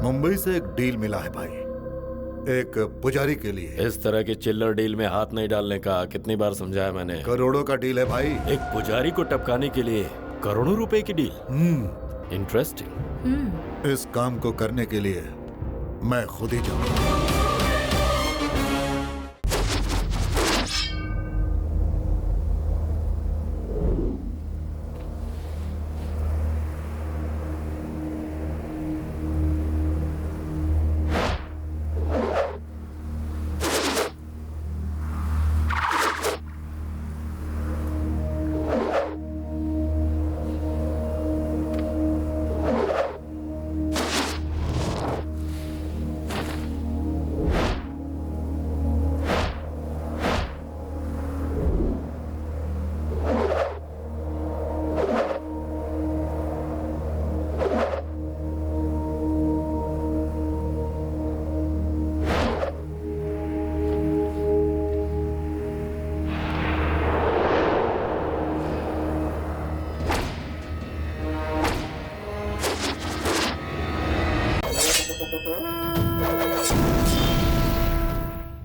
मुंबई से एक डील मिला है भाई, एक पुजारी के लिए। इस तरह की चिल्लर डील में हाथ नहीं डालने का कितनी बार समझाया मैंने। करोड़ों का डील है भाई। एक पुजारी को टपकाने के लिए करोड़ों रुपए की डील। इंटरेस्टिंग। इस काम को करने के लिए मैं खुद ही जाऊंगा।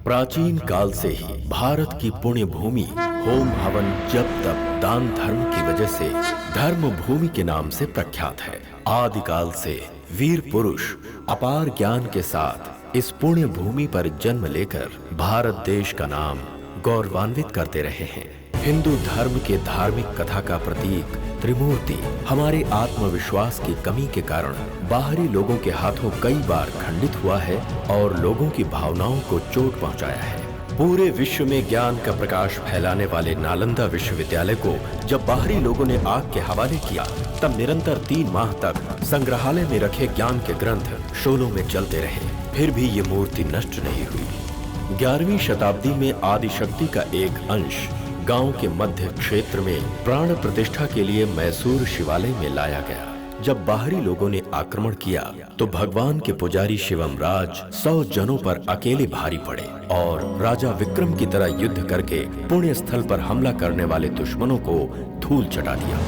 प्राचीन काल से ही भारत की पुण्य भूमि होम हवन जप तप दान धर्म की वजह से धर्म भूमि के नाम से प्रख्यात है। आदिकाल से वीर पुरुष अपार ज्ञान के साथ इस पुण्य भूमि पर जन्म लेकर भारत देश का नाम गौरवान्वित करते रहे हैं। हिंदू धर्म के धार्मिक कथा का प्रतीक त्रिमूर्ति हमारे आत्मविश्वास की कमी के कारण बाहरी लोगों के हाथों कई बार खंडित हुआ है और लोगों की भावनाओं को चोट पहुंचाया है। पूरे विश्व में ज्ञान का प्रकाश फैलाने वाले नालंदा विश्वविद्यालय को जब बाहरी लोगों ने आग के हवाले किया, तब निरंतर 3 माह तक संग्रहालय में रखे ज्ञान के ग्रंथ शोलों में चलते रहे, फिर भी ये मूर्ति नष्ट नहीं हुई। 11वीं शताब्दी में आदिशक्ति का एक अंश गांव के मध्य क्षेत्र में प्राण प्रतिष्ठा के लिए मैसूर शिवालय में लाया गया। जब बाहरी लोगों ने आक्रमण किया तो भगवान के पुजारी शिवम राज 100 जनों पर अकेले भारी पड़े और राजा विक्रम की तरह युद्ध करके पुण्य स्थल पर हमला करने वाले दुश्मनों को धूल चटा दिया।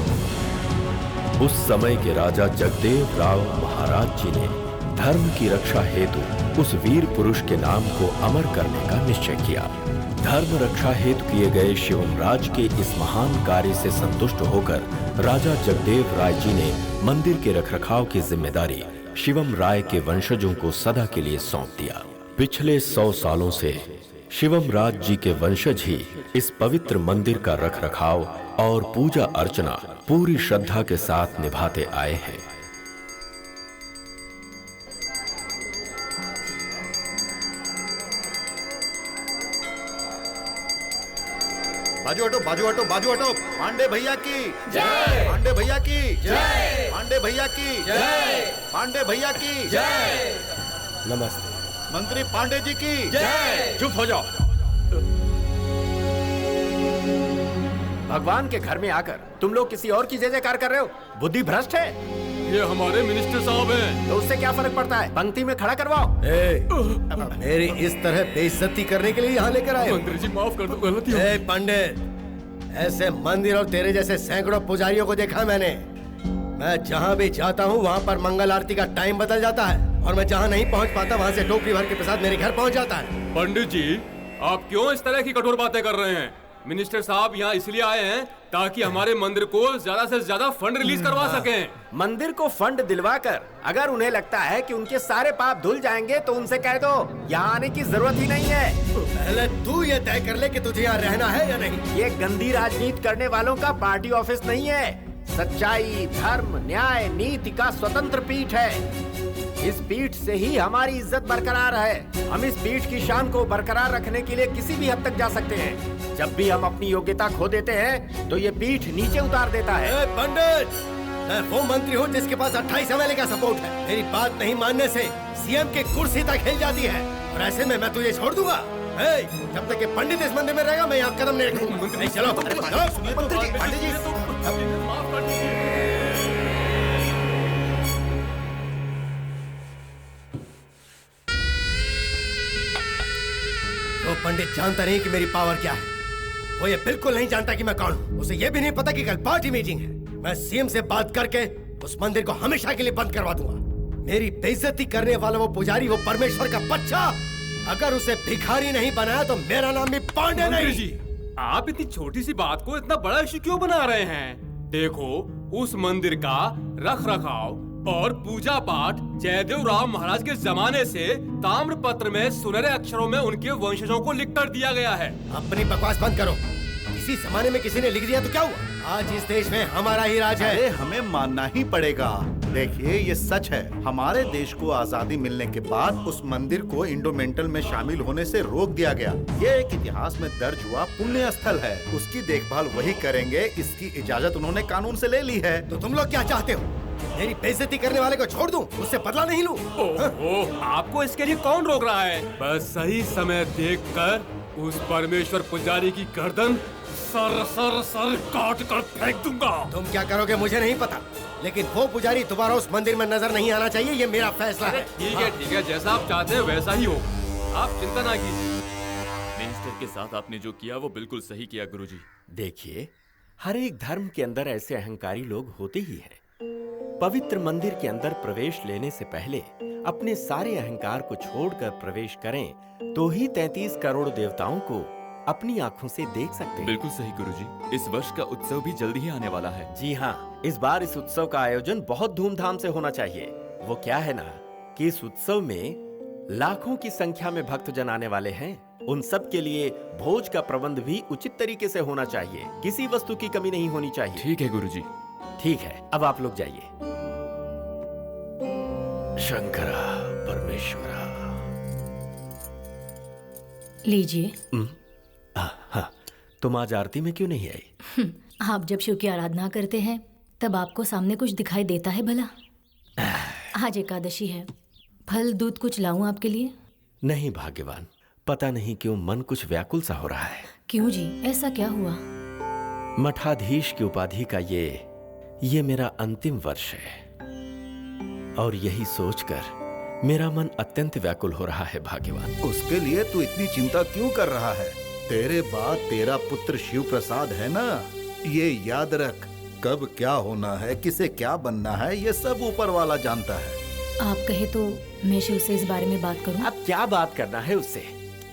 उस समय के राजा जगदेव राव महाराज जी ने धर्म की रक्षा हेतु उस वीर पुरुष के नाम को अमर करने का निश्चय किया। धर्म रक्षा हेतु किए गए शिवम राज के इस महान कार्य से संतुष्ट होकर राजा जगदेव राय जी ने मंदिर के रखरखाव की जिम्मेदारी शिवम राय के वंशजों को सदा के लिए सौंप दिया। पिछले 100 सालों से शिवम राज जी के वंशज ही इस पवित्र मंदिर का रखरखाव और पूजा अर्चना पूरी श्रद्धा के साथ निभाते आए हैं। बाजू हटो, बाजू हटो, बाजू हटो। पांडे भैया की जय, पांडे भैया की जय, पांडे भैया की जय, पांडे भैया की जय। नमस्ते। मंत्री पांडे जी की जय। चुप हो जाओ। भगवान के घर में आकर तुम लोग किसी और की जय जयकार कर रहे हो। बुद्धि भ्रष्ट है। ये हमारे मिनिस्टर साहब हैं। तो उससे क्या फर्क पड़ता है? पंक्ति में खड़ा करवाओ। मेरी इस तरह बेइज्जती करने के लिए यहाँ लेकर आए? मंत्री जी माफ कर दो, गलती हो गई। पंडित, ऐसे मंदिर और तेरे जैसे सैकड़ों पुजारियों को देखा मैंने। मैं जहाँ भी जाता हूँ वहाँ पर मंगल आरती का टाइम बदल जाता है और मैं जहाँ नहीं पहुँच पाता वहाँ से टोकरी भर के प्रसाद मेरे घर पहुँच जाता है। पंडित जी, आप क्यों इस तरह की कठोर बातें कर रहे हैं? मिनिस्टर साहब यहाँ इसलिए आए हैं ताकि हमारे मंदिर को ज्यादा से ज्यादा फंड रिलीज करवा सकें। मंदिर को फंड दिलवाकर अगर उन्हें लगता है कि उनके सारे पाप धुल जाएंगे तो उनसे कह दो यहाँ आने की जरूरत ही नहीं है। पहले तू ये तय कर ले कि तुझे यहाँ रहना है या नहीं। ये गंदी राजनीति करने वालों का पार्टी ऑफिस नहीं है। सच्चाई, धर्म, न्याय, नीति का स्वतंत्र पीठ है। इस पीठ से ही हमारी इज्जत बरकरार है। हम इस पीठ की शान को बरकरार रखने के लिए किसी भी हद तक जा सकते हैं। जब भी हम अपनी योग्यता खो देते हैं तो ये पीठ नीचे उतार देता है। पंडित, मैं वो मंत्री हूँ जिसके पास 28 MLA का सपोर्ट है। मेरी बात नहीं मानने से सीएम की कुर्सी तक हिल जाती है और ऐसे में मैं तुझे छोड़ दूंगा। जब तक ये पंडित इस मंदिर में रहेगा मैं यहाँ कदम नहीं रखूंगा। चलो पंडित जी, तो पंडित जानता नहीं कि मेरी पावर क्या है। वो ये बिल्कुल नहीं जानता कि मैं कौन हूँ। उसे ये भी नहीं पता कि कल पार्टी मीटिंग है। मैं सीएम से बात करके उस मंदिर को हमेशा के लिए बंद करवा दूंगा। मेरी बेइज्जती करने वाला वो पुजारी, वो परमेश्वर का बच्चा, अगर उसे भिखारी नहीं बनाया तो मेरा नाम भी पांडे मंत्री नहीं। जी, आप इतनी छोटी सी बात को इतना बड़ा इश्यू क्यों बना रहे हैं? देखो, उस मंदिर का रख रखाव और पूजा पाठ जयदेव राव महाराज के जमाने से ताम्रपत्र में सुनहरे अक्षरों में उनके वंशजों को लिखकर दिया गया है। अपनी बकवास बंद करो। इसी जमाने में किसी ने लिख दिया तो क्या हुआ? आज इस देश में हमारा ही राज है। अरे हमें मानना ही पड़ेगा। देखिए, ये सच है। हमारे देश को आजादी मिलने के बाद उस मंदिर को इंडोमेंटल में शामिल होने से रोक दिया गया। ये एक इतिहास में दर्ज हुआ पुण्य स्थल है। उसकी देखभाल वही करेंगे। इसकी इजाजत उन्होंने कानून से ले ली है। तो तुम लोग क्या चाहते हो? मेरी बेइज्जती करने वाले को छोड़ दूं, उससे बदला नहीं लूं? ओह, आपको इसके लिए कौन रोक रहा है? बस सही समय देखकर उस परमेश्वर पुजारी की गर्दन सर काट कर फेंक दूंगा। तुम क्या करोगे मुझे नहीं पता, लेकिन वो पुजारी दोबारा उस मंदिर में नजर नहीं आना चाहिए। ये मेरा फैसला है। ठीक है, जैसा आप चाहते हैं वैसा ही हो। आप चिंता ना कीजिए। मिनिस्टर के साथ आपने जो किया वो बिल्कुल सही किया गुरुजी। देखिए, हर एक धर्म के अंदर ऐसे अहंकारी लोग होते ही हैं। पवित्र मंदिर के अंदर प्रवेश लेने से पहले अपने सारे अहंकार को छोड़कर प्रवेश करें तो ही 33 करोड़ देवताओं को अपनी आंखों से देख सकते हैं। बिल्कुल सही गुरुजी। इस वर्ष का उत्सव भी जल्दी ही आने वाला है। जी हाँ, इस बार इस उत्सव का आयोजन बहुत धूमधाम से होना चाहिए। वो क्या है ना कि इस उत्सव में लाखों की संख्या में भक्तजन आने वाले हैं। उन सब के लिए भोज का प्रबंध भी उचित तरीके से होना चाहिए। किसी वस्तु की कमी नहीं होनी चाहिए। ठीक है गुरुजी। ठीक है, अब आप लोग जाइए। शंकरा परमेश्वरा। लीजिए। हाँ, तुम आज आरती में क्यों नहीं आई? आप जब शिव की आराधना करते हैं तब आपको सामने कुछ दिखाई देता है भला? आज एकादशी है, फल दूध कुछ लाऊं आपके लिए? नहीं भाग्यवान, पता नहीं क्यों मन कुछ व्याकुल सा हो रहा है। क्यों जी, ऐसा क्या हुआ? मठाधीश की उपाधि का ये मेरा अंतिम वर्ष है और यही सोचकर मेरा मन अत्यंत व्याकुल हो रहा है भाग्यवान। उसके लिए तू इतनी चिंता क्यों कर रहा है? तेरे बाद तेरा पुत्र शिव प्रसाद है ना। ये याद रख, कब क्या होना है, किसे क्या बनना है, ये सब ऊपर वाला जानता है। आप कहे तो मैं शिव से इस बारे में बात करूं? अब क्या बात करना है उससे?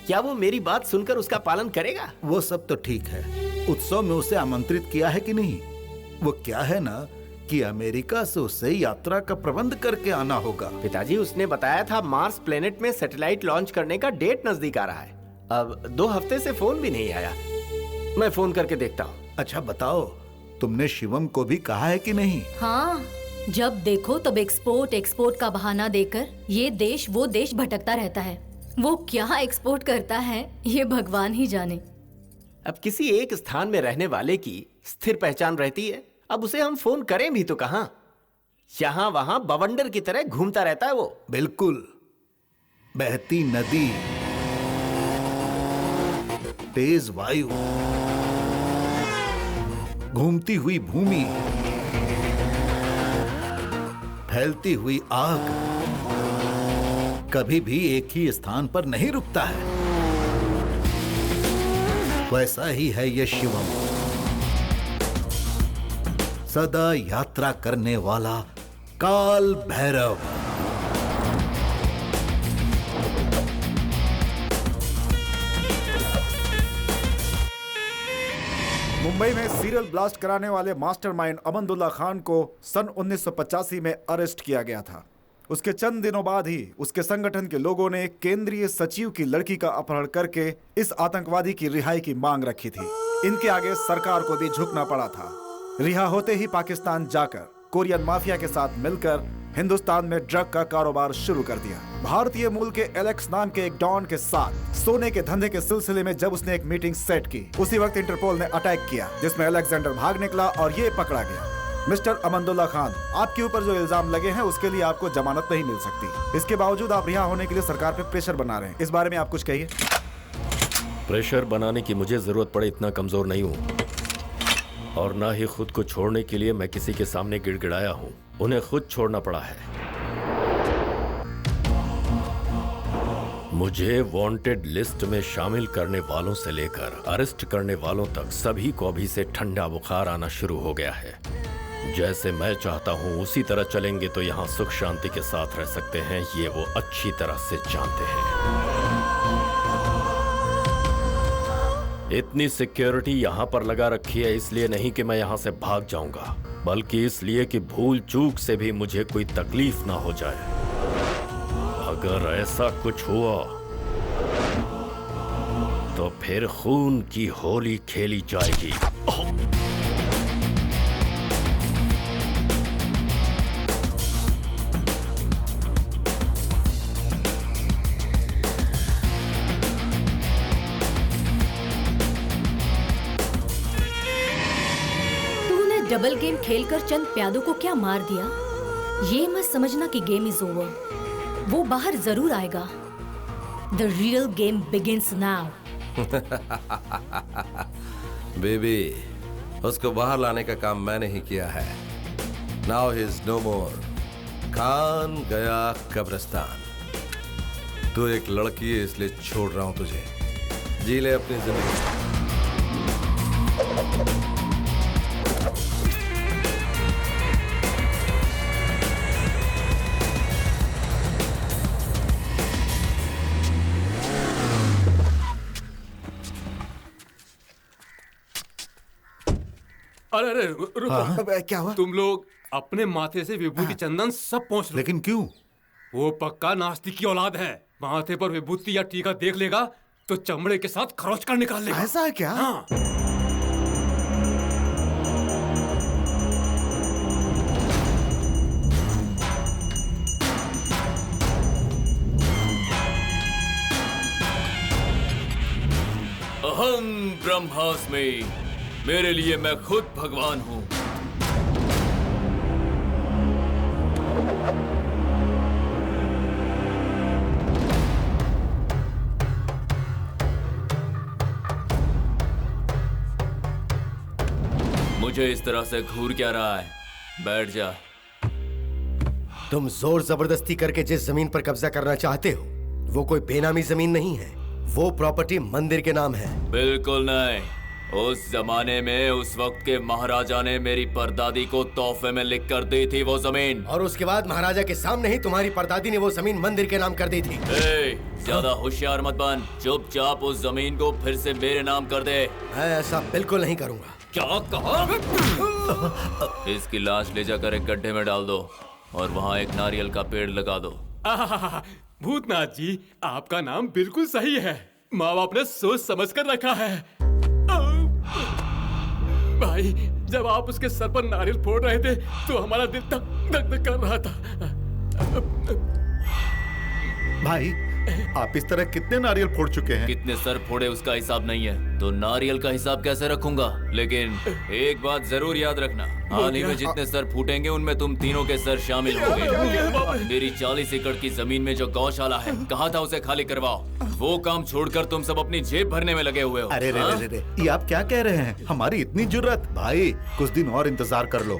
क्या वो मेरी बात सुनकर उसका पालन करेगा? वो सब तो ठीक है। उत्सव में उसे आमंत्रित किया है कि नहीं? वो क्या है ना कि अमेरिका से उसे यात्रा का प्रबंध करके आना होगा। पिताजी, उसने बताया था मार्स प्लेनेट में सैटेलाइट लॉन्च करने का डेट नजदीक आ रहा है। अब 2 हफ्ते से फोन भी नहीं आया। मैं फोन करके देखता हूँ। अच्छा बताओ, तुमने शिवम को भी कहा है कि नहीं? हाँ, जब देखो तब एक्सपोर्ट का बहाना देकर ये देश वो देश भटकता रहता है। वो क्या एक्सपोर्ट करता है ये भगवान ही जाने। अब किसी एक स्थान में रहने वाले की स्थिर पहचान रहती है। अब उसे हम फोन करें भी तो कहां? यहाँ वहां बवंडर की तरह घूमता रहता है वो। बिल्कुल। बहती नदी, तेज वायु, घूमती हुई भूमि, फैलती हुई आग, कभी भी एक ही स्थान पर नहीं रुकता है। वैसा ही है ये शिवम, सदा यात्रा करने वाला काल भैरव। मुंबई में सीरियल ब्लास्ट कराने वाले मास्टरमाइंड अमंदुल्ला खान को सन 1985 में अरेस्ट किया गया था। उसके चंद दिनों बाद ही उसके संगठन के लोगों ने केंद्रीय सचिव की लड़की का अपहरण करके इस आतंकवादी की रिहाई की मांग रखी थी। इनके आगे सरकार को भी झुकना पड़ा था। रिहा होते ही पाकिस्तान जाकर कोरियन माफिया के साथ मिलकर हिंदुस्तान में ड्रग का कारोबार शुरू कर दिया। भारतीय मूल के एलेक्स नाम के एक डॉन के साथ सोने के धंधे के सिलसिले में जब उसने एक मीटिंग सेट की, उसी वक्त इंटरपोल ने अटैक किया, जिसमें अलेक्जेंडर भाग निकला और ये पकड़ा गया। मिस्टर अमंदुल्ला खान, आपके ऊपर जो इल्जाम लगे हैं उसके लिए आपको जमानत नहीं मिल सकती। इसके बावजूद आप रिहा होने के लिए सरकार पे प्रेशर बना रहे हैं। इस बारे में आप कुछ कहिए। प्रेशर बनाने की मुझे जरूरत पड़े इतना कमजोर नहीं हूँ, और ना ही खुद को छोड़ने के लिए मैं किसी के सामने गिड़गिड़ाया हूँ। उन्हें खुद छोड़ना पड़ा है। मुझे वांटेड लिस्ट में शामिल करने वालों से लेकर अरेस्ट करने वालों तक सभी को अभी से ठंडा बुखार आना शुरू हो गया है। जैसे मैं चाहता हूँ उसी तरह चलेंगे तो यहाँ सुख शांति के साथ रह सकते हैं, ये वो अच्छी तरह से जानते हैं। इतनी सिक्योरिटी यहाँ पर लगा रखी है इसलिए नहीं कि मैं यहाँ से भाग जाऊंगा, बल्कि इसलिए कि भूल चूक से भी मुझे कोई तकलीफ ना हो जाए। अगर ऐसा कुछ हुआ तो फिर खून की होली खेली जाएगी। डबल गेम खेलकर चंद प्यादों को क्या मार दिया, ये मत समझना कि गेम इज ओवर। वो बाहर जरूर आएगा। The real game begins now. Baby, उसको बाहर लाने का काम मैंने ही किया है। नाउ ही इज नो मोर। खान गया कब्रिस्तान। तू एक लड़की है इसलिए छोड़ रहा हूं तुझे। जी ले अपनी जिंदगी। अरे अरे रुको। क्या हुआ? तुम लोग अपने माथे से विभूति चंदन सब पहुंच लो। लेकिन क्यों? वो पक्का नास्तिक की औलाद है। माथे पर विभूति या टीका देख लेगा तो चमड़े के साथ खरोच कर निकाल लेगा। ऐसा है क्या? हाँ। अहं ब्रह्मास्मि। मेरे लिए मैं खुद भगवान हूँ। मुझे इस तरह से घूर क्या रहा है? बैठ जा। तुम जोर जबरदस्ती करके जिस जमीन पर कब्जा करना चाहते हो वो कोई बेनामी जमीन नहीं है। वो प्रॉपर्टी मंदिर के नाम है। बिल्कुल नहीं। उस जमाने में उस वक्त के महाराजा ने मेरी परदादी को तोहफे में लिख कर दी थी वो जमीन। और उसके बाद महाराजा के सामने ही तुम्हारी परदादी ने वो जमीन मंदिर के नाम कर दी थी। ज्यादा होशियार मत बन। चुपचाप उस जमीन को फिर से मेरे नाम कर दे। मैं ऐसा बिल्कुल नहीं करूंगा। क्या कहा? इसकी लाश ले जाकर एक गड्ढे में डाल दो और वहाँ एक नारियल का पेड़ लगा दो। भूतनाथ जी, आपका नाम बिल्कुल सही है। माँ बाप ने सोच समझ कर रखा है। भाई, जब आप उसके सर पर नारियल फोड़ रहे थे तो हमारा दिल धक धक कर रहा था। भाई, आप इस तरह कितने नारियल फोड़ चुके हैं? कितने सर फोड़े उसका हिसाब नहीं है तो नारियल का हिसाब कैसे रखूंगा? लेकिन एक बात जरूर याद रखना, हाल ही में जितने सर फूटेंगे उनमें तुम तीनों के सर शामिल होंगे। मेरी 40 एकड़ की जमीन में जो गौशाला है, कहा था उसे खाली करवाओ। वो काम छोड़कर तुम सब अपनी जेब भरने में लगे हुए हो। अरे रे, ये आप क्या कह रहे हैं? हमारी इतनी जुर्रत? भाई, कुछ दिन और इंतजार कर लो।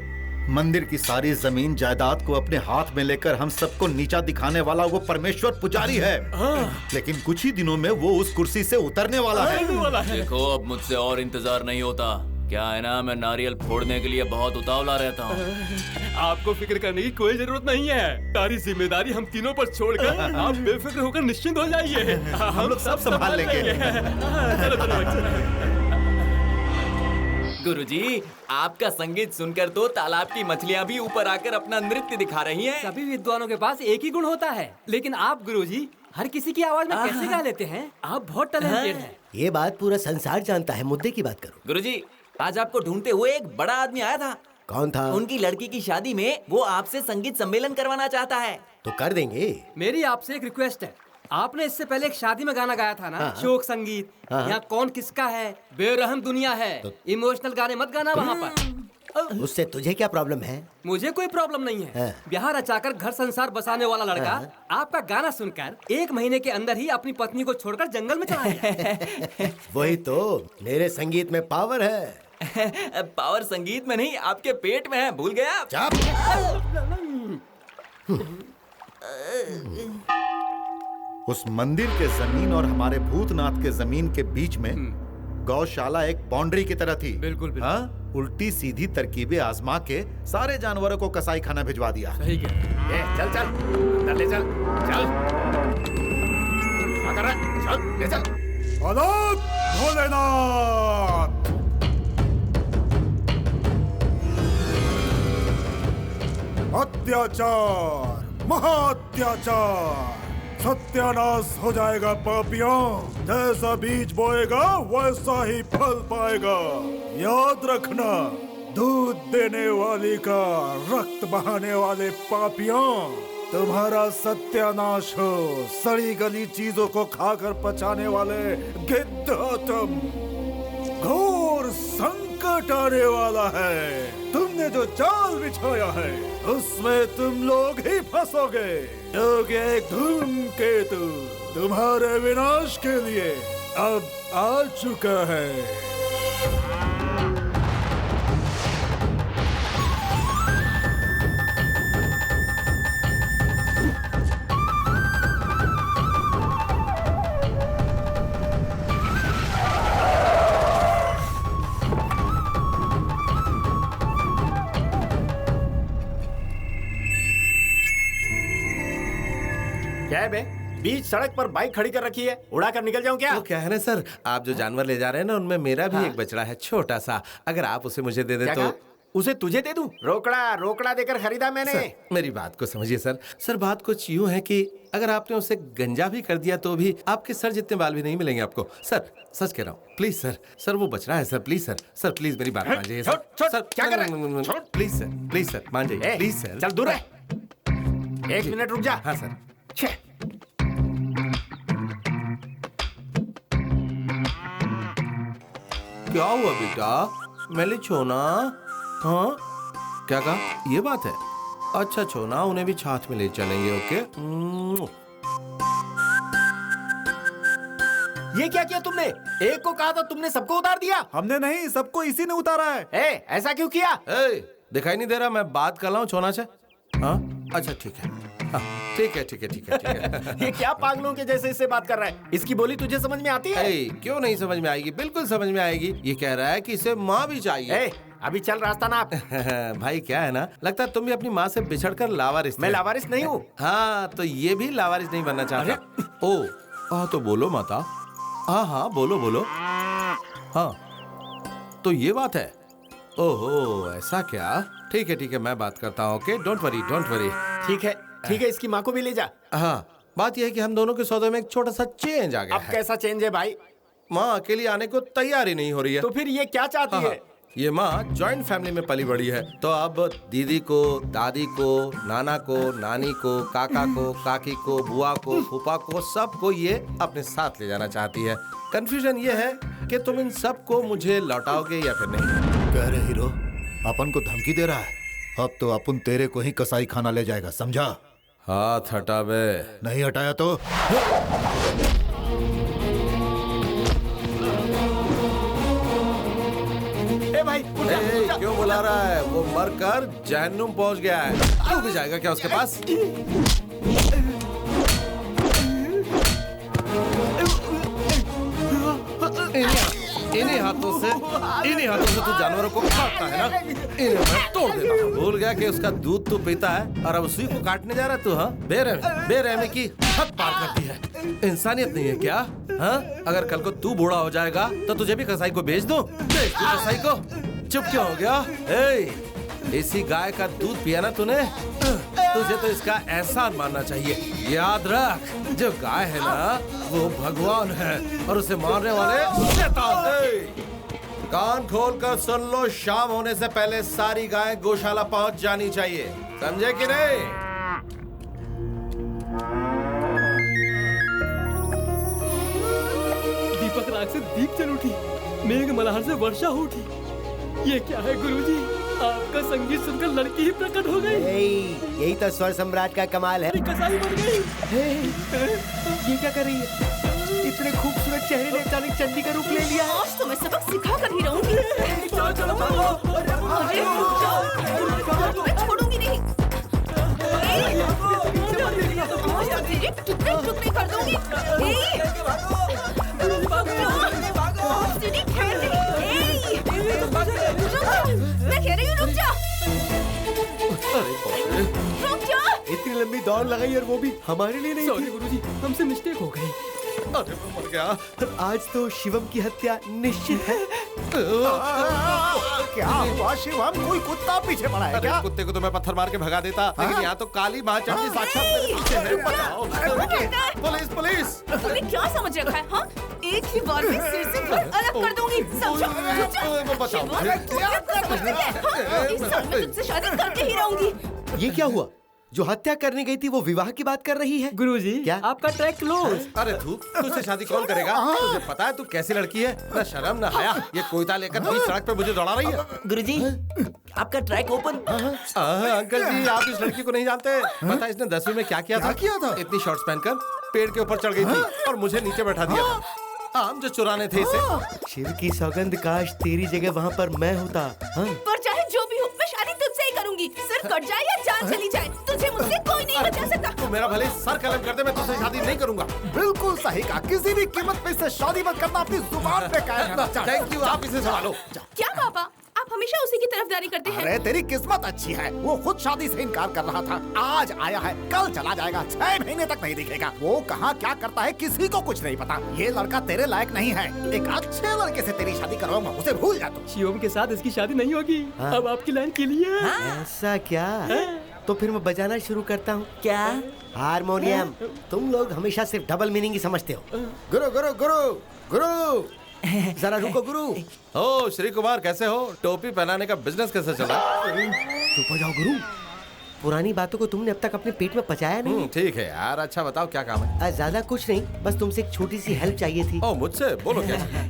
मंदिर की सारी जमीन जायदाद को अपने हाथ में लेकर हम सबको नीचा दिखाने वाला वो परमेश्वर पुजारी है। लेकिन कुछ ही दिनों में वो उस कुर्सी से उतरने वाला है। देखो, अब मुझसे और इंतजार नहीं होता। क्या है ना, मैं नारियल फोड़ने के लिए बहुत उतावला रहता हूँ। आपको फिक्र करने की कोई जरूरत नहीं है। सारी जिम्मेदारी हम तीनों पर छोड़कर आप बेफिक्र होकर निश्चिंत हो जाइए। हम लोग सब संभाल लेंगे। गुरुजी, आपका संगीत सुनकर तो तालाब की मछलियाँ भी ऊपर आकर अपना नृत्य दिखा रही हैं। सभी विद्वानों के पास एक ही गुण होता है, लेकिन आप गुरुजी हर किसी की आवाज में कैसे गा लेते हैं? आप बहुत टैलेंटेड हैं। ये बात पूरा संसार जानता है। मुद्दे की बात करो। गुरुजी, आज आपको ढूंढते हुए एक बड़ा आदमी आया था। कौन था? उनकी लड़की की शादी में वो आपसे संगीत सम्मेलन करवाना चाहता है। तो कर देंगे। मेरी आपसे एक रिक्वेस्ट है। आपने इससे पहले एक शादी में गाना गाया था ना, शोक संगीत। यहाँ कौन किसका है, बेरहम दुनिया है। इमोशनल गाने मत गाना वहाँ पर। उससे तुझे क्या प्रॉब्लम है? मुझे कोई प्रॉब्लम नहीं है। ब्याह रचाकर घर संसार बसाने वाला लड़का आपका गाना सुनकर 1 महीने के अंदर ही अपनी पत्नी को छोड़कर जंगल में चला गया। वही तो, मेरे संगीत में पावर है। पावर संगीत में नहीं, आपके पेट में है। भूल गया? उस मंदिर के जमीन और हमारे भूतनाथ के जमीन के बीच में गौशाला एक बाउंड्री की तरह थी। बिल्कुल, बिल्कुल। हाँ, उल्टी सीधी तरकीबें आजमा के सारे जानवरों को कसाई खाना भिजवा दिया। सही कह। चल चल अंदर ले चल, चल क्या कर रहा है? चल ले चल। आलोक भोलेनाथ, अत्याचार, महाअत्याचार, सत्यानाश हो जाएगा पापियों। जैसा बीज बोएगा वैसा ही फल पाएगा। याद रखना, दूध देने वाली का रक्त बहाने वाले पापियों, तुम्हारा सत्यानाश हो। सड़ी गली चीजों को खाकर पचाने वाले गिद्ध हो तुम। घोर संकट आने वाला है। तुमने जो जाल बिछाया है उसमें तुम लोग ही फंसोगे। क्योंकि एक धूमकेतु तुम्हारे विनाश के लिए अब आ चुका है। क्या है बे? बीच सड़क पर बाइक खड़ी कर रखी है, उड़ा कर निकल जाऊं क्या? वो क्या है ना सर, आप जो जानवर ले जा रहे हैं ना, उनमें मेरा भी एक बछड़ा है, छोटा सा। अगर आप उसे मुझे दे दे क्या तो कहा? उसे तुझे दे दूं? रोकड़ा देकर खरीदा मैंने। सर, मेरी बात को समझिए सर। सर, बात कुछ यूं है कि अगर आपने उसे गंजा भी कर दिया तो भी आपके सर जितने बाल भी नहीं मिलेंगे आपको। सर, सच कह रहा हूँ, प्लीज सर। सर, वो बच रहा है sir, please sir. Sir please मेरी बात मान जाइए सर। सर क्या कर रहा है? प्लीज सर, प्लीज सर, मान जाइए प्लीज सर। चल दूर रह। 1 मिनट रुक जा। हाँ सर। क्या हुआ बेटा? मैंने छोना? हाँ, क्या कहा? ये बात है। अच्छा छोना, उन्हें भी छाछ में ले चलेंगे। ओके। ये क्या किया तुमने? एक को कहा था, तुमने सबको उतार दिया। हमने नहीं, सबको इसी ने उतारा है। ऐसा क्यों किया? दिखाई नहीं दे रहा मैं बात कर रहा हूँ छोना से? हाँ, अच्छा ठीक है। हाँ, ठीक है। ये क्या पागलों के जैसे इससे बात कर रहा है? इसकी बोली तुझे समझ में आती है? क्यों नहीं समझ में आएगी? बिल्कुल समझ में आएगी। ये कह रहा है कि इसे माँ भी चाहिए। अभी चल रास्ता नाप। भाई क्या है ना, लगता है तुम भी अपनी माँ से बिछड़कर लावारिस थे। मैं लावारिस नहीं हूँ। हाँ, तो ये भी लावारिस नहीं बनना चाहता। ओ, हाँ तो बोलो माता। हाँ बोलो। हाँ, तो ये बात है। ओहो, ऐसा क्या? ठीक है, मैं बात करता हूँ। Okay, don't worry. ठीक है, इसकी माँ को भी ले जा। हाँ, बात यह है कि हम दोनों के सौदे में एक छोटा सा चेंज आ गया अब कैसा चेंज है भाई? माँ अकेली आने को तैयार ही नहीं हो रही है। तो फिर ये क्या चाहती है? ये माँ जॉइंट फैमिली में पली बड़ी है, तो अब दीदी को, दादी को, नाना को, नानी को, काका को, काकी को, बुआ को, फूफा को, सबको ये अपने साथ ले जाना चाहती है। कंफ्यूजन ये है कि तुम इन सबको मुझे लौटाओगे या फिर नहीं। कह रहे हीरो, अपन को धमकी दे रहा है। अब तो अपन तेरे को ही कसाई खाना ले जाएगा, समझा? हाथ हटा बे। नहीं हटाया तो भाई क्यों बुला रहा है? वो मरकर जहन्नुम पहुंच गया है। तू भी जाएगा क्या उसके पास? इन्हीं हाथों से तू जानवरों को काटता है ना? इन्हें मैं तोड़ देता हूँ। भूल गया कि उसका दूध तू पीता है और अब उसी को काटने जा रहा तू? हाँ, बेरहमी की हद पार कर दी है। इंसानियत नहीं है क्या? हाँ, अगर कल को तू बूढ़ा हो जाएगा तो तुझे भी कसाई को बेच दूं? कसाई को? चुप क्यों हो गया? इसी गाय का दूध पिया ना तूने? तुझे तो इसका एहसान मानना चाहिए। याद रख, जो गाय है ना वो भगवान है और उसे मारने वाले शैतान है। कान खोल कर सुन लो, शाम होने से पहले सारी गाय गौशाला पहुंच जानी चाहिए, समझे कि नहीं? दीपक राग से दीप जल उठी, मेघ मल्हार से वर्षा हो उठी। ये क्या है गुरुजी? आपका संगीत सुनकर लड़की ही प्रकट हो गई। यही तो स्वर सम्राट का कमाल है। कसाई बन गई। ये क्या कर रही है? इतने खूबसूरत चेहरे ने अचानक चंडी का रूप ले लिया। आज तो मैं सबक सिखा कर ही रहूंगी। चलो मैं छोड़ूंगी नहीं। टुकड़े कर दूंगी। रुक जा। इतनी लंबी दौड़ लगाई और वो भी हमारे लिए नहीं सॉरी गुरुजी, हमसे मिस्टेक हो गई। अरे मैं मर गया। थी। आज तो शिवम की हत्या निश्चित है। क्या हुआ शिवम? कोई कुत्ता पीछे पड़ा है अरे क्या? कुत्ते को तो मैं पत्थर मार के भगा देता, लेकिन यहाँ तो काली माँ चंडी साक्षात मेरे पीछे है। बचाओ। Police police. तूने क्या समझ रखा है? हाँ, एक ही बार में सिर से धड़ अलग कर दूंगी। समझो? बचाओ शिवम, तू क्या समझती है? हाँ, इस साल मैं तुझसे शादी करके ही रहूंगी। ये क्या हुआ? जो हत्या करने गई थी वो विवाह की बात कर रही है। गुरुजी, क्या? आपका ट्रैक क्लोज। अरे धूप, तुझसे शादी कौन करेगा? तुझे पता है तू कैसी लड़की है? न शर्म न हया, ये कोयता लेकर बीच सड़क पे मुझे दौड़ा रही है। गुरुजी, आपका ट्रैक ओपन। अंकल जी, आप इस लड़की को नहीं जानते। पता है इसने 10वीं में क्या किया था? इतनी शॉर्ट्स पहनकर पेड़ के ऊपर चढ़ गई थी और मुझे नीचे बैठा दिया था। आम जो चुराने थे इसे। शिव की सौगंध, काश तेरी जगह वहाँ पर मैं होता। हाँ? पर चाहे जो भी हो, मैं शादी तुझसे ही करूंगी। सिर कट जाए या जान चली जाए, तुझे मुझसे कोई नहीं बचा सकता। तू मेरा भले सर कलम कर दे, मैं तुझसे शादी नहीं करूंगा। बिल्कुल सही कहा। किसी भी कीमत पे इससे शादी मत करना। अपनी जुबान पे कायम रहना। थैंक यू, आप इसे संभालो। क्या पापा, आप हमेशा उसी की तरफदारी करते हैं। अरे तेरी किस्मत अच्छी है, वो खुद शादी से इनकार कर रहा था। आज आया है, कल चला जाएगा, 6 महीने तक नहीं दिखेगा। वो कहाँ क्या करता है किसी को कुछ नहीं पता। ये लड़का तेरे लायक नहीं है। एक अच्छे लड़के से तेरी शादी करवाऊंगा, उसे भूल जा तू। शिवम के साथ इसकी शादी नहीं होगी। अब आपकी लाइन के लिए। ऐसा क्या? तो फिर मैं बजाना शुरू करता हूँ। क्या? हारमोनियम। तुम लोग हमेशा सिर्फ डबल मीनिंग ही समझते हो। गुरु गुरु गुरु गुरु, जरा रुको गुरु। ओ श्री कुमार, कैसे हो? टोपी पहनाने का बिजनेस कैसे चला? चुप हो जाओ गुरु। पुरानी बातों को तुमने अब तक अपने पेट में पचाया नहीं। ठीक है यार। अच्छा बताओ क्या काम है? ज्यादा कुछ नहीं, बस तुमसे एक छोटी सी हेल्प चाहिए थी। ओ मुझसे? बोलो क्या चाहिए?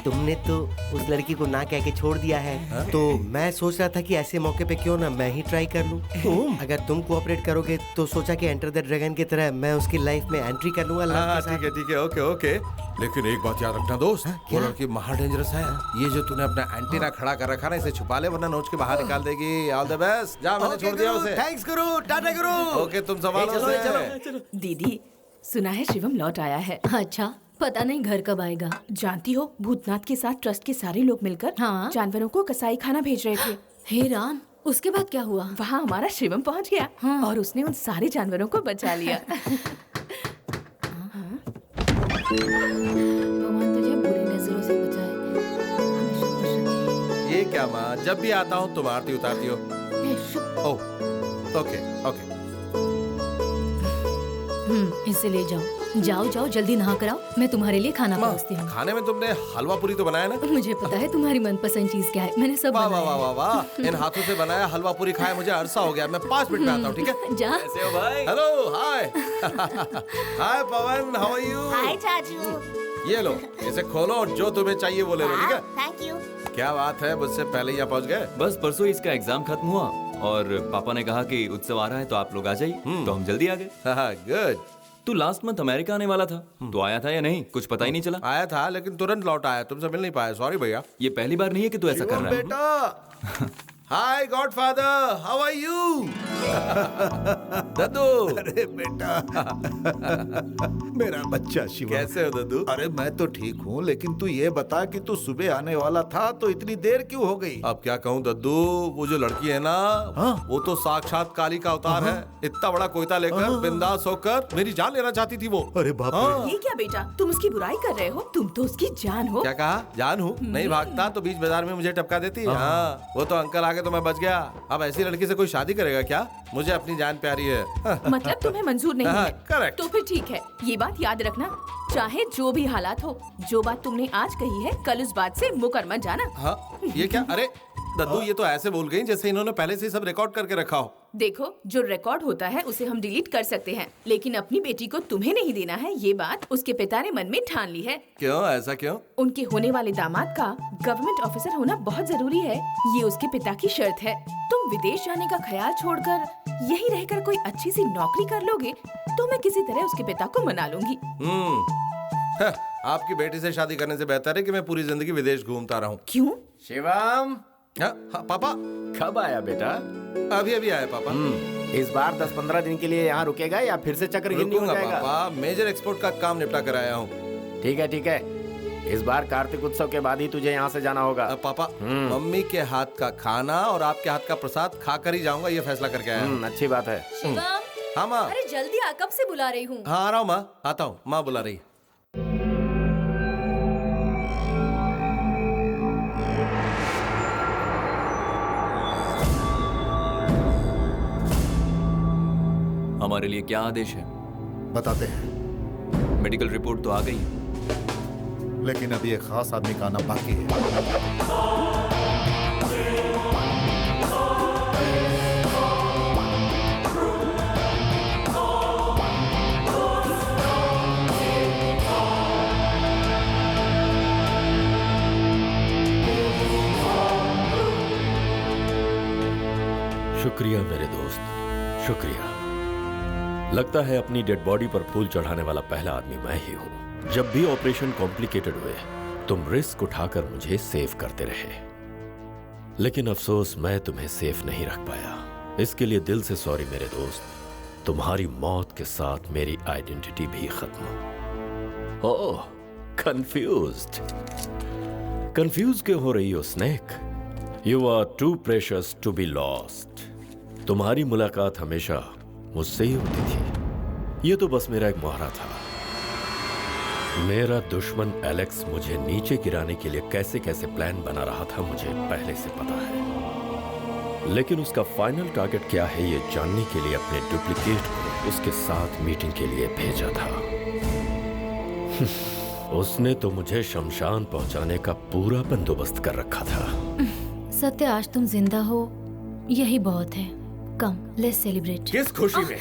तुमने तो उस लड़की को ना कह के छोड़ दिया है, तो मैं सोच रहा था कि ऐसे मौके पे क्यों ना मैं ही ट्राई कर लूं। अगर तुम कोऑपरेट करोगे तो सोचा कि एंटर द ड्रैगन की तरह मैं उसकी लाइफ में एंट्री कर लूंगा। ठीक है, ओके ओके। लेकिन एक बात याद रखना दोस्त, वो लड़की महा डेंजरस है। ये जो तूने अपना एंटीना खड़ा कर रखा ना, इसे छुपा ले वरना नोच के बाहर निकाल देगी। All the best. जा, मैंने छोड़ दिया उसे। थैंक्स गुरु, टाटा गुरु। ओके, तुम संभालो उसे। दीदी, सुना है शिवम लौट आया है। अच्छा, पता नहीं घर कब आएगा। जानती हो, भूतनाथ के साथ ट्रस्ट के सारे लोग मिलकर हाँ? जानवरों को कसाई खाना भेज रहे थे। हे राम, उसके बाद क्या हुआ? वहाँ हमारा शिवम पहुँच गया हाँ। और उसने उन सारे जानवरों को बचा लिया। भगवान तुझे बुरी नजरों से बचाए। हमेशा खुश रखे। ये क्या माँ, जब भी आता हूँ तुम आरती उतारती हो। ये शुभ। Oh okay okay. इसे ले जाओ। जाओ जाओ, जल्दी नहा कर आओ। मैं तुम्हारे लिए खाना परोसती हूँ। खाने में तुमने हलवा पूरी तो बनाया ना? मुझे पता है तुम्हारी मनपसंद चीज क्या है। मैंने सब वाह वाह बनाया वाह वाह वाह। इन हाथों से बनाया हलवा पूरी खाया मुझे अरसा हो गया। मैं 5 मिनट में आता हूँ, ठीक है? जा। कैसे हो भाई? Hello, hi. Hi Pawan, how are you? Hi चाचू। ये लो, इसे खोलो और जो तुम्हें चाहिए वो ले लो, ठीक है? Thank you. क्या बात है, मुझसे पहले यहाँ पहुँच गए? बस परसों इसका एग्जाम खत्म हुआ और पापा ने कहा कि उत्सव आ रहा है तो आप लोग आ जाइए, तो हम जल्दी आ गए। गुड। तू लास्ट मंथ अमेरिका आने वाला था, तो आया था या नहीं? कुछ पता ही नहीं चला। आया था लेकिन तुरंत लौट आया, तुमसे मिल नहीं पाया। सॉरी भैया। ये पहली बार नहीं है कि तू ऐसा कर रहा है। बेटा, हाय गॉडफादर, हाउ आर यू? दद्दू। अरे बेटा, मेरा बच्चा शिवम। कैसे हो दद्दू? अरे मैं तो ठीक हूँ, लेकिन तू ये बता कि तू सुबह आने वाला था तो इतनी देर क्यों हो गई? अब क्या कहूँ दद्दू, वो जो लड़की है ना, वो तो साक्षात काली का अवतार है। इतना बड़ा कोयता लेकर बिंदास होकर मेरी जान लेना चाहती थी वो। अरे बाप रे। ये क्या बेटा, तुम उसकी बुराई कर रहे हो? तुम तो उसकी जान हो। क्या कहा? जान हूँ? नहीं भागता तो बीच बाजार में मुझे टपका देती। हाँ, वो तो अंकल आगे तो मैं बच गया। अब ऐसी लड़की से कोई शादी करेगा क्या? मुझे अपनी जान प्यारी है। मतलब तुम्हें मंजूर नहीं है? करेक्ट। तो फिर ठीक है, ये बात याद रखना, चाहे जो भी हालात हो, जो बात तुमने आज कही है कल उस बात से मुकर मत जाना। हाँ, ये क्या? अरे दद्दू, ये तो ऐसे बोल गई जैसे इन्होंने पहले से सब रिकॉर्ड करके रखा हो। देखो, जो रिकॉर्ड होता है उसे हम डिलीट कर सकते हैं, लेकिन अपनी बेटी को तुम्हें नहीं देना है, ये बात उसके पिता ने मन में ठान ली है। क्यों? ऐसा क्यों? उनके होने वाले दामाद का गवर्नमेंट ऑफिसर होना बहुत जरूरी है, ये उसके पिता की शर्त है। तुम विदेश जाने का ख्याल छोड़कर यही रहकर कोई अच्छी सी नौकरी कर लोगे तो मैं किसी तरह उसके पिता को मना लूंगी। आपकी बेटी से शादी करने से बेहतर है कि मैं पूरी जिंदगी विदेश घूमता रहूं। क्यों? शिवम। हाँ, पापा। कब आया बेटा? अभी अभी आया पापा। इस बार 10-15 दिन के लिए यहाँ रुकेगा या फिर से चक्कर गिननी हो जाएगा? पापा, मेजर एक्सपोर्ट का काम निपटा कर आया हूँ। ठीक है ठीक है, इस बार कार्तिक उत्सव के बाद ही तुझे यहाँ से जाना होगा। पापा, मम्मी के हाथ का खाना और आपके हाथ का प्रसाद खा कर ही जाऊंगा, ये फैसला करके आया। अच्छी बात है। शिवम, हाँ माँ। अरे जल्दी आ, कब से बुला रही हूँ। हाँ आ रहा हूँ माँ, आता हूँ, माँ बुला रही। हमारे लिए क्या आदेश है? बताते हैं। मेडिकल रिपोर्ट तो आ गई है, लेकिन अभी एक खास आदमी का आना बाकी है। शुक्रिया मेरे दोस्त, शुक्रिया। लगता है अपनी डेड बॉडी पर फूल चढ़ाने वाला पहला आदमी मैं ही हूं। जब भी ऑपरेशन कॉम्प्लिकेटेड हुए, तुम रिस्क उठाकर मुझे सेव करते रहे, लेकिन अफसोस मैं तुम्हें सेफ नहीं रख पाया। इसके लिए दिल से सॉरी मेरे दोस्त। तुम्हारी मौत के साथ मेरी आइडेंटिटी भी खत्म। ओह, कंफ्यूज्ड। कंफ्यूज क्यों हो रही हो snake? You are too precious to be lost. तुम्हारी मुलाकात हमेशा मुझसे ही होती थी। ये तो बस मेरा एक मुहावरा था। मेरा दुश्मन एलेक्स मुझे नीचे गिराने के लिए कैसे कैसे प्लान बना रहा था, मुझे पहले से पता है। लेकिन उसका फाइनल टारगेट क्या है, ये जानने के लिए अपने डुप्लीकेट को उसके साथ मीटिंग के लिए भेजा था। उसने तो मुझे शमशान पहुंचाने का पूरा बंदोबस्त कर रखा था। सत्य, आज तुम जिंदा हो यही बहुत है। कम, लेट्स सेलिब्रेट। किस खुशी में?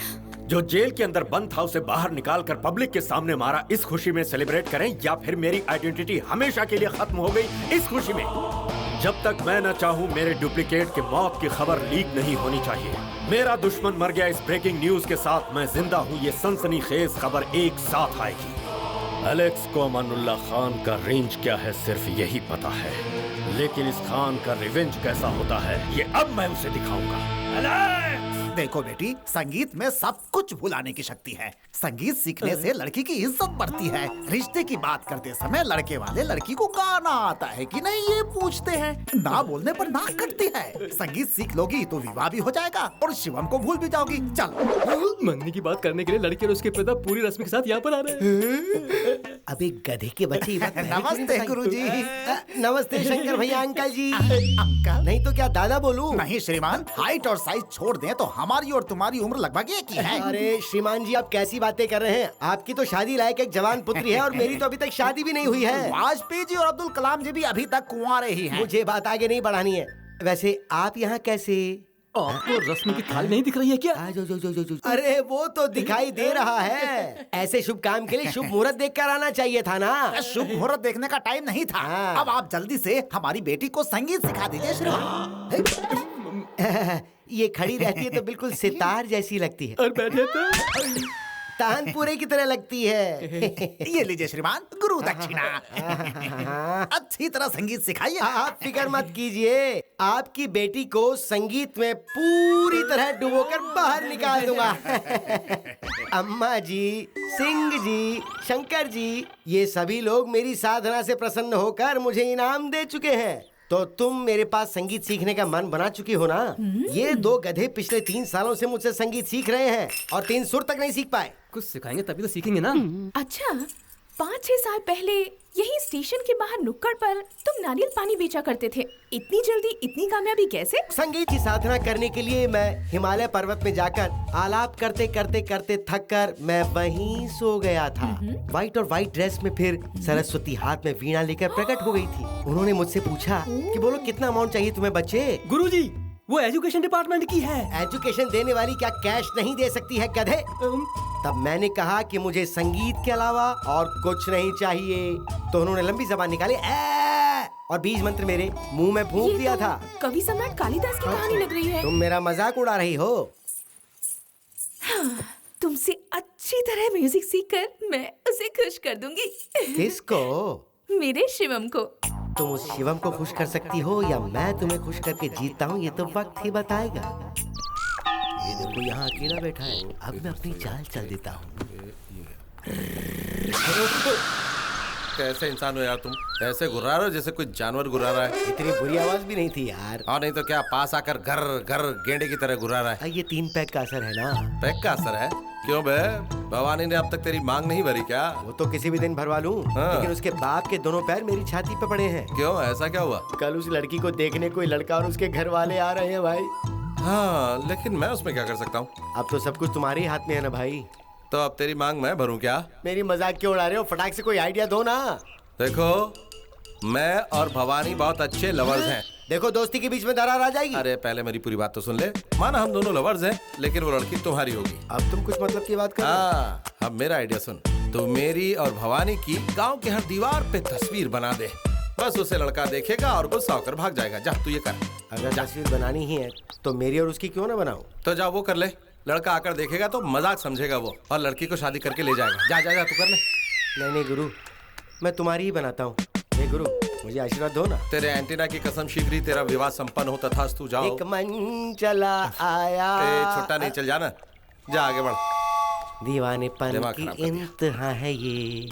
जो जेल के अंदर बंद था उसे बाहर निकालकर पब्लिक के सामने मारा, इस खुशी में सेलिब्रेट करें, या फिर मेरी आइडेंटिटी हमेशा के लिए खत्म हो गई इस खुशी में? जब तक मैं न चाहूं, मेरे डुप्लीकेट के मौत की खबर लीक नहीं होनी चाहिए। मेरा दुश्मन मर गया, इस ब्रेकिंग न्यूज के साथ मैं जिंदा हूं, ये सनसनीखेज खबर एक साथ आएगी। एलेक्स को अमानुल्लाह खान का रेंज क्या है सिर्फ यही पता है, लेकिन इस खान का रिवेंज कैसा होता है ये अब मैं उसे दिखाऊंगा। देखो बेटी, संगीत में सब कुछ भुलाने की शक्ति है। संगीत सीखने से लड़की की इज्जत बढ़ती है। रिश्ते की बात करते समय लड़के वाले लड़की को गाना आता है कि नहीं ये पूछते हैं, ना बोलने पर नाक कटती है। संगीत सीख लोगी तो विवाह भी हो जाएगा और शिवम को भूल भी जाओगी। चल, मंगनी की बात करने के लिए लड़के और उसके पिता पूरी रस्म के साथ यहाँ पर आ रहे हैं। अबे गधे के बच्चे। नमस्ते गुरुजी। नमस्ते शंकर भैया। अंकल जी। अंकल नहीं तो क्या दादा बोलूं? नहीं श्रीमान, हाइट और साइज छोड़ दें तो हमारी और तुम्हारी उम्र लगभग एक ही है। अरे श्रीमान जी, आप कैसी बातें कर रहे हैं? आपकी तो शादी लायक एक जवान पुत्री है और मेरी तो अभी तक शादी भी नहीं हुई है। वाजपेयी जी और अब्दुल कलाम जी भी अभी तक कुंवारे ही हैं। मुझे बात आगे नहीं बढ़ानी है। वैसे आप यहाँ कैसे? आपको रस्म की थाली नहीं दिख रही है क्या? जो। अरे वो तो दिखाई दे रहा है। ऐसे शुभ काम के लिए शुभ मुहूर्त देखकर आना चाहिए था ना। शुभ मुहूर्त देखने का टाइम नहीं था। अब आप जल्दी से हमारी बेटी को संगीत सिखा दीजिए श्रीमान। ये खड़ी रहती है तो बिल्कुल सितार जैसी लगती है, और बैठे तो तानपुरे की तरह लगती है। ये लीजिए श्रीमान, गुरु दक्षिणा। अच्छी तरह संगीत सिखाइए। आप फिक्र मत कीजिए, आपकी बेटी को संगीत में पूरी तरह डुबोकर बाहर निकाल दूंगा। अम्मा जी, सिंह जी, शंकर जी, ये सभी लोग मेरी साधना से प्रसन्न होकर मुझे इनाम दे चुके हैं। तो तुम मेरे पास संगीत सीखने का मन बना चुकी हो ना? ये दो गधे पिछले 3 सालों से मुझसे संगीत सीख रहे हैं और 3 सुर तक नहीं सीख पाए। कुछ सिखाएंगे तभी तो सीखेंगे ना। अच्छा, 5-6 साल पहले यही स्टेशन के बाहर नुक्कड़ पर तुम नारियल पानी बेचा करते थे। इतनी जल्दी इतनी कामयाबी कैसे? संगीत की साधना करने के लिए मैं हिमालय पर्वत में जाकर आलाप करते करते करते थक कर मैं वहीं सो गया था। व्हाइट और व्हाइट ड्रेस में फिर सरस्वती हाथ में वीणा लेकर प्रकट हो गई थी। उन्होंने मुझसे पूछा कि बोलो कितना अमाउंट चाहिए तुम्हें बच्चे? गुरुजी, वो एजुकेशन डिपार्टमेंट की है। एजुकेशन देने वाली क्या कैश नहीं दे सकती है गधे? तब मैंने कहा कि मुझे संगीत के अलावा और कुछ नहीं चाहिए। तो उन्होंने लंबी जबान निकाली और बीज मंत्र मेरे मुंह में फूंक दिया था। कवि सम्राट कालिदास की कहानी लग रही है। तुम मेरा मजाक उड़ा रही हो। तुमसे अच्छी तरह म्यूजिक सीखकर मैं उसे खुश कर दूंगी। किसको? मेरे शिवम को। तुम उस शिवम को खुश कर सकती हो या मैं तुम्हें खुश करके जीतता हूँ, ये तो वक्त ही बताएगा। ये देखो यहाँ अकेला बैठा है, अब मैं अपनी चाल चल देता हूँ। कैसे इंसान हो यार तुम? ऐसे घुरा रहे हो जैसे कोई जानवर घुरा रहा है। इतनी बुरी आवाज भी नहीं थी यार। और नहीं तो क्या, पास आकर घर घर गेंडे की तरह घुरा रहा है। ये 3 पैक का असर है ना। पैक का असर है? क्यों बे, भवानी ने अब तक तेरी मांग नहीं भरी क्या? वो तो किसी भी दिन भरवा लूं, लेकिन उसके बाप के दोनों पैर मेरी छाती पे पड़े हैं। क्यों, ऐसा क्या हुआ? कल उस लड़की को देखने कोई लड़का और उसके घर वाले आ रहे हैं भाई। हाँ, लेकिन मैं उसमें क्या कर सकता हूँ? अब तो सब कुछ तुम्हारे ही हाथ में है ना भाई। तो अब तेरी मांग मैं भरूं क्या? मेरी मजाक क्यों उड़ा रहे हो? फटाक से कोई आइडिया दो ना। देखो, मैं और भवानी बहुत अच्छे लवर्स हैं। देखो, दोस्ती के बीच में दरार आ जाएगी। अरे पहले मेरी पूरी बात तो सुन ले। माना हम दोनों लवर्स हैं, लेकिन वो लड़की तुम्हारी होगी। अब तुम कुछ मतलब की बात कर रहे हो? हाँ, अब मेरा आइडिया सुन। तो मेरी और भवानी की गांव के हर दीवार पे तस्वीर बना दे। बस उसे लड़का देखेगा और गुस्सा होकर भाग जाएगा। जा तू ये कर। अगर तस्वीर बनानी ही है तो मेरी और उसकी क्यों ना बनाऊं? तो जा वो कर ले। लड़का आकर देखेगा तो मजाक समझेगा वो, और लड़की को शादी करके ले जाएगा। जा जा जा तू कर ले। नहीं गुरु, मैं तुम्हारी ही बनाता हूँ। हे गुरु, मुझे आशीर्वाद दो ना। तेरे एंटीना की कसम, शीघ्र ही तेरा विवाह संपन्न हो तथास्तु। जाओ। एक मन चला आया। छोटा नहीं, चल जाना। जा आगे बढ़। दीवानेपन की इंतहा है ये।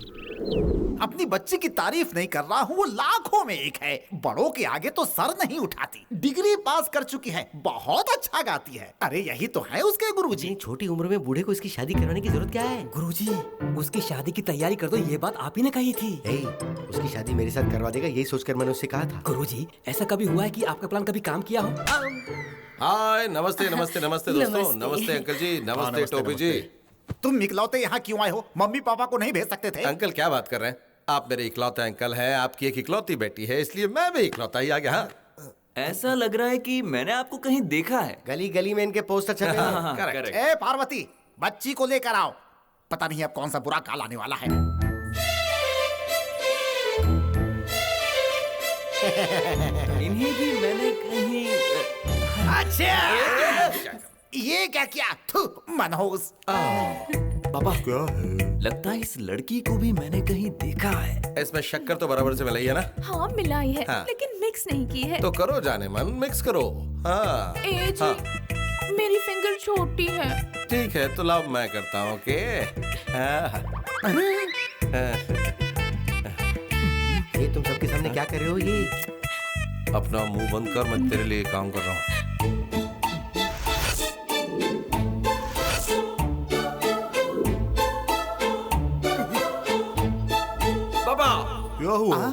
अपनी बच्ची की तारीफ नहीं कर रहा हूँ, वो लाखों में एक है। बड़ों के आगे तो सर नहीं उठाती। डिग्री पास कर चुकी है, बहुत अच्छा गाती है। अरे यही तो है उसके गुरुजी। छोटी उम्र में बूढ़े को इसकी शादी कराने की जरूरत क्या है? गुरुजी, उसकी शादी की तैयारी कर दो, ये बात आप ही ने कही थी। उसकी शादी मेरे साथ करवा देगा, यही सोचकर मैंने उससे कहा था। गुरुजी, ऐसा कभी हुआ है कि आपका प्लान कभी काम किया हो? हाय, नमस्ते नमस्ते नमस्ते दोस्तों। नमस्ते अंकल जी, नमस्ते टोपी जी। तुम इकलौते यहाँ क्यों आए हो? मम्मी पापा को नहीं भेज सकते थे? अंकल क्या बात कर रहे हैं? आप मेरे इकलौते अंकल हैं, आपकी एक इकलौती बेटी है, इसलिए मैं भी इकलौता ही आ गया। हाँ, ऐसा लग रहा है कि मैंने आपको कहीं देखा है। गली गली में इनके पोस्टर छपे हैं। करेक्ट। ए पार्वती, बच्ची को लेकर आओ। पता नहीं अब कौन सा बुरा काल आने वाला है। इन्हें भी मैंने कहीं। अच्छा, ये क्या किया? मनहूस। पापा, क्या है? लगता है इस लड़की को भी मैंने कहीं देखा है। इसमें शक्कर तो बराबर से मिलाई है ना? हाँ मिलाई है, हाँ। लेकिन मिक्स नहीं की है। तो करो जाने मन, मिक्स करो। हाँ, ए जी, हाँ। मेरी फिंगर छोटी है। ठीक है, तो लाओ मैं करता हूँ। ओके। ये तुम सबके सामने क्या कर रहे हो? ये अपना मुंह बंद कर, मैं तेरे लिए काम कर रहा हूँ। क्या हुआ?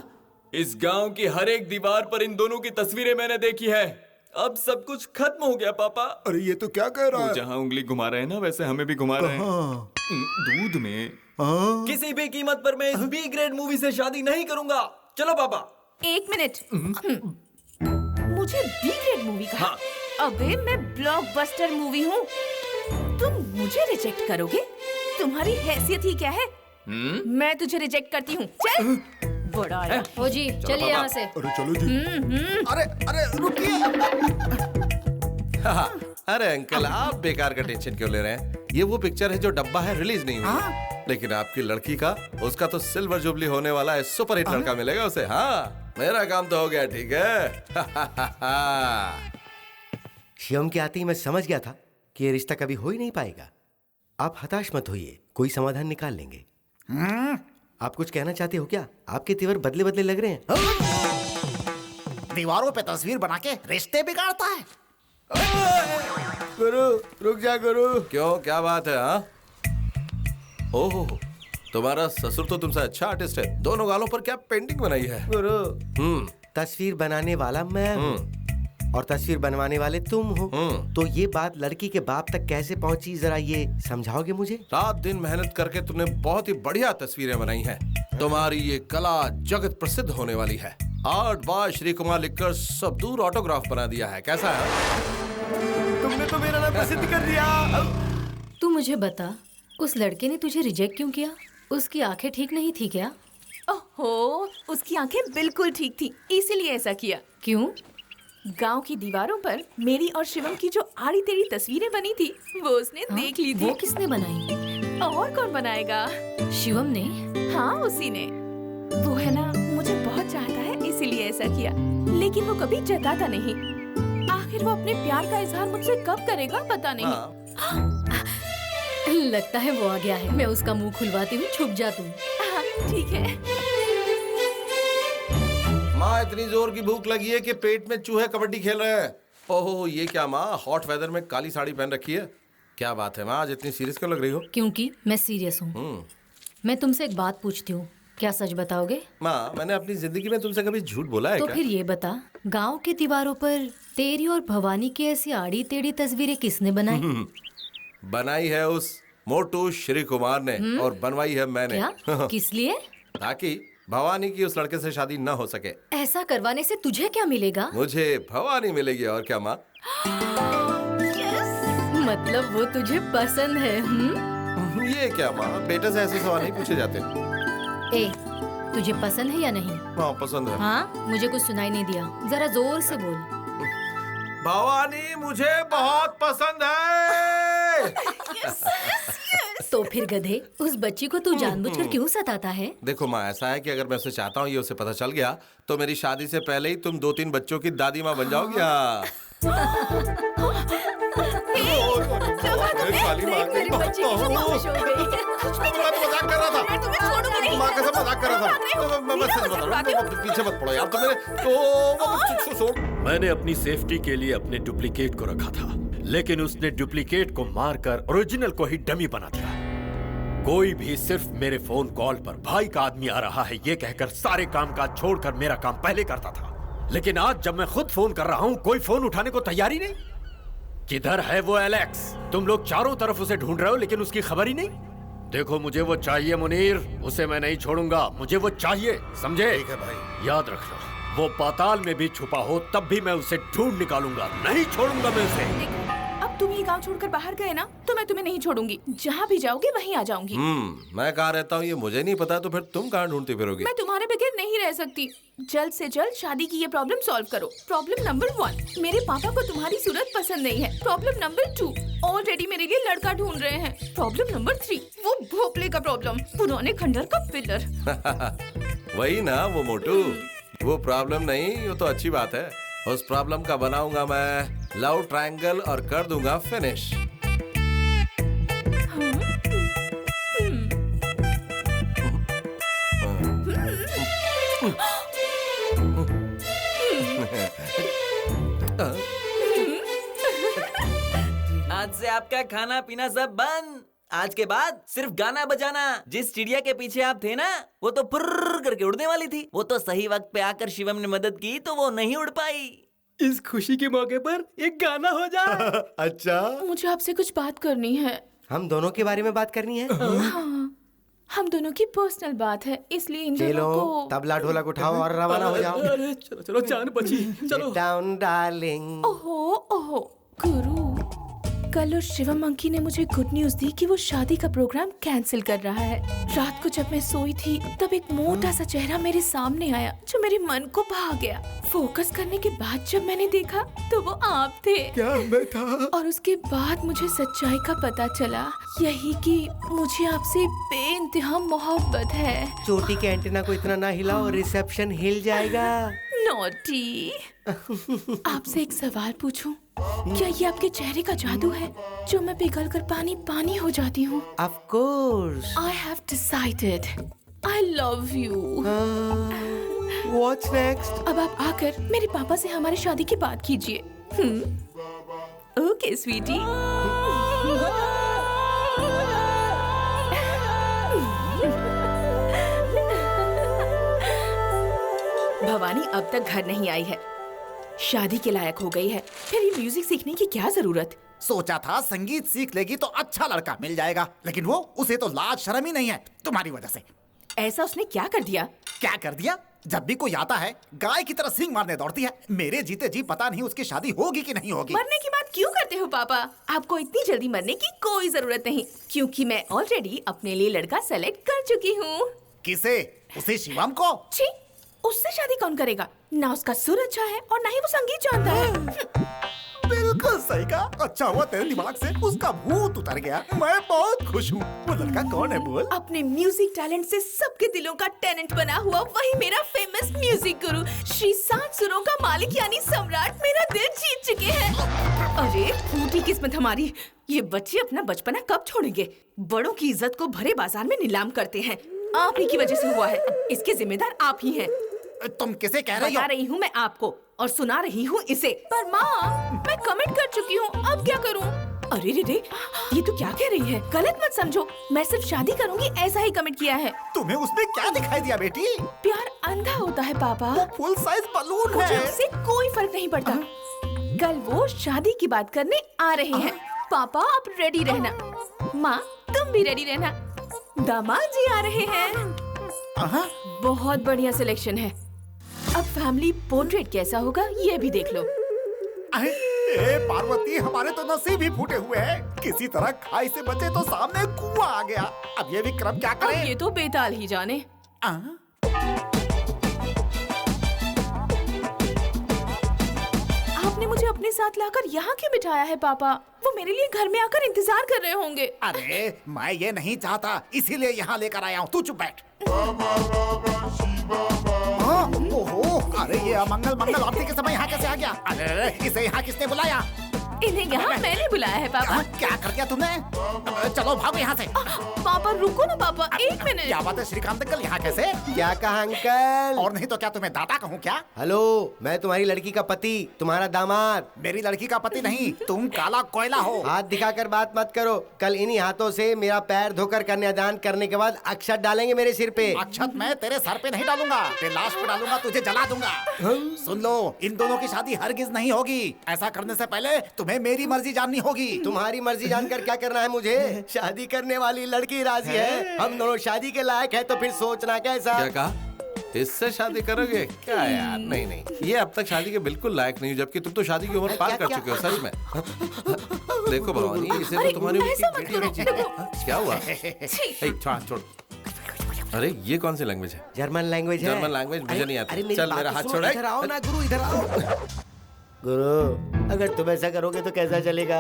इस गांव की हर एक दीवार पर इन दोनों की तस्वीरें मैंने देखी है। अब सब कुछ खत्म हो गया पापा। अरे ये तो क्या कह रहा है? जहाँ उंगली घुमा रहे हैं ना, वैसे हमें भी घुमा रहे हैं। दूध में। किसी भी कीमत पर मैं इस बी ग्रेड मूवी से शादी नहीं करूंगा। चलो पापा। 1 मिनट। मुझे बी ग्रेड मूवी कहा? हाँ। अबे मैं ब्लॉकबस्टर मूवी हूँ। तुम मुझे रिजेक्ट करोगे? तुम्हारी हैसियत ही क्या है? मैं तुझे रिजेक्ट करती हूँ। चल। बड़ा है। हो जी, चलिए यहाँ से। अरे चलो जी। अरे रुकिए। अरे अंकल, आप बेकार का टेंशन क्यों ले रहे हैं? ये वो पिक्चर है जो डब्बा है, रिलीज नहीं हुई। लेकिन आपकी लड़की का, उसका तो सिल्वर जुबली होने वाला है। सुपर हिट लड़का मिलेगा उसे। हाँ, मेरा काम तो हो गया। ठीक है। शिवम के आते ही मैं समझ गया था कि ये रिश्ता कभी हो ही नहीं पाएगा। आप हताश मत होइए, कोई समाधान निकाल लेंगे। आप कुछ कहना चाहते हो क्या? आपके तेवर बदले बदले लग रहे हैं। दीवारों पे तस्वीर बना के रिश्ते बिगाड़ता है। गुरु रुक जा गुरु। क्यों, क्या बात है? हाँ, ओहो, तुम्हारा ससुर तो तुमसे अच्छा आर्टिस्ट है। दोनों गालों पर क्या पेंटिंग बनाई है? गुरु, तस्वीर बनाने वाला मैं हूँ और तस्वीर बनवाने वाले तुम हो। तो ये बात लड़की के बाप तक कैसे पहुंची, जरा ये समझाओगे मुझे? रात दिन मेहनत करके तुमने बहुत ही बढ़िया तस्वीरें बनाई हैं। तुम्हारी ये कला जगत प्रसिद्ध होने वाली है। आर्ट बाय श्री कुमार लिखकर सब दूर ऑटोग्राफ बना दिया है। कैसा है? तुमने तो मेरा नाम प्रसिद्ध कर दिया। तू मुझे बता, उस लड़के ने तुझे रिजेक्ट क्यों किया? उसकी आंखें ठीक नहीं थी क्या? ओहो, उसकी आंखें बिल्कुल ठीक थी, इसीलिए ऐसा किया। क्यों? गांव की दीवारों पर मेरी और शिवम की जो आड़ी टेढ़ी तस्वीरें बनी थी, वो उसने देख ली थी। वो किसने बनाई? और कौन बनाएगा? शिवम ने? हाँ, उसी ने। वो है ना, मुझे बहुत चाहता है, इसीलिए ऐसा किया। लेकिन वो कभी जताता नहीं। आखिर वो अपने प्यार का इजहार मुझसे कब करेगा, पता नहीं। लगता है वो आ गया है। मैं उसका मुंह खुलवाती हूँ, छुप जा तुम। ठीक है। माँ इतनी जोर की भूख लगी है कि पेट में चूहे कबड्डी खेल रहे हैं। ओहो ये क्या माँ, हॉट वेदर में काली साड़ी पहन रखी है, क्या बात है माँ, आज इतनी सीरियस क्यों लग रही हो? क्योंकि मैं सीरियस हूँ। मैं तुमसे एक बात पूछती हूँ, क्या सच बताओगे? माँ मैंने अपनी जिंदगी में तुमसे कभी झूठ बोला है तो क्या? फिर ये बता, गांव के दीवारों पर तेरी और भवानी की ऐसी आड़ी टेढ़ी तस्वीरें किसने बनाई? बनाई है उस मोटू श्री कुमार ने और बनवाई है मैंने। क्या? किस लिए? ताकि भवानी की उस लड़के से शादी न हो सके। ऐसा करवाने से तुझे क्या मिलेगा? मुझे भवानी मिलेगी और क्या माँ। मतलब वो तुझे पसंद है? ये क्या माँ, बेटे से ऐसे सवाल नहीं पूछे जाते। ए, तुझे पसंद है या नहीं? हाँ पसंद है। हाँ, मुझे कुछ सुनाई नहीं दिया, जरा जोर से बोल। भवानी मुझे बहुत पसंद है। तो फिर गधे, उस बच्ची को तू जानबूझकर क्यों सताता है? देखो माँ, ऐसा है कि अगर मैं उसे चाहता हूँ ये उसे पता चल गया तो मेरी शादी से पहले ही तुम 2-3 बच्चों की दादी माँ बन जाओगी। काली माँ मेरी बच्ची की खामोश हो गई। मजाक कर रहा था। तुम्हें छोड़ूंगा नहीं। माँ कसम मजाक कर रहा था। मैं सच बता रहा हूँ, पीछे मत पड़ो यार, तो मेरे तो मैंने अपनी सेफ्टी के लिए अपने डुप्लीकेट को रखा था, लेकिन उसने डुप्लीकेट को मारकर ओरिजिनल को ही डमी बना दिया। कोई भी सिर्फ मेरे फोन कॉल पर भाई का आदमी आ रहा है ये कहकर सारे काम काज छोड़कर मेरा काम पहले करता था, लेकिन आज जब मैं खुद फोन कर रहा हूँ कोई फोन उठाने को तैयार ही नहीं। किधर है वो एलेक्स? तुम लोग चारों तरफ उसे ढूंढ रहे हो लेकिन उसकी खबर ही नहीं। देखो मुझे वो चाहिए मुनीर, उसे मैं नहीं छोड़ूंगा, मुझे वो चाहिए, समझे? ठीक है भाई। याद रखना, वो पाताल में भी छुपा हो तब भी मैं उसे ढूंढ निकालूंगा, नहीं छोड़ूंगा मैं उसे। अब तुम ये गांव छोड़कर बाहर गए ना, तो मैं तुम्हें नहीं छोड़ूंगी। जहाँ भी जाओगे वहीं आ जाऊंगी। मैं कहाँ रहता हूँ ये मुझे नहीं पता, तो फिर तुम कहाँ ढूंढती फिरोगी? मैं तुम्हारे बगैर नहीं रह सकती। जल्द से जल्द शादी की ये प्रॉब्लम सॉल्व करो। प्रॉब्लम नंबर 1, मेरे पापा को तुम्हारी सूरत पसंद नहीं है। प्रॉब्लम नंबर 2, ऑलरेडी मेरे लिए लड़का ढूंढ रहे हैं। प्रॉब्लम नंबर 3, वो भोपले का प्रॉब्लम, पुराने खंडर का पिलर। वही ना वो मोटू, वो प्रॉब्लम नहीं, वो तो अच्छी बात है। उस प्रॉब्लम का बनाऊंगा मैं लव ट्रायंगल और कर दूंगा फिनिश। आज से आपका खाना पीना सब बंद। आज के बाद सिर्फ गाना बजाना। जिस चिड़िया के पीछे आप थे ना, वो तो फुर्र करके उड़ने वाली थी। वो तो सही वक्त पे आकर शिवम ने मदद की तो वो नहीं उड़ पाई। इस खुशी के मौके पर एक गाना हो जाए। अच्छा, मुझे आपसे कुछ बात करनी है। हम दोनों के बारे में बात करनी है? हाँ, हम दोनों की पर्सनल बात है, इसलिए इन चलो दोनों को तबला ढोलक उठाओ और रवाना हो जाओ। अरे चलो चलो, जान बची, चलो। Down darling. ओहो गुरु, कल उस शिवम अंकी ने मुझे गुड न्यूज दी कि वो शादी का प्रोग्राम कैंसिल कर रहा है। रात को जब मैं सोई थी तब एक मोटा सा चेहरा मेरे सामने आया जो मेरे मन को भा गया। फोकस करने के बाद जब मैंने देखा तो वो आप थे। क्या मैं था? और उसके बाद मुझे सच्चाई का पता चला, यही कि मुझे आपसे बेइंतहा मोहब्बत है। चोटी के एंटीना को इतना ना हिलाओ, रिसेप्शन हिल जाएगा। नॉटी। आपसे एक सवाल पूछूं? क्या ये आपके चेहरे का जादू है जो मैं पिघल कर पानी पानी हो जाती हूँ? Of course. I have decided. I love you. What's next? अब आप आकर मेरे पापा से हमारी शादी की बात कीजिए। ओके स्वीटी। भवानी अब तक घर नहीं आई है, शादी के लायक हो गई है, फिर ये म्यूजिक सीखने की क्या जरूरत? सोचा था संगीत सीख लेगी तो अच्छा लड़का मिल जाएगा, लेकिन वो उसे तो लाज शर्म ही नहीं है तुम्हारी वजह से। ऐसा उसने क्या कर दिया? क्या कर दिया? जब भी कोई आता है गाय की तरह सींग मारने दौड़ती है। मेरे जीते जी पता नहीं उसकी शादी होगी कि नहीं होगी। मरने की बात क्यों करते हो पापा? आपको इतनी जल्दी मरने की कोई जरूरत नहीं, क्योंकि मैं ऑलरेडी अपने लिए लड़का सेलेक्ट कर चुकी हूँ। किसे? उसे शिवम को? छी, उससे शादी कौन करेगा? ना उसका सुर अच्छा है और ना ही वो संगीत जानता है। बिल्कुल सही कहा। अच्छा हुआ तेरे दिमाग से उसका भूत उतर गया। मैं बहुत खुश हूँ। वो लड़का कौन है बोल? अपने म्यूजिक टैलेंट से सबके दिलों का टेनेंट बना हुआ वही मेरा फेमस म्यूजिक गुरु श्री 7 सुरों का मालिक यानी सम्राट मेरा दिल जीत चुके हैं। अरे फूटी किस्मत हमारी, ये बच्चे अपना बचपना कब छोड़ेंगे? बड़ों की इज्जत को भरे बाजार में नीलाम करते हैं। आप ही की वजह से हुआ है, इसके जिम्मेदार आप ही हैं। तुम किसे कह रही हो? बता रही हूँ मैं आपको और सुना रही हूँ इसे। पर माँ, मैं कमिट कर चुकी हूँ, अब क्या करूँ? अरे रे रे, ये तो क्या कह रही है? गलत मत समझो, मैं सिर्फ शादी करूंगी ऐसा ही कमिट किया है। तुम्हें उसमें क्या दिखाई दिया बेटी? प्यार अंधा होता है पापा। वो फुल साइज बलून मुझे है। उससे कोई फर्क नहीं पड़ता। कल वो शादी की बात करने आ रहे हैं। पापा आप रेडी रहना, माँ तुम भी रेडी रहना, दामाद जी आ रहे हैं। बहुत बढ़िया सिलेक्शन है। अब फैमिली पोर्ट्रेट कैसा होगा ये भी देख लो। ए पार्वती, हमारे तो नसीब ही फूटे हुए हैं। किसी तरह खाई से बचे तो सामने कुआं आ गया। अब ये विक्रम क्या करे? अब ये तो बेताल ही जाने। आपने मुझे अपने साथ लाकर यहाँ क्यों बिठाया है पापा? वो मेरे लिए घर में आकर इंतजार कर रहे होंगे। अरे मैं ये नहीं चाहता, इसीलिए यहाँ लेकर आया हूँ। तू चुप बैठ। ओहो, अरे ये अमंगल मंगल आरती के समय यहाँ कैसे आ गया? अरे इसे यहाँ किसने बुलाया? इन्हें यहाँ मैंने बुलाया है पापा। क्या कर दिया तुमने? चलो भागो यहाँ से। पापा रुको ना पापा, एक मिनट। क्या बात है श्रीकांत अंकल, यहाँ कैसे? क्या कहा अंकल? और नहीं तो क्या तुम्हें दादा कहूँ क्या? हेलो, मैं तुम्हारी लड़की का पति, तुम्हारा दामाद। मेरी लड़की का पति नहीं, तुम काला कोयला हो। हाथ दिखाकर बात मत करो। कल इन्हीं हाथों से मेरा पैर धोकर कन्यादान करने के बाद अक्षत डालेंगे मेरे सिर पे। अक्षत मैं तेरे सर पे नहीं डालूंगा, तेरे लाश पे डालूंगा, तुझे जला दूंगा। सुन लो, इन दोनों की शादी हरगिज नहीं होगी। ऐसा करने से पहले तुम्हें मेरी मर्जी जाननी होगी। तुम्हारी मर्जी जानकर क्या करना है मुझे? शादी करने वाली लड़की राजी है, हम दोनों शादी के लायक है, तो फिर सोचना कैसा? क्या कहा? इससे शादी करोगे क्या यार? नहीं नहीं, ये अब तक शादी के बिल्कुल लायक नहीं, जबकि तुम तो शादी की उम्र पार कर चुके हो। सच में देखो भवानी, इसे तो तुम्हारी क्या हुआ? छोड़। अरे ये कौन सी लैंग्वेज है? जर्मन लैंग्वेज है। जर्मन लैंग्वेज मुझे नहीं आती। चल मेरा हाथ छोड़। इधर आओ ना गुरु, इधर आओ। गुरु, अगर तुम ऐसा करोगे तो कैसा चलेगा?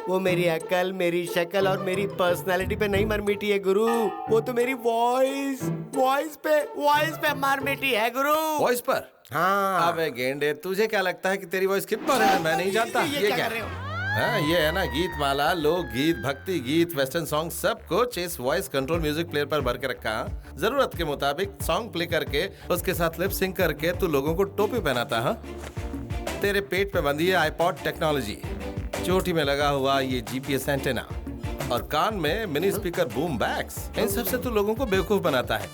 वो मेरी अकल, मेरी शक्ल और मेरी पर्सनालिटी पे नहीं मर मिटी है गुरु, वो तो मेरी वॉइस पे मर मिटी है गुरु। वॉइस पर? हाँ। अबे गेंडे, तुझे क्या लगता है कि तेरी वॉइस किस पर है? मैं नहीं जानता। ये क्या कर रहे हो? हाँ, ये है ना गीत माला, लोक गीत, भक्ति गीत, वेस्टर्न सॉन्ग, सब कुछ इस वॉइस कंट्रोल म्यूजिक प्लेयर पर भर के रखा। जरूरत के मुताबिक सॉन्ग प्ले करके उसके साथ लिप सिंक करके तू लोगों को टोपी पहनाता है। तेरे पेट पे बंधी है आईपॉड टेक्नोलॉजी, चोटी में लगा हुआ ये जीपीएस एंटेना और कान में मिनी स्पीकर बूम बैग्स। इन सब से तू लोगों को बेवकूफ बनाता है।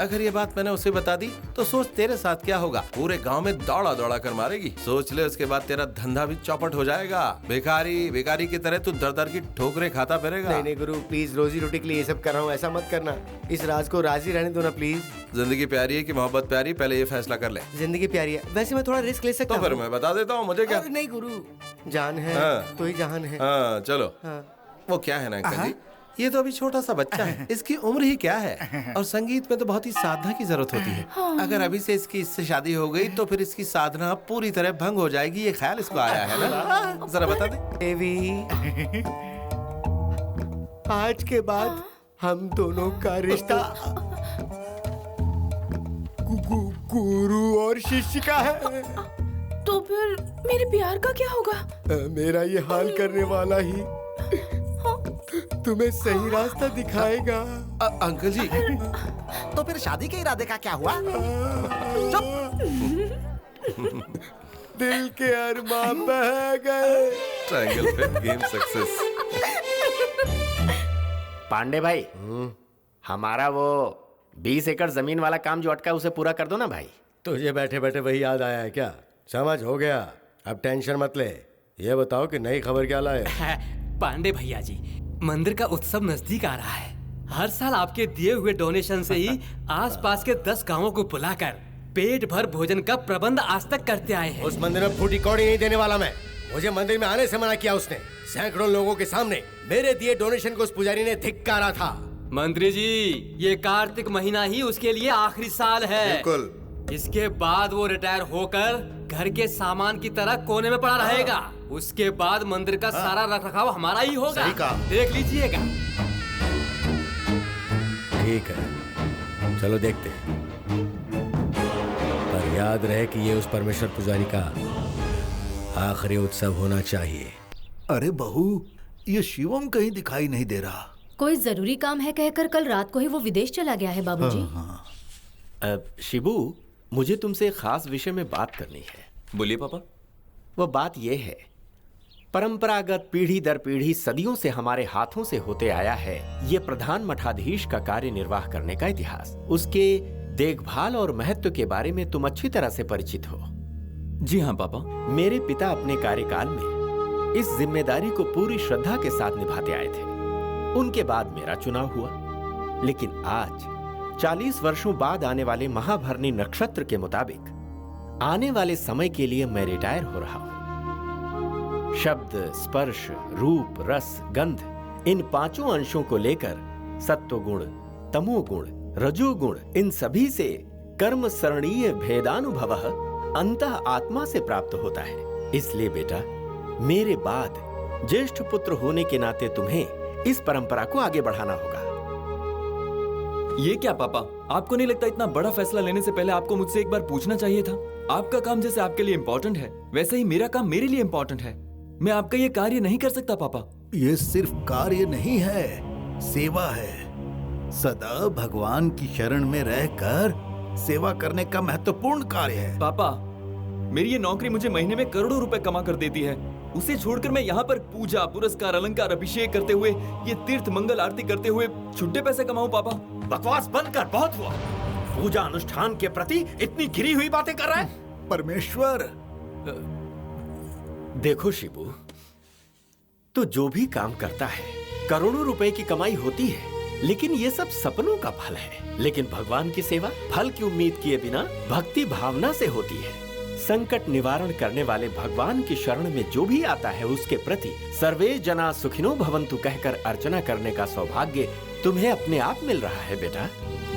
अगर ये बात मैंने उसे बता दी तो सोच तेरे साथ क्या होगा। पूरे गांव में दौड़ा दौड़ा कर मारेगी। सोच ले, उसके बाद तेरा धंधा भी चौपट हो जाएगा। भिखारी की तरह तू दर दर की ठोकरें खाता फिरेगा। नहीं गुरु, प्लीज, रोजी रोटी के लिए ये सब कर रहा हूँ, ऐसा मत करना। इस राज को राजी रहने दो ना प्लीज। जिंदगी प्यारी है कि मोहब्बत प्यारी, पहले ये फैसला कर ले। जिंदगी प्यारी है, वैसे मैं थोड़ा रिस्क ले सकता हूँ। तो फिर मैं बता देता हूँ, मुझे क्या। नहीं गुरु, जान है तो ही जहान है। हाँ चलो। वो क्या है ना अंकल जी, ये तो अभी छोटा सा बच्चा है, इसकी उम्र ही क्या है। और संगीत में तो बहुत ही साधना की जरूरत होती है। अगर अभी से इससे शादी हो गई तो फिर इसकी साधना पूरी तरह भंग हो जाएगी। ये ख्याल इसको आया है ना? जरा बता दे। देवी, आज के बाद हम दोनों का रिश्ता गुरु और शिष्य का है। तो फिर मेरे प्यार का क्या होगा? मेरा ये हाल करने वाला ही तुम्हें सही रास्ता दिखाएगा। अंकल जी, तो फिर शादी के इरादे का क्या हुआ? दिल के अरमां बह गए। ट्रायंगल पे गेम सक्सेस। पांडे भाई, हमारा वो 20 एकड़ जमीन वाला काम जो अटका उसे पूरा कर दो ना भाई। तुझे बैठे बैठे वही याद आया है क्या? समझ हो गया, अब टेंशन मत ले। ये बताओ कि नई खबर क्या लाए? पांडे भैया जी, मंदिर का उत्सव नजदीक आ रहा है। हर साल आपके दिए हुए डोनेशन से ही आसपास के 10 गांवों को बुलाकर पेट भर भोजन का प्रबंध आज तक करते आए हैं। उस मंदिर में फूटी कौड़ी नहीं देने वाला मैं। मुझे मंदिर में आने से मना किया उसने। सैकड़ों लोगों के सामने मेरे दिए डोनेशन को उस पुजारी ने धिक्कारा था। मंत्री जी, ये कार्तिक महीना ही उसके लिए आखिरी साल है। बिल्कुल। इसके बाद वो रिटायर होकर घर के सामान की तरह कोने में पड़ा रहेगा। उसके बाद मंदिर का सारा रखरखाव हमारा ही होगा। सही कहा। देख लीजिएगा। ठीक है, चलो देखते हैं। पर याद रहे कि ये उस परमेश्वर पुजारी का आखिरी उत्सव होना चाहिए। अरे बहू, ये शिवम कहीं दिखाई नहीं दे रहा। कोई जरूरी काम है कहकर कल रात को ही वो विदेश चला गया है बाबूजी। शिबू, मुझे तुमसे एक खास विषय में बात करनी है। बोलिए पापा। वो बात यह है, परंपरागत पीढ़ी दर पीढ़ी सदियों से हमारे हाथों से होते आया है ये प्रधान मठाधीश का कार्य निर्वाह करने का इतिहास, उसके देखभाल और महत्व के बारे में तुम अच्छी तरह से परिचित हो। जी हाँ पापा। मेरे पिता अपने कार्यकाल में इस जिम्मेदारी को पूरी श्रद्धा के साथ निभाते आए थे। उनके बाद मेरा चुनाव हुआ, लेकिन आज 40 वर्षों बाद आने वाले महाभरणी नक्षत्र के मुताबिक आने वाले समय के लिए मैं रिटायर हो रहा हूं। शब्द, स्पर्श, रूप, रस, गंध इन पांचों अंशों को लेकर सत्वगुण, तमोगुण, रजोगुण इन सभी से कर्म सरणीय भेदानुभवः अंतः आत्मा से प्राप्त होता है। इसलिए बेटा, मेरे बाद ज्येष्ठ पुत्र होने के नाते तुम्हें इस परंपरा को आगे बढ़ाना होगा। ये क्या पापा, आपको नहीं लगता इतना बड़ा फैसला लेने से पहले आपको मुझसे एक बार पूछना चाहिए था? आपका काम जैसे आपके लिए इम्पोर्टेंट है, वैसे ही मेरा काम मेरे लिए इम्पोर्टेंट है। मैं आपका ये कार्य नहीं कर सकता पापा। ये सिर्फ कार्य नहीं है, सेवा है। सदा भगवान की शरण में रहकर सेवा करने का महत्वपूर्ण कार्य है। पापा, मेरी ये नौकरी मुझे महीने में करोड़ों रुपए कमा कर देती है। उसे छोड़कर मैं यहाँ पर पूजा, पुरस्कार, अलंकार, अभिषेक करते हुए, ये तीर्थ मंगल आरती करते हुए छुट्टे पैसे कमाऊं पापा? बकवास बंद कर, बहुत हुआ। पूजा अनुष्ठान के प्रति इतनी गिरी हुई बातें कर रहा है। परमेश्वर, देखो शिबू, तो जो भी काम करता है करोड़ों रुपए की कमाई होती है, लेकिन ये सब सपनों का फल है। लेकिन भगवान की सेवा फल की उम्मीद किए बिना भक्ति भावना से होती है। संकट निवारण करने वाले भगवान की शरण में जो भी आता है उसके प्रति सर्वे जना सुखिनो भवन्तु कहकर अर्चना करने का सौभाग्य तुम्हें अपने आप मिल रहा है बेटा।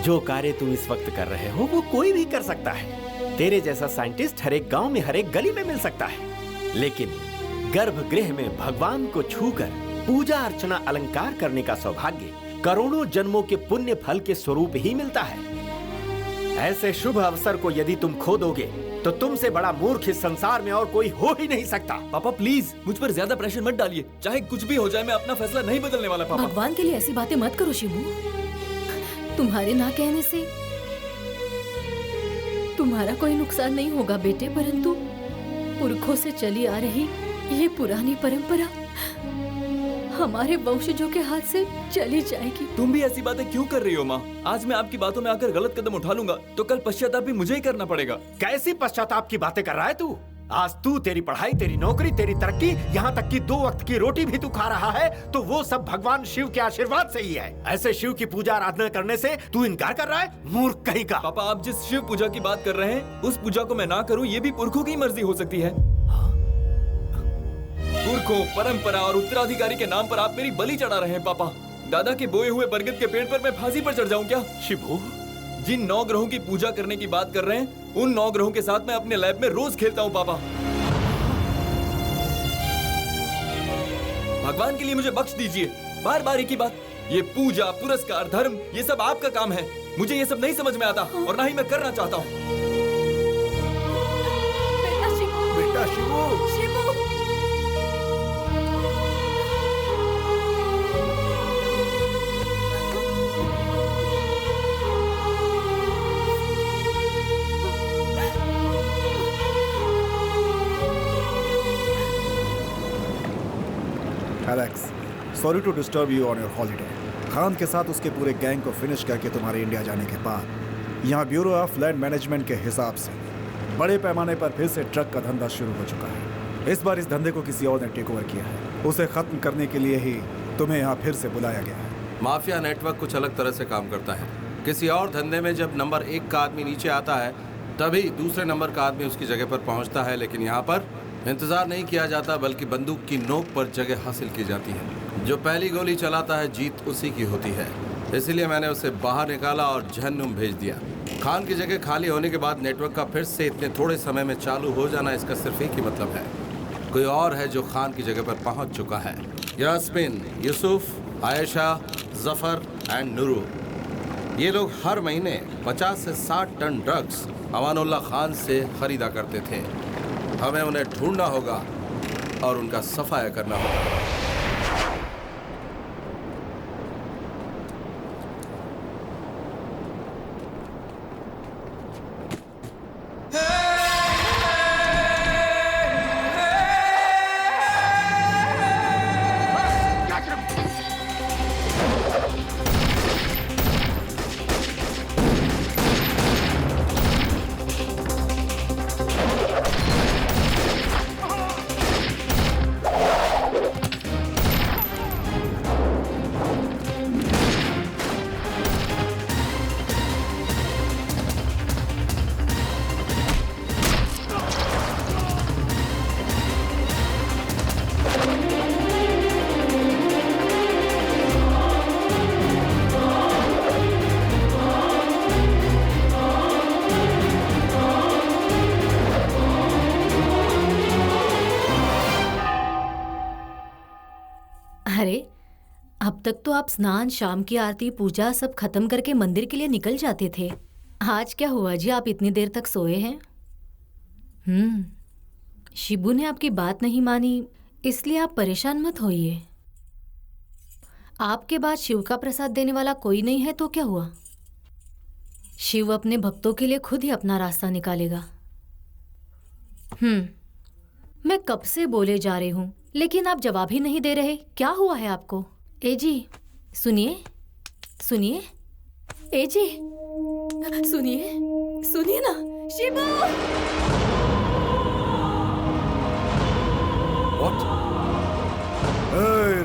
जो कार्य तुम इस वक्त कर रहे हो वो कोई भी कर सकता है। तेरे जैसा साइंटिस्ट हर एक गांव में, हर एक गली में मिल सकता है, लेकिन गर्भगृह में भगवान को छूकर पूजा अर्चना अलंकार करने का सौभाग्य करोड़ों जन्मों के पुण्य फल के स्वरूप ही मिलता है। ऐसे शुभ अवसर को यदि तुम खो दोगे तो तुमसे बड़ा मूर्ख इस संसार में और कोई हो ही नहीं सकता। पापा प्लीज मुझ पर ज्यादा प्रेशर मत डालिए। चाहे कुछ भी हो जाए, मैं अपना फैसला नहीं बदलने वाला पापा। भगवान के लिए ऐसी बातें मत करो शिबू। तुम्हारे ना कहने से तुम्हारा कोई नुकसान नहीं होगा बेटे, परंतु पुरखों से चली आ रही ये पुरानी परंपरा हमारे वंशजों के हाथ से चली जाएगी। तुम भी ऐसी बातें क्यों कर रही हो माँ? आज मैं आपकी बातों में आकर गलत कदम उठा लूंगा तो कल पश्चाताप भी मुझे ही करना पड़ेगा। कैसी पश्चाताप की बातें कर रहा है तू? आज तू, तेरी पढ़ाई, तेरी नौकरी, तेरी तरक्की, यहाँ तक कि 2 वक्त की रोटी भी तू खा रहा है तो वो सब भगवान शिव के आशीर्वाद से ही है। ऐसे शिव की पूजा आराधना करने से तू इनकार कर रहा है? मूर्ख कहीं का। पापा, आप जिस शिव पूजा की बात कर रहे हैं उस पूजा को मैं ना करूँ ये भी पुरखों की मर्जी हो सकती है। पुरखों, परंपरा और उत्तराधिकारी के नाम पर आप मेरी बलि चढ़ा रहे हैं पापा। दादा के बोए हुए बरगद के पेड़ पर मैं फांसी पर चढ़ जाऊं क्या? शिबू, जिन 9 ग्रहों की पूजा करने की बात कर रहे हैं उन 9 ग्रहों के साथ मैं अपने लैब में रोज खेलता हूं पापा। भगवान के लिए मुझे बख्श दीजिए। बार बार एक ही बात। ये पूजा, पुरस्कार, धर्म, ये सब आपका काम है। मुझे ये सब नहीं समझ में आता और ना ही मैं करना चाहता हूँ। बेटा Shibu, Alex, sorry to disturb you on your holiday. Khan के साथ उसके पूरे गैंग को फिनिश करके तुम्हारे इंडिया जाने के बाद यहाँ ब्यूरो ऑफ लैंड मैनेजमेंट के हिसाब से बड़े पैमाने पर फिर से ट्रक का धंधा शुरू हो चुका है। इस बार इस धंधे को किसी और ने टेक ओवर किया है। उसे खत्म करने के लिए ही तुम्हें यहाँ फिर से बुलाया गया है। माफिया नेटवर्क कुछ अलग तरह से काम करता है। किसी और धंधे में जब नंबर 1 का आदमी नीचे आता है तभी दूसरे नंबर का आदमी उसकी जगह पर पहुंचता है, लेकिन यहाँ पर इंतजार नहीं किया जाता बल्कि बंदूक की नोक पर जगह हासिल की जाती है। जो पहली गोली चलाता है जीत उसी की होती है। इसलिए मैंने उसे बाहर निकाला और जहन्नुम भेज दिया। खान की जगह खाली होने के बाद नेटवर्क का फिर से इतने थोड़े समय में चालू हो जाना, इसका सिर्फ एक ही मतलब है, कोई और है जो खान की जगह पर पहुंच चुका है। यास्मिन, यूसुफ, आयशा, जफर एंड नूरू, ये लोग हर महीने 50 से 60 टन ड्रग्स अमानुल्लाह खान से खरीदा करते थे। हमें उन्हें ढूंढना होगा और उनका सफाया करना होगा। अरे अब तक तो आप स्नान, शाम की आरती, पूजा सब खत्म करके मंदिर के लिए निकल जाते थे। आज क्या हुआ जी, आप इतनी देर तक सोए हैं? शिबू ने आपकी बात नहीं मानी, इसलिए आप परेशान मत होइए। आपके बाद शिव का प्रसाद देने वाला कोई नहीं है तो क्या हुआ? शिव अपने भक्तों के लिए खुद ही अपना रास्ता निकालेगा। मैं कब से बोले जा रही हूँ, लेकिन आप जवाब ही नहीं दे रहे। क्या हुआ है आपको? ए जी सुनिए, सुनिए, ए जी सुनिए, सुनिए ना। शिबू!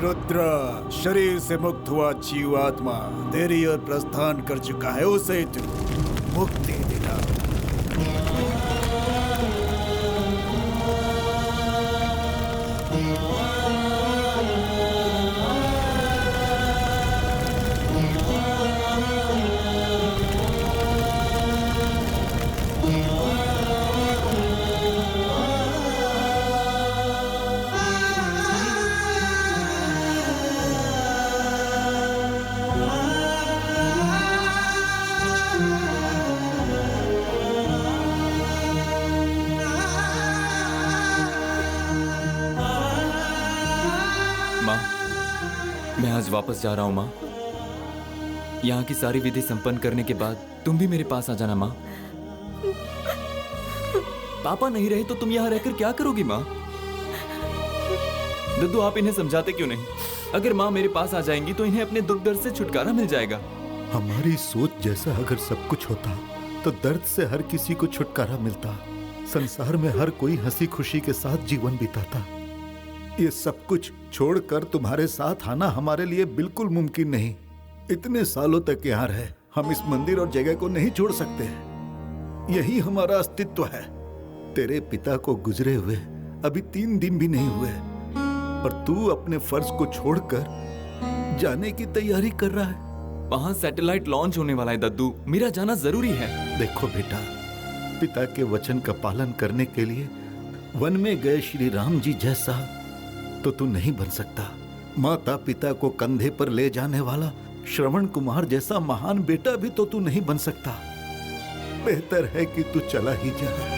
रुद्रा, शरीर से मुक्त हुआ जीवात्मा तेरी ओर प्रस्थान कर चुका है, उसे तू मुक्ति दिला। मैं आज वापस जा रहा हूँ माँ। यहाँ की सारी विधि संपन्न करने के बाद तुम भी मेरे पास आ जाना माँ। पापा नहीं रहे तो तुम यहाँ रहकर क्या करोगी माँ? दद्दू आप इन्हें समझाते क्यों नहीं? अगर माँ मेरे पास आ जाएंगी तो इन्हें अपने दुख दर्द से छुटकारा मिल जाएगा। हमारी सोच जैसा अगर सब कुछ होता तो दर्द से हर किसी को छुटकारा मिलता, संसार में हर कोई हंसी खुशी के साथ जीवन बिताता। ये सब कुछ छोड़कर तुम्हारे साथ आना हमारे लिए बिल्कुल मुमकिन नहीं। इतने सालों तक यहाँ रहे, हम इस मंदिर और जगह को नहीं छोड़ सकते। यही हमारा अस्तित्व है। तेरे पिता को गुजरे हुए अभी 3 दिन भी नहीं हुए और तू अपने फर्ज को छोड़कर जाने की तैयारी कर रहा है। वहाँ सैटेलाइट लॉन्च होने वाला है दद्दू, मेरा जाना जरूरी है। देखो बेटा, पिता के वचन का पालन करने के लिए वन में गए श्री राम जी जैसा तो तू नहीं बन सकता। माता पिता को कंधे पर ले जाने वाला श्रवण कुमार जैसा महान बेटा भी तो तू नहीं बन सकता। बेहतर है कि तू चला ही जा।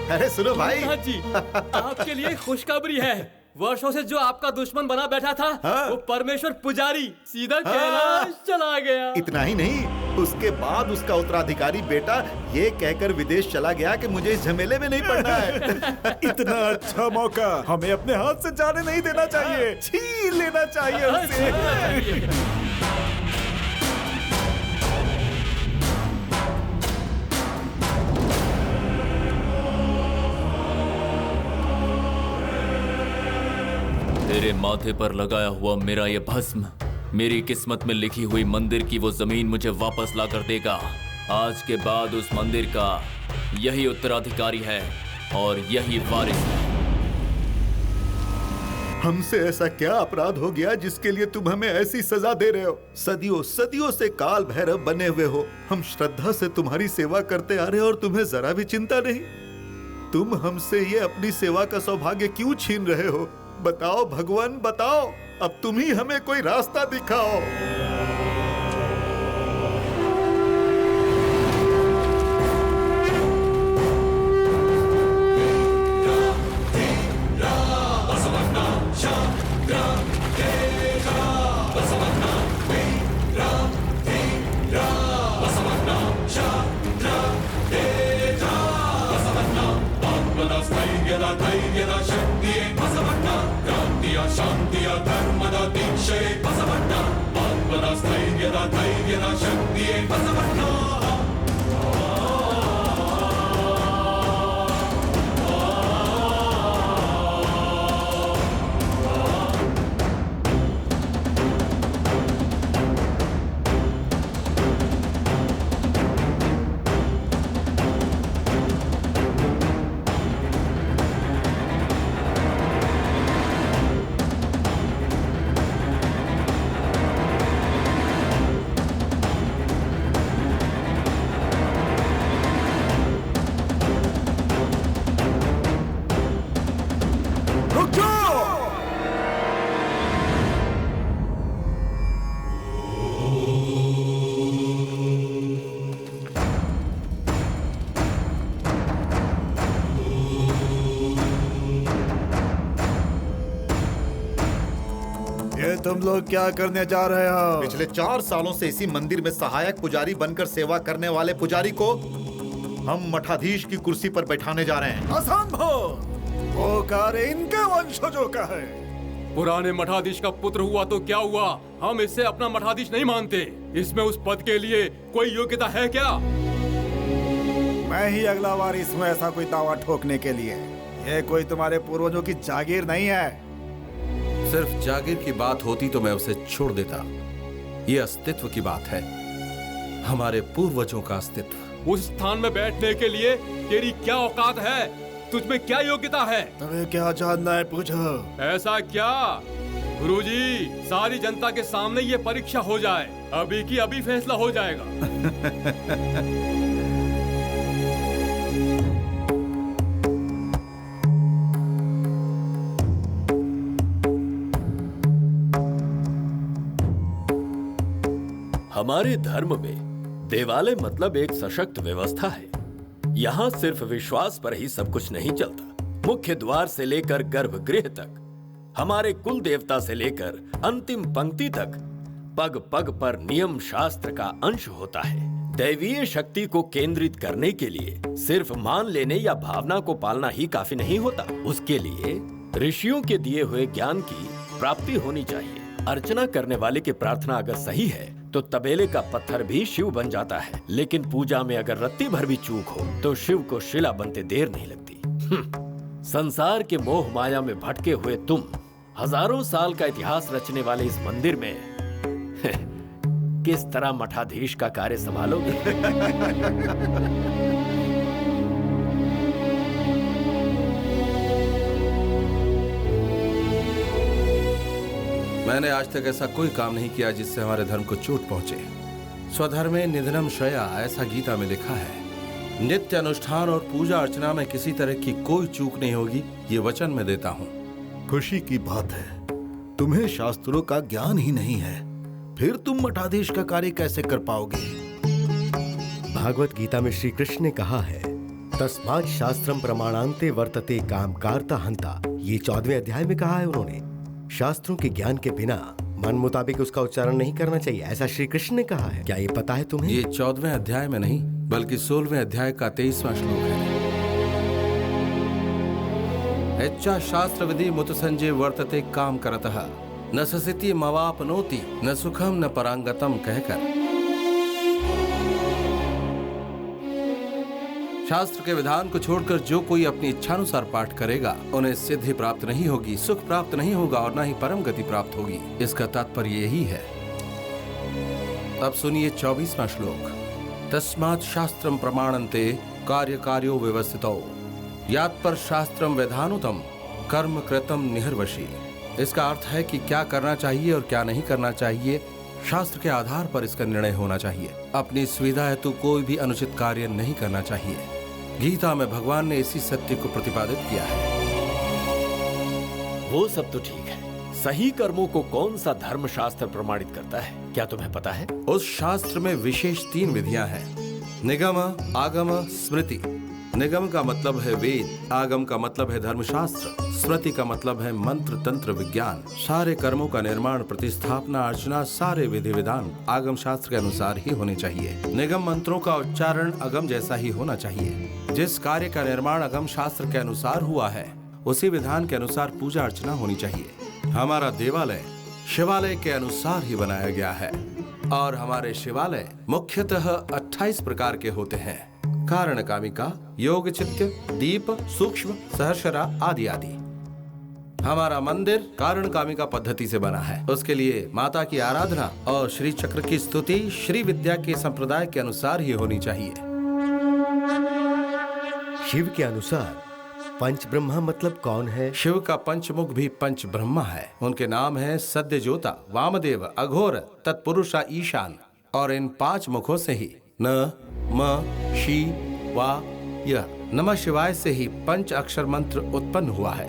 अरे सुनो भाई जी, आपके लिए खुशखबरी है। वर्षों से जो आपका दुश्मन बना बैठा था, वो परमेश्वर पुजारी सीधा कैलाश चला गया। इतना ही नहीं, उसके बाद उसका उत्तराधिकारी बेटा ये कहकर विदेश चला गया कि मुझे इस झमेले में नहीं पड़ना है। इतना अच्छा मौका हमें अपने हाथ से जाने नहीं देना चाहिए, छीन लेना चाहिए उसे। तेरे माथे पर लगाया हुआ मेरा ये भस्म मेरी किस्मत में लिखी हुई मंदिर की वो जमीन मुझे वापस ला कर देगा। आज के बाद उस मंदिर का यही उत्तराधिकारी है और यही वारिस है। हमसे ऐसा क्या अपराध हो गया जिसके लिए तुम हमें ऐसी सजा दे रहे हो? सदियों सदियों से काल भैरव बने हुए हो। हम श्रद्धा से तुम्हारी सेवा करते आ रहे हो और तुम्हें जरा भी चिंता नहीं। तुम हमसे ये अपनी सेवा का सौभाग्य क्यों छीन रहे हो? बताओ भगवान, बताओ। अब तुम ही हमें कोई रास्ता दिखाओ। ಶಾಂತಿಯ ಧರ್ಮದ ದೀಕ್ಷೆ ಬಸವಣ್ಣ, ಆತ್ಮದ ಸ್ಥೈರ್ಯದ ಧೈರ್ಯದ ಶಕ್ತಿಯೇ ಬಸವಣ್ಣ. रुक जाओ। ये तुम लोग क्या करने जा रहे हो? पिछले 4 सालों से इसी मंदिर में सहायक पुजारी बनकर सेवा करने वाले पुजारी को हम मठाधीश की कुर्सी पर बैठाने जा रहे हैं। असंभव! वो कार्य इनके वंशजों का है। पुराने मठाधीश का पुत्र हुआ तो क्या हुआ, हम इससे अपना मठाधीश नहीं मानते। इसमें उस पद के लिए कोई योग्यता है क्या? मैं ही अगला वारिस हूँ ऐसा कोई दावा ठोकने के लिए। ये कोई तुम्हारे पूर्वजों की जागीर नहीं है। सिर्फ जागीर की बात होती तो मैं उसे छोड़ देता। ये अस्तित्व की बात है, हमारे पूर्वजों का अस्तित्व। उस स्थान में बैठने के लिए तेरी क्या औकात है? तुझमें क्या योग्यता है? तुम्हें क्या जानना है, पूछो। ऐसा क्या गुरुजी, सारी जनता के सामने ये परीक्षा हो जाए, अभी की अभी फैसला हो जाएगा। हमारे धर्म में देवालय मतलब एक सशक्त व्यवस्था है। यहाँ सिर्फ विश्वास पर ही सब कुछ नहीं चलता। मुख्य द्वार से लेकर गर्भगृह तक, हमारे कुल देवता से लेकर अंतिम पंक्ति तक, पग पग पर नियम शास्त्र का अंश होता है। दैवीय शक्ति को केंद्रित करने के लिए सिर्फ मान लेने या भावना को पालना ही काफी नहीं होता। उसके लिए ऋषियों के दिए हुए ज्ञान की प्राप्ति होनी चाहिए। अर्चना करने वाले की प्रार्थना अगर सही है तो तबेले का पत्थर भी शिव बन जाता है, लेकिन पूजा में अगर रत्ती भर भी चूक हो तो शिव को शिला बनते देर नहीं लगती। संसार के मोह माया में भटके हुए तुम हजारों साल का इतिहास रचने वाले इस मंदिर में किस तरह मठाधीश का कार्य संभालोगे? मैंने आज तक ऐसा कोई काम नहीं किया जिससे हमारे धर्म को चोट पहुंचे। स्वधर्मे निधनम श्रेया, ऐसा गीता में लिखा है। नित्य अनुष्ठान और पूजा अर्चना में किसी तरह की कोई चूक नहीं होगी, ये वचन मैं देता हूँ। खुशी की बात है, तुम्हें शास्त्रों का ज्ञान ही नहीं है, फिर तुम मठाधीश का कार्य कैसे कर पाओगे? भागवत गीता में श्री कृष्ण ने कहा है, तस्मात् शास्त्रम प्रमाणान्ते वर्तते कामकारता हंता। ये 14वें अध्याय में कहा है उन्होंने। शास्त्रों के ज्ञान के बिना मन मुताबिक उसका उच्चारण नहीं करना चाहिए, ऐसा श्री कृष्ण ने कहा है। क्या ये पता है तुम्हें? ये 14वें अध्याय में नहीं बल्कि 16वें अध्याय का 23वां श्लोक है। इच्छा शास्त्र विधि मुत संजय वर्तते काम करतः न ससिति मवापनोति न सुखम न परांगतम कहकर शास्त्र के विधान को छोड़कर जो कोई अपनी इच्छानुसार पाठ करेगा उन्हें सिद्धि प्राप्त नहीं होगी, सुख प्राप्त नहीं होगा और न ही परम गति प्राप्त होगी। इसका तात्पर्य यही है। अब सुनिए 24वां श्लोक। तस्मात् शास्त्रम प्रमाणन्ते कार्य कार्यो व्यवस्थितो यात पर शास्त्रम विधानुतम कर्म कृतम निहर्वशी। इसका अर्थ है कि क्या करना चाहिए और क्या नहीं करना चाहिए, शास्त्र के आधार पर इसका निर्णय होना चाहिए। अपनी सुविधा हेतु कोई भी अनुचित कार्य नहीं करना चाहिए। गीता में भगवान ने इसी सत्य को प्रतिपादित किया है। वो सब तो ठीक है, सही कर्मों को कौन सा धर्म शास्त्र प्रमाणित करता है, क्या तुम्हें पता है? उस शास्त्र में विशेष 3 विधियां हैं, निगम, आगम, स्मृति। निगम का मतलब है वेद, आगम का मतलब है धर्मशास्त्र, स्मृति का मतलब है मंत्र तंत्र विज्ञान। सारे कर्मों का निर्माण, प्रतिस्थापना, अर्चना, सारे विधि विधान आगम शास्त्र के अनुसार ही होने चाहिए। निगम मंत्रों का उच्चारण अगम जैसा ही होना चाहिए। जिस कार्य का निर्माण अगम शास्त्र के अनुसार हुआ है उसी विधान के अनुसार पूजा अर्चना होनी चाहिए। हमारा देवालय शिवालय के अनुसार ही बनाया गया है और हमारे शिवालय मुख्यतः 28 प्रकार के होते हैं। कारण कामिका, योग चित्त, दीप, सूक्ष्म, सहस्रा आदि आदि। हमारा मंदिर कारण कामिका पद्धति से बना है। उसके लिए माता की आराधना और श्री चक्र की स्तुति श्री विद्या के संप्रदाय के अनुसार ही होनी चाहिए। शिव के अनुसार पंच ब्रह्मा मतलब कौन है? शिव का पंचमुख भी पंच ब्रह्मा है। उनके नाम है सद्यजोता, वामदेव, अघोर, तत्पुरुषा, ईशान। और इन 5 मुखों से ही न म शी वा य नमः शिवाय से ही पंच अक्षर मंत्र उत्पन्न हुआ है।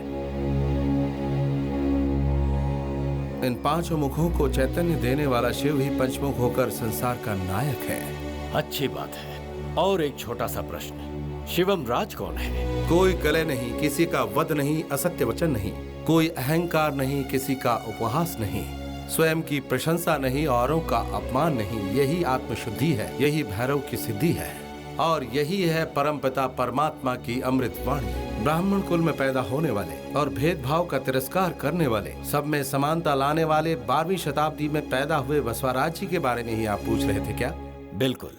इन पांचों मुखों को चैतन्य देने वाला शिव ही पंचमुख होकर संसार का नायक है। अच्छी बात है। और एक छोटा सा प्रश्न, शिवम राज कौन है? कोई कलह नहीं, किसी का वध नहीं, असत्य वचन नहीं, कोई अहंकार नहीं, किसी का उपहास नहीं, स्वयं की प्रशंसा नहीं, औरों का अपमान नहीं। यही आत्मशुद्धि है, यही भैरव की सिद्धि है और यही है परमपिता परमात्मा की अमृत वाणी। ब्राह्मण कुल में पैदा होने वाले और भेदभाव का तिरस्कार करने वाले, सब में समानता लाने वाले 12वीं शताब्दी में पैदा हुए बसवराज जी के बारे में ही आप पूछ रहे थे क्या? बिल्कुल।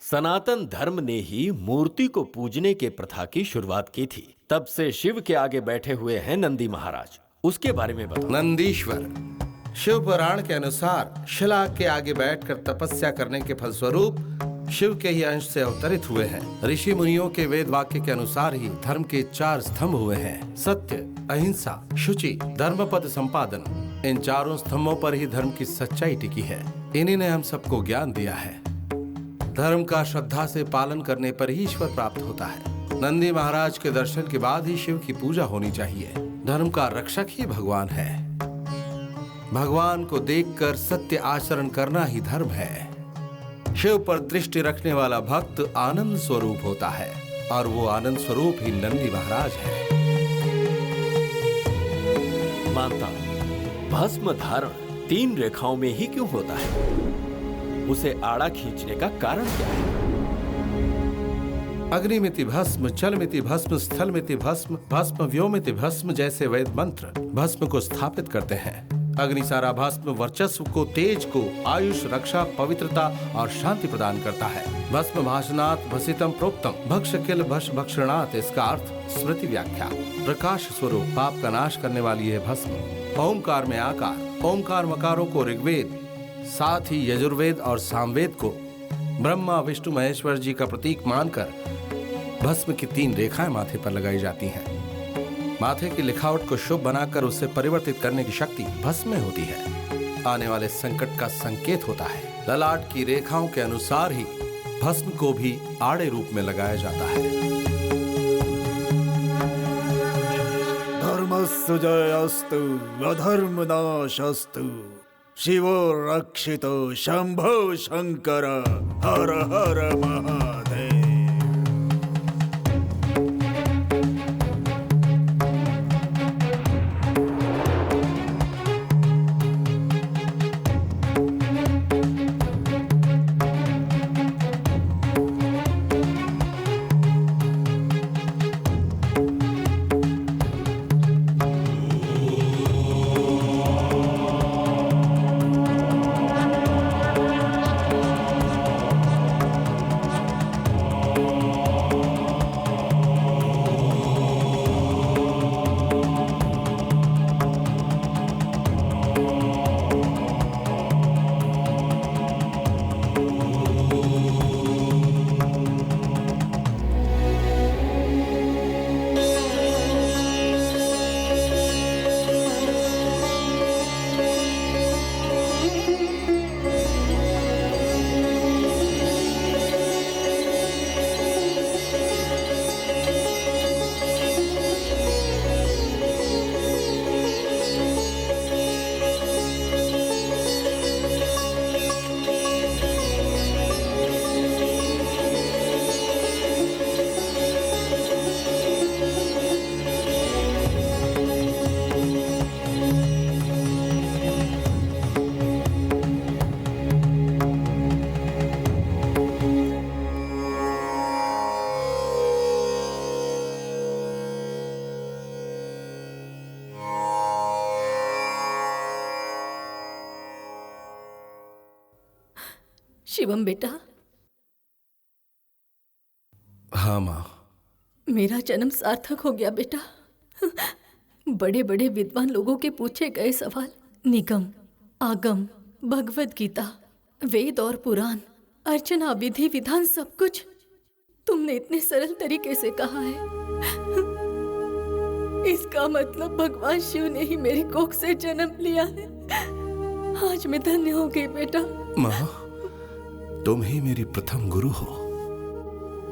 सनातन धर्म ने ही मूर्ति को पूजने के प्रथा की शुरुआत की थी। तब से शिव के आगे बैठे हुए हैं नंदी महाराज, उसके बारे में बताओ। नंदीश्वर शिव पुराण के अनुसार शिला के आगे बैठकर तपस्या करने के फलस्वरूप शिव के ही अंश से अवतरित हुए हैं। ऋषि मुनियों के वेद वाक्य के अनुसार ही धर्म के 4 स्तंभ हुए हैं, सत्य, अहिंसा, शुचि, धर्मपद संपादन। इन चारों स्तंभों पर ही धर्म की सच्चाई टिकी है। इन्हीं ने हम सबको ज्ञान दिया है। धर्म का श्रद्धा से पालन करने पर ही ईश्वर प्राप्त होता है। नंदी महाराज के दर्शन के बाद ही शिव की पूजा होनी चाहिए। धर्म का रक्षक ही भगवान है। भगवान को देखकर सत्य आचरण करना ही धर्म है। शिव पर दृष्टि रखने वाला भक्त आनंद स्वरूप होता है और वो आनंद स्वरूप ही नंदी महाराज है। मानता भस्म धारण 3 रेखाओं में ही क्यों होता है? उसे आड़ा खींचने का कारण क्या है? अग्निमिति भस्म, जलमिति भस्म, स्थलमिति भस्म, भस्म व्योमिति भस्म जैसे वेद मंत्र भस्म को स्थापित करते हैं। अग्नि सारा भस्म वर्चस्व को, तेज को, आयुष, रक्षा, पवित्रता और शांति प्रदान करता है। भस्म भाषणात् भसितम प्रोक्तम, भक्ष किल भक्ष भक्षणात्, इसका अर्थ स्मृति व्याख्या। प्रकाश स्वरूप, पाप का नाश करने वाली है भस्म। ओमकार में आकार, ओमकार मकारों को ऋग्वेद, साथ ही यजुर्वेद और सामवेद को ब्रह्मा विष्णु महेश्वर जी का प्रतीक मानकर भस्म की 3 रेखाएं माथे पर लगाई जाती हैं। माथे की लिखावट को शुभ बनाकर उसे परिवर्तित करने की शक्ति भस्म में होती है। आने वाले संकट का संकेत होता है। ललाट की रेखाओं के अनुसार ही भस्म को भी आड़े रूप में लगाया जाता है। धर्मस्य जयस्तु अधर्मनाशस्तु, शिवो रक्षितो शंभो शंकर, हर हर महादेव। शिवम बेटा। हाँ माँ। मेरा जन्म सार्थक हो गया बेटा। बड़े बड़े विद्वान लोगों के पूछे गए सवाल, निगम, आगम, भगवत गीता, वेद और पुराण, अर्चना, विधि विधान, सब कुछ तुमने इतने सरल तरीके से कहा है। इसका मतलब भगवान शिव ने ही मेरी कोख से जन्म लिया है। आज मैं धन्य हो गई बेटा। माँ, तुम ही मेरी प्रथम गुरु हो।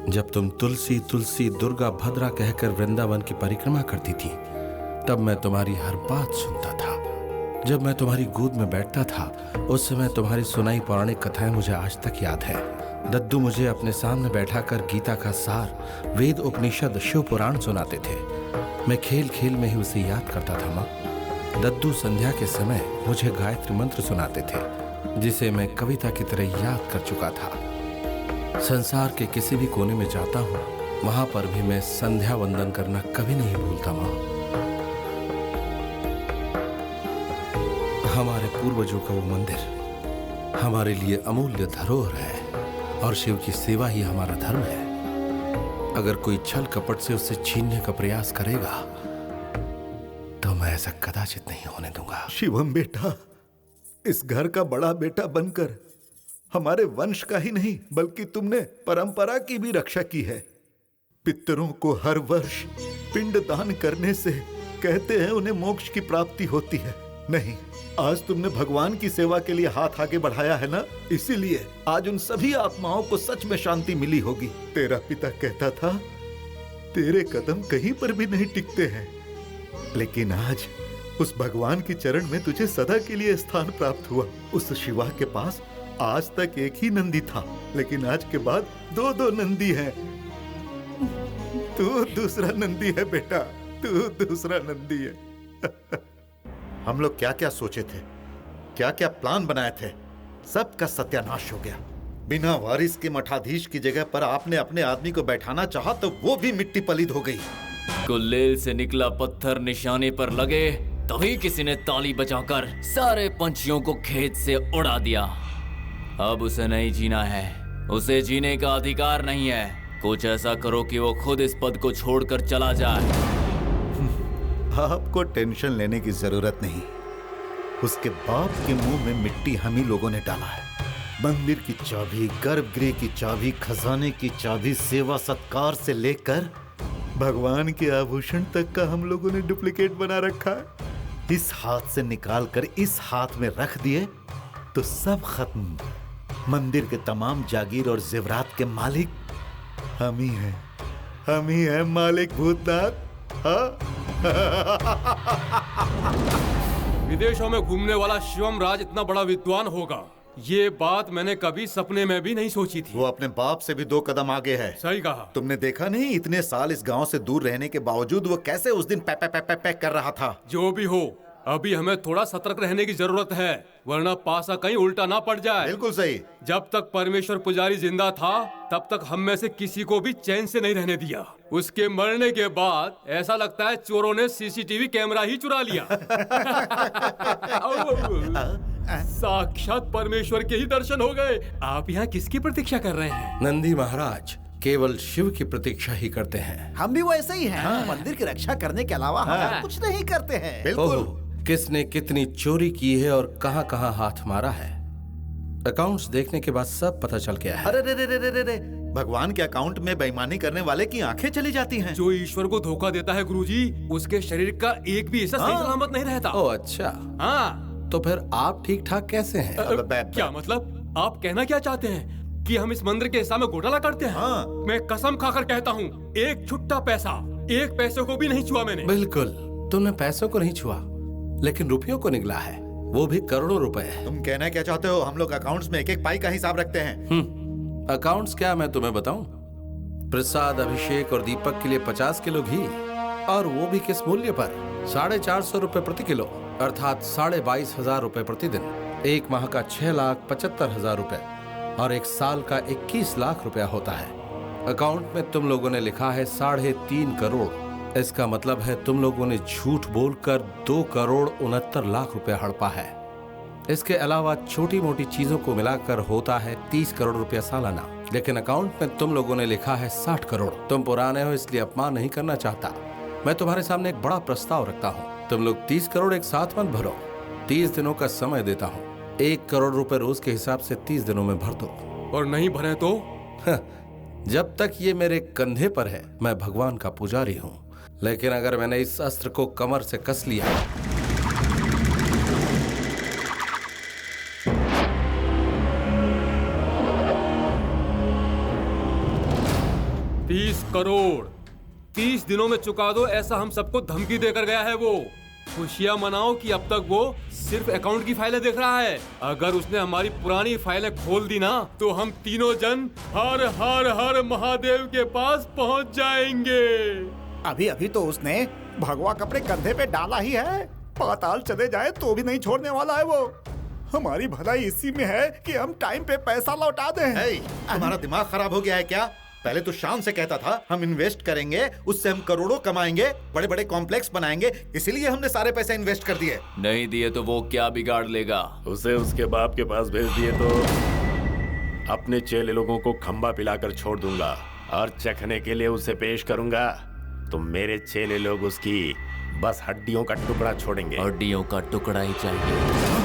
जब तुम तुलसी तुलसी दुर्गा भद्रा कहकर वृंदावन की परिक्रमा करती थी, तब मैं तुम्हारी हर बात सुनता था। जब मैं तुम्हारी गोद में बैठता था उस समय तुम्हारी सुनाई पौराणिक कथाएं मुझे आज तक याद है। दद्दू मुझे अपने सामने बैठाकर गीता का सार, वेद, उपनिषद, शिव पुराण सुनाते थे। मैं खेल खेल में ही उसे याद करता था माँ। दद्दू संध्या के समय मुझे गायत्री मंत्र सुनाते थे, जिसे मैं कविता की तरह याद कर चुका था। संसार के किसी भी कोने में जाता हूँ, वहां पर भी मैं संध्या वंदन करना कभी नहीं भूलता माँ। हमारे पूर्वजों का वो मंदिर हमारे लिए अमूल्य धरोहर है और शिव की सेवा ही हमारा धर्म है। अगर कोई छल कपट से उसे छीनने का प्रयास करेगा तो मैं ऐसा कदाचित नहीं होने दूंगा। शिवम बेटा, इस घर का बड़ा बेटा बनकर हमारे वंश का ही नहीं बल्कि तुमने परंपरा की भी रक्षा की है। पितरों को हर वर्ष पिंड दान करने से कहते हैं उन्हें मोक्ष की प्राप्ति होती है। नहीं, आज तुमने भगवान की सेवा के लिए हाथ आगे बढ़ाया है ना, इसीलिए आज उन सभी आत्माओं को सच में शांति मिली होगी। तेरा पिता कहता था तेरे कदम कहीं पर भी नहीं टिकते हैं, लेकिन आज उस भगवान के चरण में तुझे सदा के लिए स्थान प्राप्त हुआ। उस शिवा के पास आज तक एक ही नंदी था, लेकिन आज के बाद दो दो नंदी हैं। तू दूसरा नंदी है बेटा, तू दूसरा नंदी है। हम लोग क्या क्या सोचे थे, क्या क्या प्लान बनाए थे, सबका सत्यानाश हो गया। बिना वारिस के मठाधीश की जगह पर आपने अपने आदमी को बैठाना चाहा तो वो भी मिट्टी पलीद हो गई। गुलेल से निकला पत्थर निशाने पर लगे तभी किसी ने ताली बजाकर सारे पंछियों को खेत से उड़ा दिया। अब उसे नहीं जीना है, उसे जीने का अधिकार नहीं है। कुछ ऐसा करो कि वो खुद इस पद को छोड़कर चला जाए। आपको टेंशन लेने की जरूरत नहीं, उसके बाप के मुंह में मिट्टी हम ही लोगों ने डाला है। मंदिर की चाबी, गर्भगृह की चाबी, खजाने की चाबी, सेवा सत्कार से लेकर भगवान के आभूषण तक का हम लोगों ने डुप्लीकेट बना रखा है। इस हाथ से निकाल कर इस हाथ में रख दिए तो सब खत्म। मंदिर के तमाम जागीर और जेवरात के मालिक हम ही हैं, हम ही हैं मालिक भूतनाथ। विदेशों में घूमने वाला शिवम राज इतना बड़ा विद्वान होगा, ये बात मैंने कभी सपने में भी नहीं सोची थी। वो अपने बाप से भी 2 कदम आगे है। सही कहा। तुमने देखा नहीं, इतने साल इस गांव से दूर रहने के बावजूद वो कैसे उस दिन पैक कर रहा था। जो भी हो, अभी हमें थोड़ा सतर्क रहने की जरूरत है, वरना पासा कहीं उल्टा ना पड़ जाए। बिल्कुल सही। जब तक परमेश्वर पुजारी जिंदा था तब तक हम में से किसी को भी चैन से नहीं रहने दिया। उसके मरने के बाद ऐसा लगता है चोरों ने सीसीटीवी कैमरा ही चुरा लिया। साक्षात परमेश्वर के ही दर्शन हो गए। आप यहाँ किसकी प्रतीक्षा कर रहे हैं? नंदी महाराज केवल शिव की प्रतीक्षा ही करते हैं। हम भी वैसे ही हैं। मंदिर की रक्षा करने के अलावा हम कुछ नहीं करते हैं। बिल्कुल। किसने कितनी चोरी की है और कहां कहां हाथ मारा है, अकाउंट्स देखने के बाद सब पता चल गया है। अरे रे रे रे रे रे, भगवान के अकाउंट में बेईमानी करने वाले की आंखें चली जाती हैं। जो ईश्वर को धोखा देता है गुरुजी, उसके शरीर का एक भी हिस्सा सही सलामत नहीं रहता। ओह अच्छा। हाँ। तो फिर आप ठीक ठाक कैसे हैं? क्या मतलब? आप कहना क्या चाहते हैं कि हम इस मंदिर के हिस्सा में घोटाला करते हैं? हाँ। मैं कसम खाकर कहता हूँ, एक छुट्टा पैसा, एक पैसे को भी नहीं छुआ मैंने। बिल्कुल, तुमने पैसों को नहीं छुआ, लेकिन रुपयों को निगला है, वो भी करोड़ों रुपए। तुम कहना क्या चाहते हो? हम लोग अकाउंट्स में एक एक पाई का हिसाब रखते हैं। अकाउंट्स क्या मैं तुम्हें बताऊं? प्रसाद, अभिषेक और दीपक के लिए 50 किलो घी, और वो भी किस मूल्य पर? 450 रुपए प्रति किलो, अर्थात 22,500 रुपए प्रतिदिन। एक माह का 6,75,000 रुपए और एक साल का 21 लाख रुपया होता है। अकाउंट में तुम लोगों ने लिखा है 3.5 करोड़। इसका मतलब है तुम लोगों ने झूठ बोलकर 2,69,00,000 रुपया हड़पा है। इसके अलावा छोटी मोटी चीजों को मिलाकर होता है 30 करोड़ रुपया सालाना, लेकिन अकाउंट में तुम लोगों ने लिखा है 60 करोड़। तुम पुराने हो इसलिए अपमान नहीं करना चाहता। मैं तुम्हारे सामने एक बड़ा प्रस्ताव रखता हूँ। तुम लोग 30 करोड़ एक साथ मत भरो, 30 दिनों का समय देता हूँ। 1 करोड़ रुपए रोज के हिसाब से 30 दिनों में भर दो। और नहीं भरे तो? जब तक ये मेरे कंधे पर है मैं भगवान का पुजारी हूँ, लेकिन अगर मैंने इस अस्त्र को कमर से कस लिया, 30 करोड़ 30 दिनों में चुका दो, ऐसा हम सबको धमकी देकर गया है वो। खुशियाँ मनाओ कि अब तक वो सिर्फ अकाउंट की फाइलें देख रहा है। अगर उसने हमारी पुरानी फाइलें खोल दी ना तो हम तीनों जन हर हर हर महादेव के पास पहुंच जाएंगे। अभी अभी तो उसने भगवा कपड़े कंधे पे डाला ही है, पाताल चले जाए तो भी नहीं छोड़ने वाला है वो। हमारी भलाई इसी में है कि हम टाइम पे पैसा लौटा दें। तुम्हारा दिमाग खराब हो गया है क्या? पहले तो शान से कहता था हम इन्वेस्ट करेंगे, उससे हम करोड़ों कमाएंगे, बड़े बड़े कॉम्प्लेक्स बनाएंगे, इसीलिए हमने सारे पैसे इन्वेस्ट कर दिए। नहीं दिए तो वो क्या बिगाड़ लेगा? उसे उसके बाप के पास भेज दिए तो अपने चेले लोगों को खंबा पिलाकर छोड़ दूंगा और चखने के लिए उसे पेश करूंगा तो मेरे चेले लोग उसकी बस हड्डियों का टुकड़ा छोड़ेंगे। हड्डियों का टुकड़ा ही चाहिए।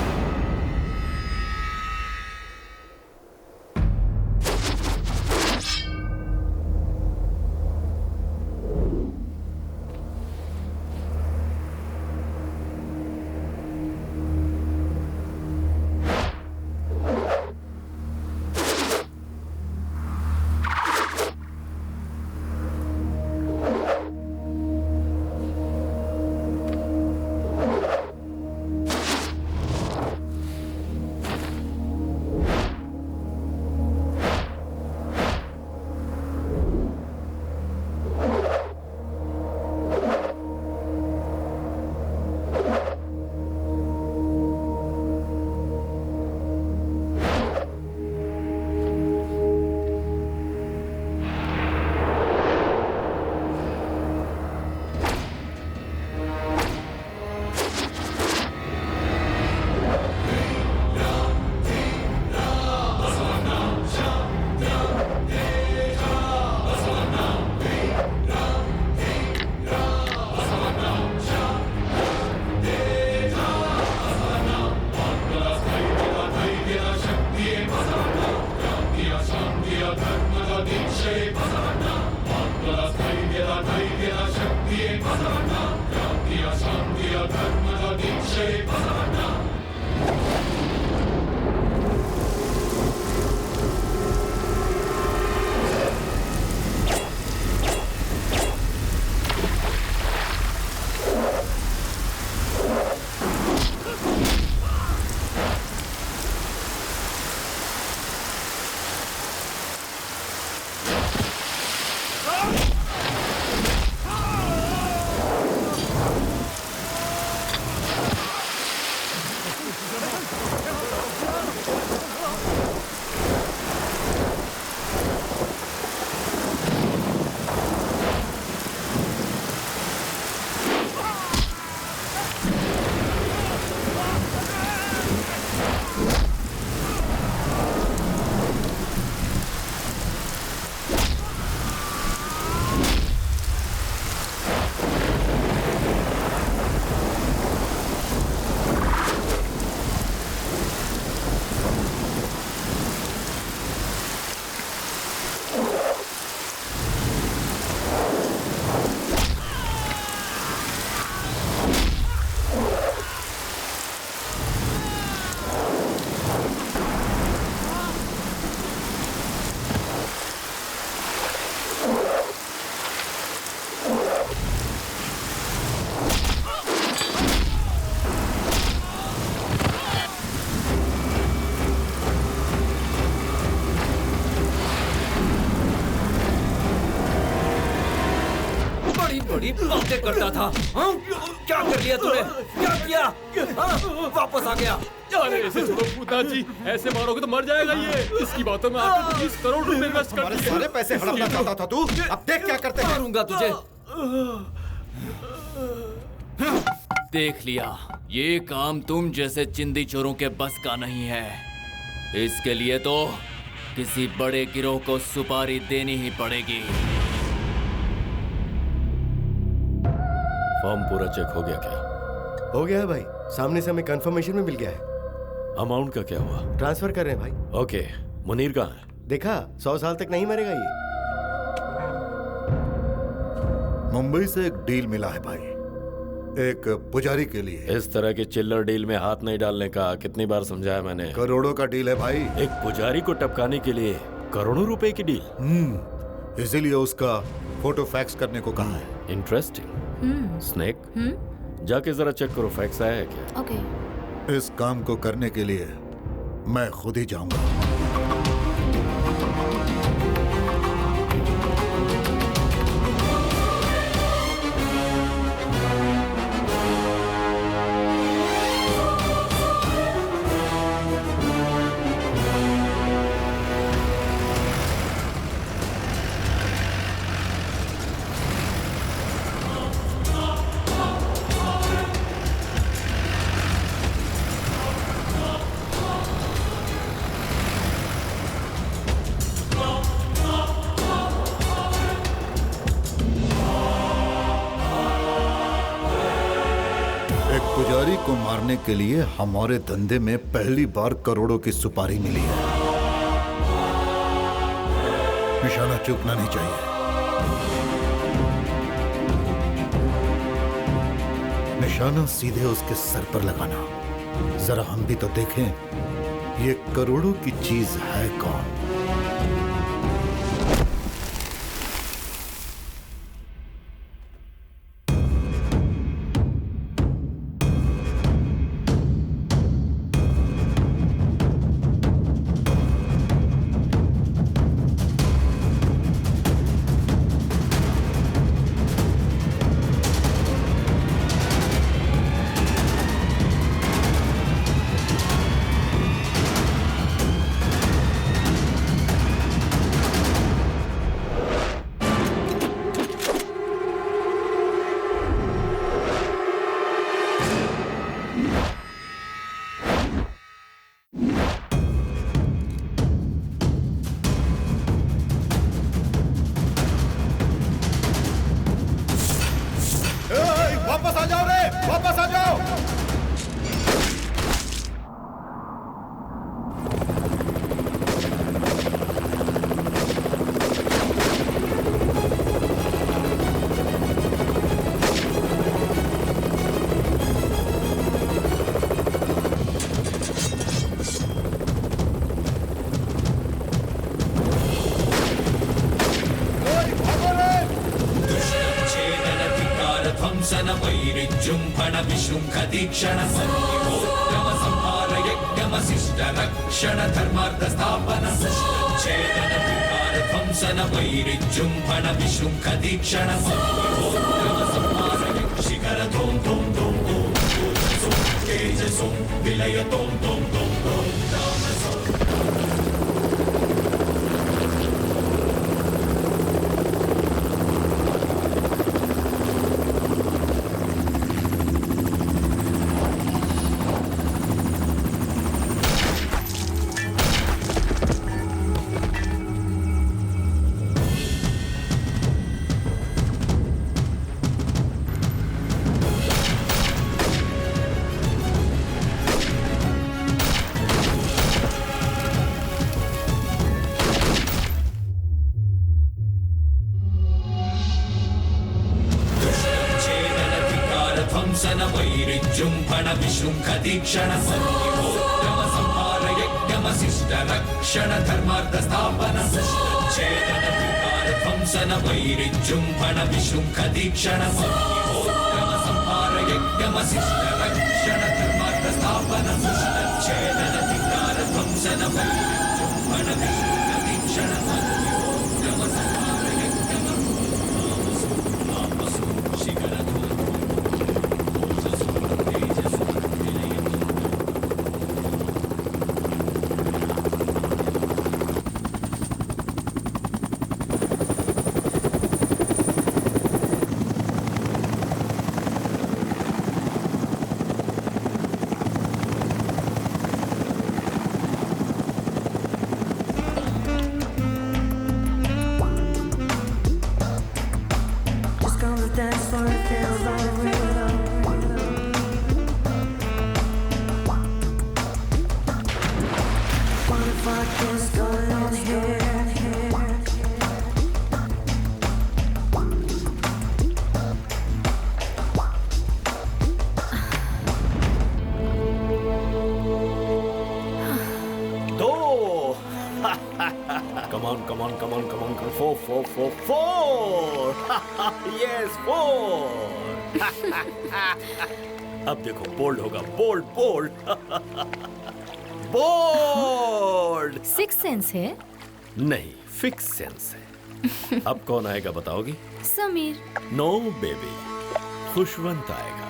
बड़ी बातें करता था। हाँ? क्या कर लिया तूने? क्या किया? हाँ? वापस आ गया। अरे ऐसे छोड़ो पूतना जी, ऐसे मारोगे तो मर जाएगा ये। इसकी बातों में आपने 20 करोड़ रुपए इन्वेस्ट कर दिए। सारे पैसे हड़पना चाहता था तू, अब देख क्या करते हैं। मारूंगा तुझे। देख लिया, ये काम तुम जैसे चिंदी चोरों के बस का नहीं है। इसके लिए तो किसी बड़े गिरोह को सुपारी देनी ही पड़ेगी। फॉर्म पूरा चेक हो गया क्या? हो गया है भाई, सामने से हमें कंफर्मेशन में मिल गया है। अमाउंट का क्या हुआ? ट्रांसफर कर रहे हैं भाई। ओके, मुनीर कहाँ है? देखा, 100 साल तक नहीं मरेगा ये। मुंबई से एक डील मिला है भाई, एक पुजारी के लिए। इस तरह के चिल्लर डील में हाथ नहीं डालने का कितनी बार समझाया मैंने। करोड़ों का डील है भाई। एक पुजारी को टपकाने के लिए करोड़ों रुपए की डील। इसीलिए उसका फोटो फैक्स करने को कहा है। इंटरेस्टिंग। स्नेक, जाके जरा चेक करो फैक्स आया है क्या। ओके। इस काम को करने के लिए मैं खुद ही जाऊंगा। पुजारी को मारने के लिए हमारे धंधे में पहली बार करोड़ों की सुपारी मिली है। निशाना चूकना नहीं चाहिए। निशाना सीधे उसके सर पर लगाना। जरा हम भी तो देखें ये करोड़ों की चीज है कौन। वापस आ जाओ रे, वापस आ जाओ। दीक्षण संयोगम संहार यज्ञमशिष्ट रक्षण धर्मार्थ स्थापन छेदन विकार ध्वंसन वैरिजृंभण विशृंख दीक्षण संयोगम संहार शिखर धूम धूम धूम धूम तेजसो विलय धूम धूम धूम धूम दीक्षण संयोगम संहार यज्ञमशिष्ट रक्षण धर्मार्थ स्थापन छेदन विकार ध्वंसन वैरिजृंभण विशृंख दीक्षण संयोगम संहार यज्ञमशिष्ट रक्षण धर्मार्थ स्थापन छेदन विकार ध्वंसन वैरिजृंभण विशृंख दीक्षण संयोगम संहार यज्ञमशिष्ट शिखर Four. Yes, 4. अब देखो बोल्ड होगा, bold bold bold. Six sense है? नहीं, फिक्स सेंस है। अब कौन आएगा बताओगी? समीर। नो बेबी, खुशवंत आएगा।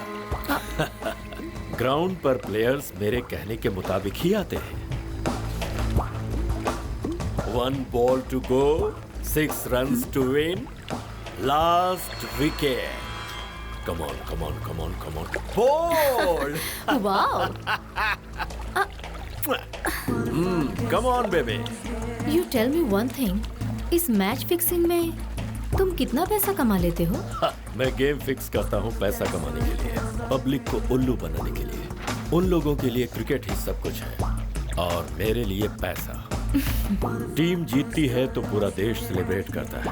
ग्राउंड पर प्लेयर्स मेरे कहने के मुताबिक ही आते हैं। 1 ball to go, 6 runs to win, last wicket. Come on, come on, come on, come on. Bold! Wow! Come on, baby. You tell me one thing. इस मैच फिक्सिंग में तुम कितना पैसा कमा लेते हो? मैं गेम फिक्स करता हूँ पैसा कमाने के लिए, पब्लिक को उल्लू बनाने के लिए। उन लोगों के लिए क्रिकेट ही सब कुछ है और मेरे लिए पैसा। टीम जीतती है तो पूरा देश सेलिब्रेट करता है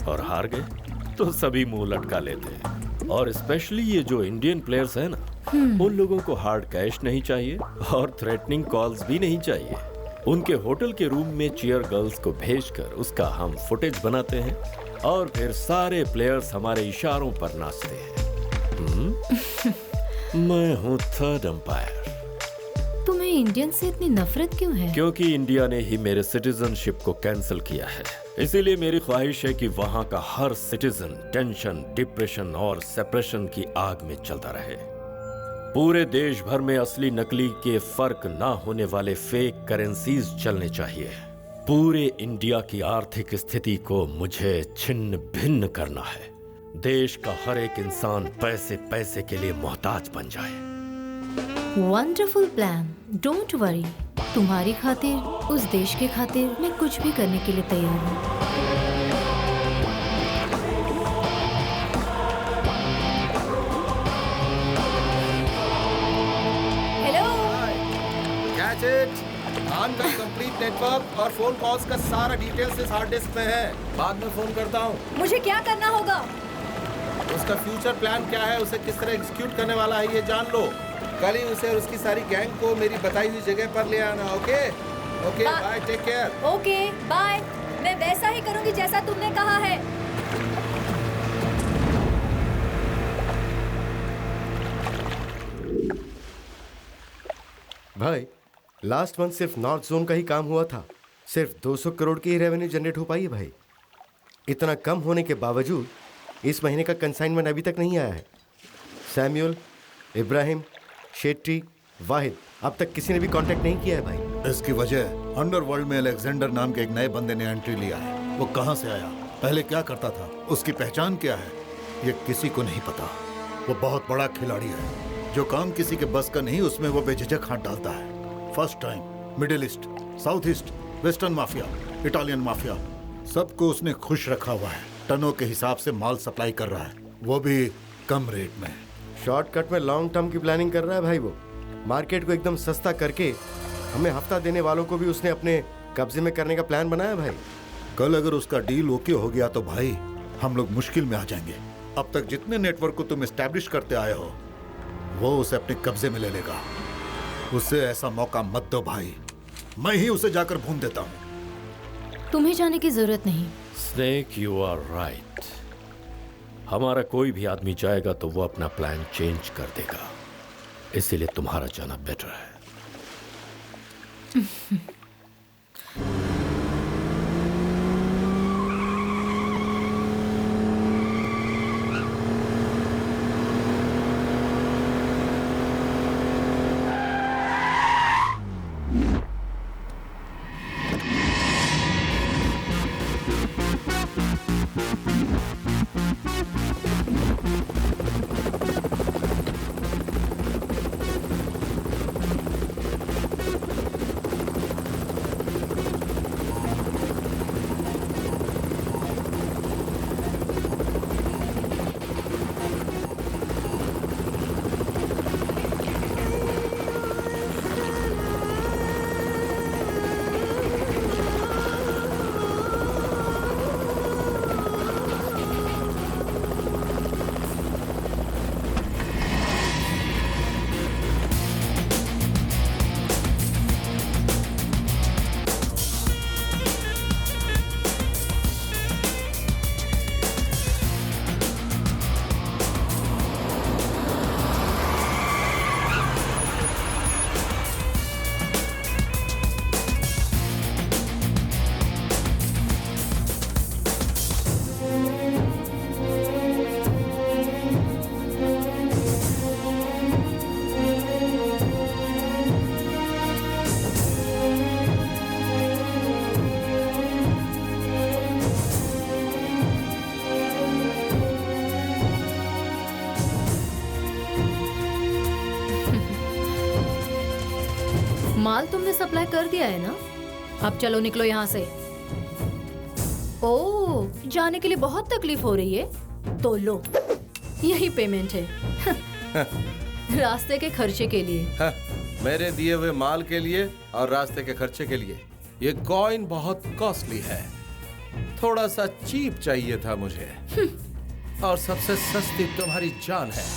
और हार गए तो सभी मुंह लटका लेते हैं। और स्पेशली ये जो इंडियन प्लेयर्स हैं ना, उन लोगों को हार्ड कैश नहीं चाहिए और थ्रेटनिंग कॉल्स भी नहीं चाहिए। उनके होटल के रूम में चीयर गर्ल्स को भेजकर उसका हम फुटेज बनाते हैं और फिर सारे प्लेयर्स हमारे इशारों पर नाचते हैं। मैं हूँ थर्ड अंपायर। तुम्हें इंडियन से इतनी नफरत क्यों है? क्योंकि इंडिया ने ही मेरे सिटीजनशिप को कैंसिल किया है। इसीलिए मेरी ख्वाहिश है कि वहाँ का हर सिटीजन टेंशन, डिप्रेशन और सेपरेशन की आग में चलता रहे। पूरे देश भर में असली नकली के फर्क ना होने वाले फेक करेंसीज चलने चाहिए। पूरे इंडिया की आर्थिक स्थिति को मुझे छिन्न भिन्न करना है। देश का हर एक इंसान पैसे पैसे के लिए मोहताज बन जाए। Wonderful plan, don't worry. तुम्हारी खातिर, उस देश के खातिर मैं कुछ भी करने के लिए तैयार हूँ। खान का कंप्लीट नेटवर्क और फोन कॉल्स का सारा डिटेल्स इस हार्ड डिस्क में है। बाद में फोन करता हूँ। मुझे क्या करना होगा? उसका फ्यूचर प्लान क्या है, उसे किस तरह एग्जीक्यूट करने वाला है, ये जान लो। कल ही उसे और उसकी सारी गैंग को मेरी बताई हुई जगह पर ले आना। Okay okay, bye, take care. Okay bye. मैं वैसा ही करूंगी जैसा तुमने कहा है। भाई, लास्ट मंथ सिर्फ नॉर्थ जोन का ही काम हुआ था। सिर्फ 200 करोड़ की ही रेवेन्यू जनरेट हो पाई है भाई। इतना कम होने के बावजूद इस महीने का कंसाइनमेंट अभी तक नहीं आया है। सैमुअल, इब्राहिम, शेट्टी, वाहिद, अब तक किसी ने भी कांटेक्ट नहीं किया है भाई। इसकी वजह अंडरवर्ल्ड में अलेक्जेंडर नाम के एक नए बंदे ने एंट्री लिया है। वो कहां से आया, पहले क्या करता था, उसकी पहचान क्या है, ये किसी को नहीं पता। वो बहुत बड़ा खिलाड़ी है। जो काम किसी के बस का नहीं, उसमें वो बेझिझक हाथ डालता है। First time middle east, south east, western mafia, Italian mafia, सबको उसने खुश रखा हुआ है। टनों के हिसाब से माल सप्लाई कर रहा है, वो भी कम रेट में। शॉर्टकट में लॉन्ग टर्म की प्लानिंग कर रहा है भाई। वो मार्केट को एकदम सस्ता करके हमें हफ्ता देने वालों को भी उसने अपने कब्जे में करने का प्लान बनाया भाई। कल अगर उसका डील ओके हो गया तो भाई हम लोग मुश्किल में आ जाएंगे। अब तक जितने नेटवर्क को तुम एस्टैब्लिश करते आए हो, वो उसे अपने कब्जे में ले लेगा। उसे ऐसा मौका मत दो भाई, मैं ही उसे जाकर भून देता हूँ। तुम्हें जाने की जरूरत नहीं। Snake, you are right. हमारा कोई भी आदमी जाएगा तो वो अपना प्लान चेंज कर देगा, इसीलिए तुम्हारा जाना बेटर है। माल तुमने सप्लाई कर दिया है ना? अब चलो निकलो यहाँ से। ओह, जाने के लिए बहुत तकलीफ हो रही है? तो लो, यही पेमेंट है। रास्ते के खर्चे के लिए। मेरे दिए हुए माल के लिए और रास्ते के खर्चे के लिए। ये कॉइन बहुत कॉस्टली है, थोड़ा सा चीप चाहिए था मुझे। और सबसे सस्ती तुम्हारी जान है।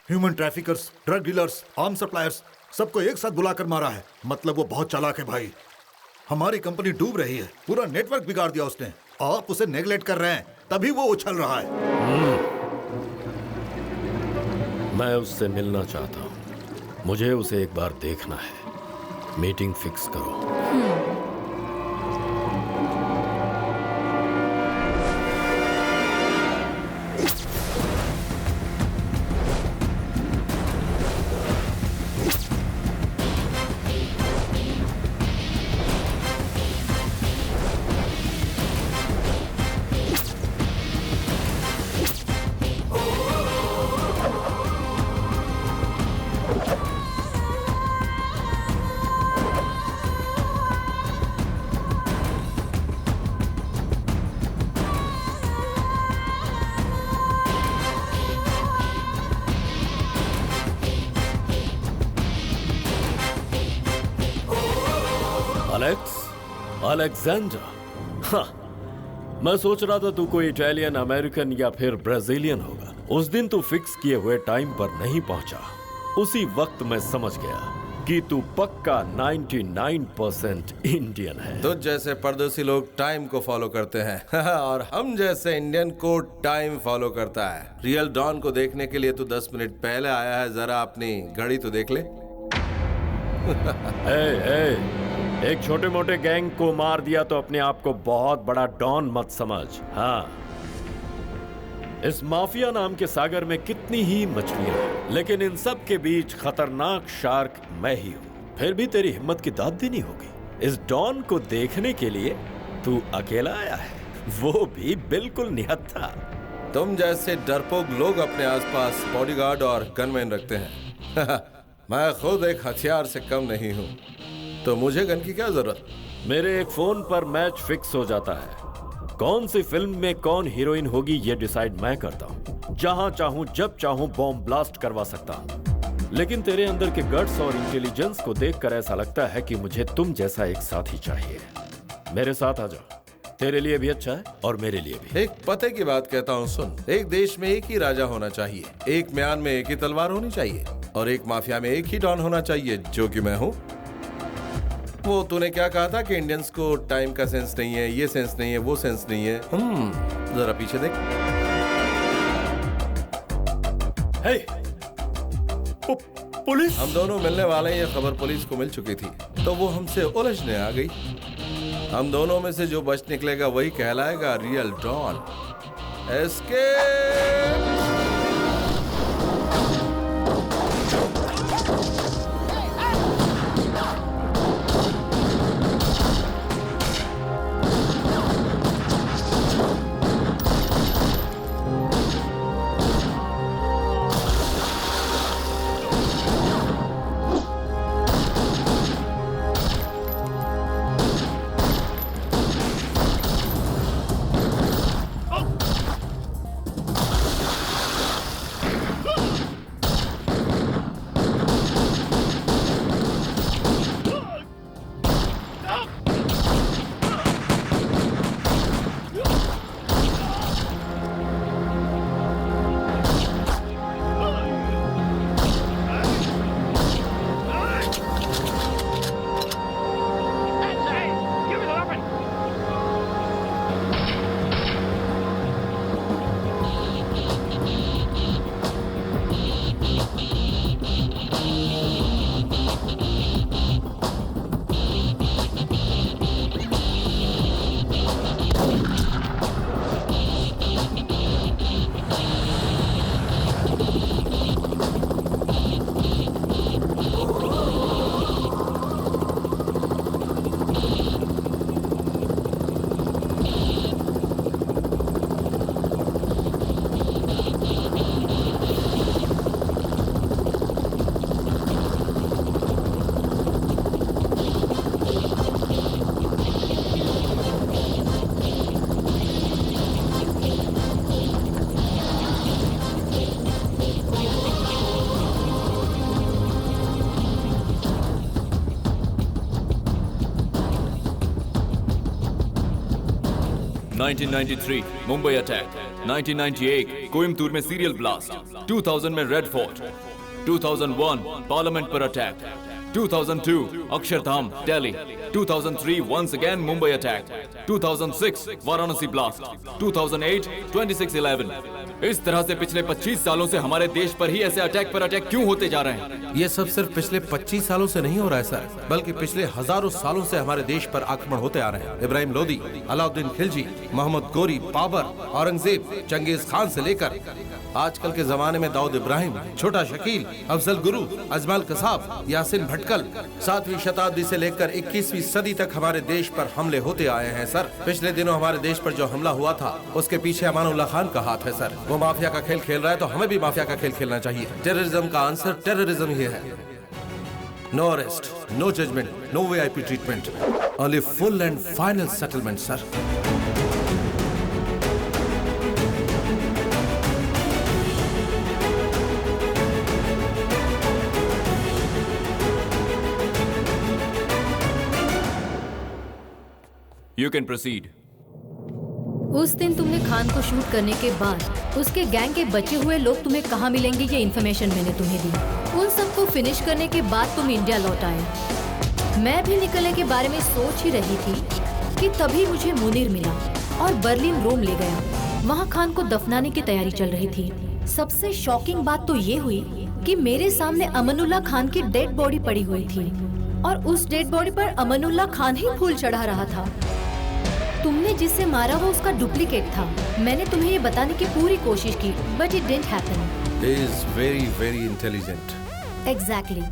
Human traffickers, drug dealers, arm suppliers, सबको एक साथ बुलाकर मारा है। मतलब वो बहुत चालाक है भाई। हमारी कंपनी डूब रही है, पूरा नेटवर्क बिगाड़ दिया उसने। आप उसे नेगलेक्ट कर रहे हैं, तभी वो उछल रहा है। मैं उससे मिलना चाहता हूँ, मुझे उसे एक बार देखना है। मीटिंग फिक्स करो। अलेक्जेंडर, हाँ, मैं सोच रहा था तू कोई इटालियन, अमेरिकन या फिर ब्राजीलियन होगा। उस दिन तू फिक्स किए हुए टाइम पर नहीं पहुंचा। उसी वक्त मैं समझ गया कि तू पक्का 99% इंडियन है। तुझ जैसे परदेसी लोग टाइम को फॉलो करते हैं और हम जैसे इंडियन को टाइम फॉलो करता है। रियल डॉन को देखने के लिए तू 10 मिनट पहले आया है। जरा अपनी घड़ी तो देख ले। एक छोटे मोटे गैंग को मार दिया तो अपने आप को बहुत बड़ा डॉन मत समझ। हाँ, इस माफिया नाम के सागर में कितनी ही मछलियां हैं, लेकिन इन सब के बीच खतरनाक शार्क मैं ही हूँ। फिर भी तेरी हिम्मत की दाद देनी होगी। इस डॉन को देखने के लिए तू अकेला आया है, वो भी बिल्कुल निहत्था। तुम जैसे डरपोक लोग अपने आसपास बॉडीगार्ड और गनमैन रखते हैं। मैं खुद एक हथियार से कम नहीं हूँ, तो मुझे गन की क्या जरूरत? मेरे एक फोन पर मैच फिक्स हो जाता है। कौन सी फिल्म में कौन हीरोइन होगी ये डिसाइड मैं करता हूँ। जहां चाहूं जब चाहूं बॉम्ब ब्लास्ट करवा सकता हूँ। लेकिन तेरे अंदर के गट्स और इंटेलिजेंस को देखकर ऐसा लगता है कि मुझे तुम जैसा एक साथी चाहिए। मेरे साथ आ जाओ, तेरे लिए भी अच्छा है और मेरे लिए भी। एक पते की बात कहता हूँ, सुन। एक देश में एक ही राजा होना चाहिए, एक म्यान में एक ही तलवार होनी चाहिए और एक माफिया में एक ही डॉन होना चाहिए, जो कि मैं हूँ। वो तूने क्या कहा था कि इंडियंस को टाइम का सेंस नहीं है, ये सेंस नहीं है, वो सेंस नहीं है। जरा पीछे देख। हे, पुलिस! हम दोनों मिलने वाले, ये खबर पुलिस को मिल चुकी थी, तो वो हमसे उलझने आ गई। हम दोनों में से जो बच निकलेगा वही कहलाएगा real don. Escape! 1993 Mumbai attack, 1998 Coimbatore में सीरियल ब्लास्ट, 2000 में रेड फोर्ट, 2001 पार्लियामेंट पर attack, 2002 Akshardham Delhi, 2003 once again Mumbai attack, 2006 Varanasi blast, 2008 26/11। इस तरह से पिछले 25 सालों से हमारे देश पर ही ऐसे अटैक पर अटैक क्यों होते जा रहे हैं? ये सब सिर्फ पिछले 25 सालों से नहीं हो रहा है सर, बल्कि पिछले हजारों सालों से हमारे देश पर आक्रमण होते आ रहे हैं। इब्राहिम लोदी, अलाउद्दीन खिलजी, मोहम्मद गोरी, बाबर, औरंगजेब, चंगेज खान से लेकर आजकल के जमाने में दाऊद इब्राहिम, छोटा शकील, अफजल गुरु, अजमल कसाब, यासिन भटकल, 7वीं शताब्दी से लेकर 21वीं सदी तक हमारे देश पर हमले होते आए हैं सर। पिछले दिनों हमारे देश पर जो हमला हुआ था उसके पीछे अमानुल्लाह खान का हाथ है सर। वो माफिया का खेल खेल रहा है तो हमें भी माफिया का खेल खेलना चाहिए। टेररिज्म का आंसर टेररिज्म ही है। No arrest, no judgment, no VIP treatment, only full and final settlement sir. You can proceed. उस दिन तुमने खान को शूट करने के बाद उसके गैंग के बचे हुए लोग तुम्हें कहाँ मिलेंगे ये इन्फॉर्मेशन मैंने तुम्हें दी। उन सबको फिनिश करने के बाद तुम इंडिया लौट आए। मैं भी निकलने के बारे में सोच ही रही थी कि तभी मुझे मुनीर मिला और बर्लिन रोम ले गया। वहाँ खान को दफनाने की तैयारी चल रही थी। सबसे शॉकिंग बात तो ये हुई कि मेरे सामने अमानुल्लाह खान की डेड बॉडी पड़ी हुई थी और उस डेड बॉडी पर अमानुल्लाह खान ही फूल चढ़ा रहा था। तुमने जिसे मारा वो उसका डुप्लीकेट था। मैंने तुम्हें ये बताने की पूरी कोशिश की, but it didn't happen. He is very, very intelligent. Exactly.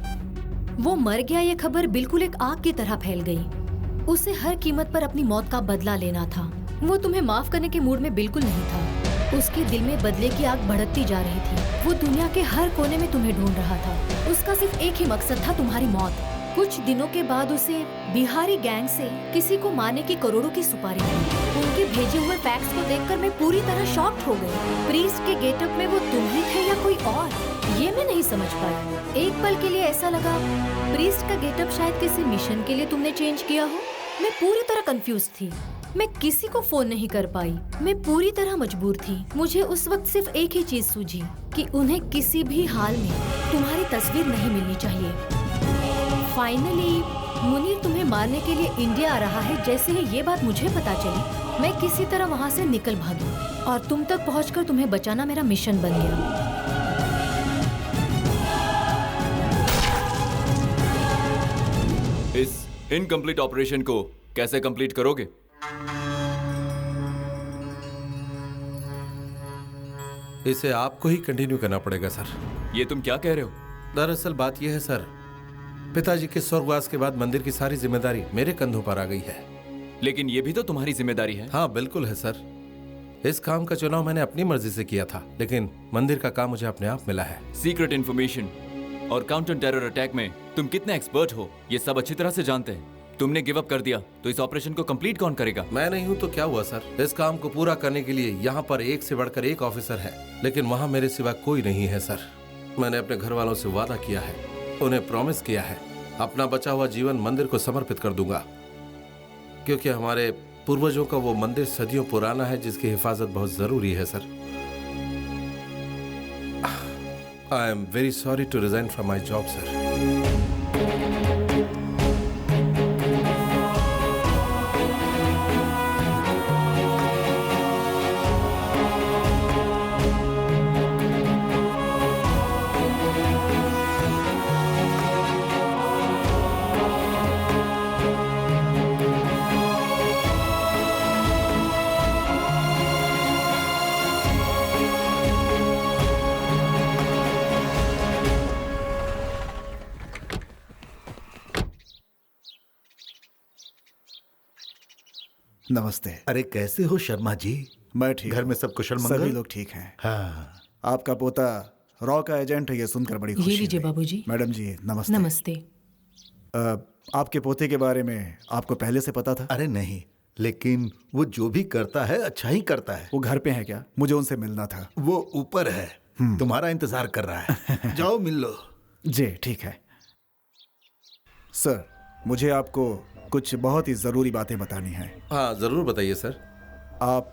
वो मर गया ये खबर बिल्कुल एक आग की तरह फैल गई। उसे हर कीमत पर अपनी मौत का बदला लेना था। वो तुम्हें माफ करने के मूड में बिल्कुल नहीं था। उसके दिल में बदले की आग भड़कती जा रही थी। वो दुनिया के हर कोने में तुम्हें ढूंढ रहा था। उसका सिर्फ एक ही मकसद था, तुम्हारी मौत। कुछ दिनों के बाद उसे बिहारी गैंग से किसी को मारने की करोड़ों की सुपारी मिली। उनके भेजे हुए फैक्ट्स को देखकर मैं पूरी तरह शॉक्ड हो गई। प्रीस्ट के गेटअप में वो तुम ही थे या कोई और, ये मैं नहीं समझ पाई। एक पल के लिए ऐसा लगा प्रीस्ट का गेटअप शायद किसी मिशन के लिए तुमने चेंज किया हो। मैं पूरी तरह कंफ्यूज थी। मैं किसी को फोन नहीं कर पाई। मैं पूरी तरह मजबूर थी। मुझे उस वक्त सिर्फ एक ही चीज सूझी कि उन्हें किसी भी हाल में तुम्हारी तस्वीर नहीं मिलनी चाहिए। फाइनली मुनीर तुम्हें मारने के लिए इंडिया आ रहा है। जैसे ही ये बात मुझे पता चली, मैं किसी तरह वहाँ से निकल भागी और तुम तक पहुँचकर तुम्हें बचाना मेरा मिशन बन गया। इस इनकम्प्लीट ऑपरेशन को कैसे कंप्लीट करोगे? इसे आपको ही कंटिन्यू करना पड़ेगा सर। ये तुम क्या कह रहे हो? दरअसल बात यह है सर, पिताजी के स्वर्गवास के बाद मंदिर की सारी जिम्मेदारी मेरे कंधों पर आ गई है। लेकिन ये भी तो तुम्हारी जिम्मेदारी है। हाँ बिल्कुल है सर। इस काम का चुनाव मैंने अपनी मर्जी से किया था, लेकिन मंदिर का काम मुझे अपने आप मिला है। सीक्रेट इंफॉर्मेशन और काउंटर टेरर अटैक में तुम कितने एक्सपर्ट हो ये सब अच्छी तरह से जानते हैं। तुमने गिव अप कर दिया तो इस ऑपरेशन को कंप्लीट कौन करेगा? मैं नहीं हूँ तो क्या हुआ सर। इस काम को पूरा करने के लिए यहाँ पर एक से बढ़कर एक ऑफिसर है, लेकिन वहाँ मेरे सिवा कोई नहीं है सर। मैंने अपने घर वालों से वादा किया है, उन्हें प्रॉमिस किया है, अपना बचा हुआ जीवन मंदिर को समर्पित कर दूंगा, क्योंकि हमारे पूर्वजों का वो मंदिर सदियों पुराना है जिसकी हिफाजत बहुत जरूरी है sir. I am very sorry to resign from my job sir. नमस्ते। अरे कैसे हो शर्मा जी? मैं ठीक। घर में सब कुशल मंगल? सभी लोग ठीक हैं। हाँ। आपका पोता रॉ का एजेंट है, ये सुनकर बड़ी खुशी ये लीजिए बाबूजी। मैडम जी नमस्ते। नमस्ते। आपके पोते के बारे में आपको पहले से पता था? अरे नहीं, लेकिन वो जो भी करता है अच्छा ही करता है। वो घर पे है क्या? मुझे उनसे मिलना था। वो ऊपर है, तुम्हारा इंतजार कर रहा है। जाओ मिल लो। जी ठीक है। सर मुझे आपको कुछ बहुत ही जरूरी बातें बतानी है। हाँ जरूर बताइए सर। आप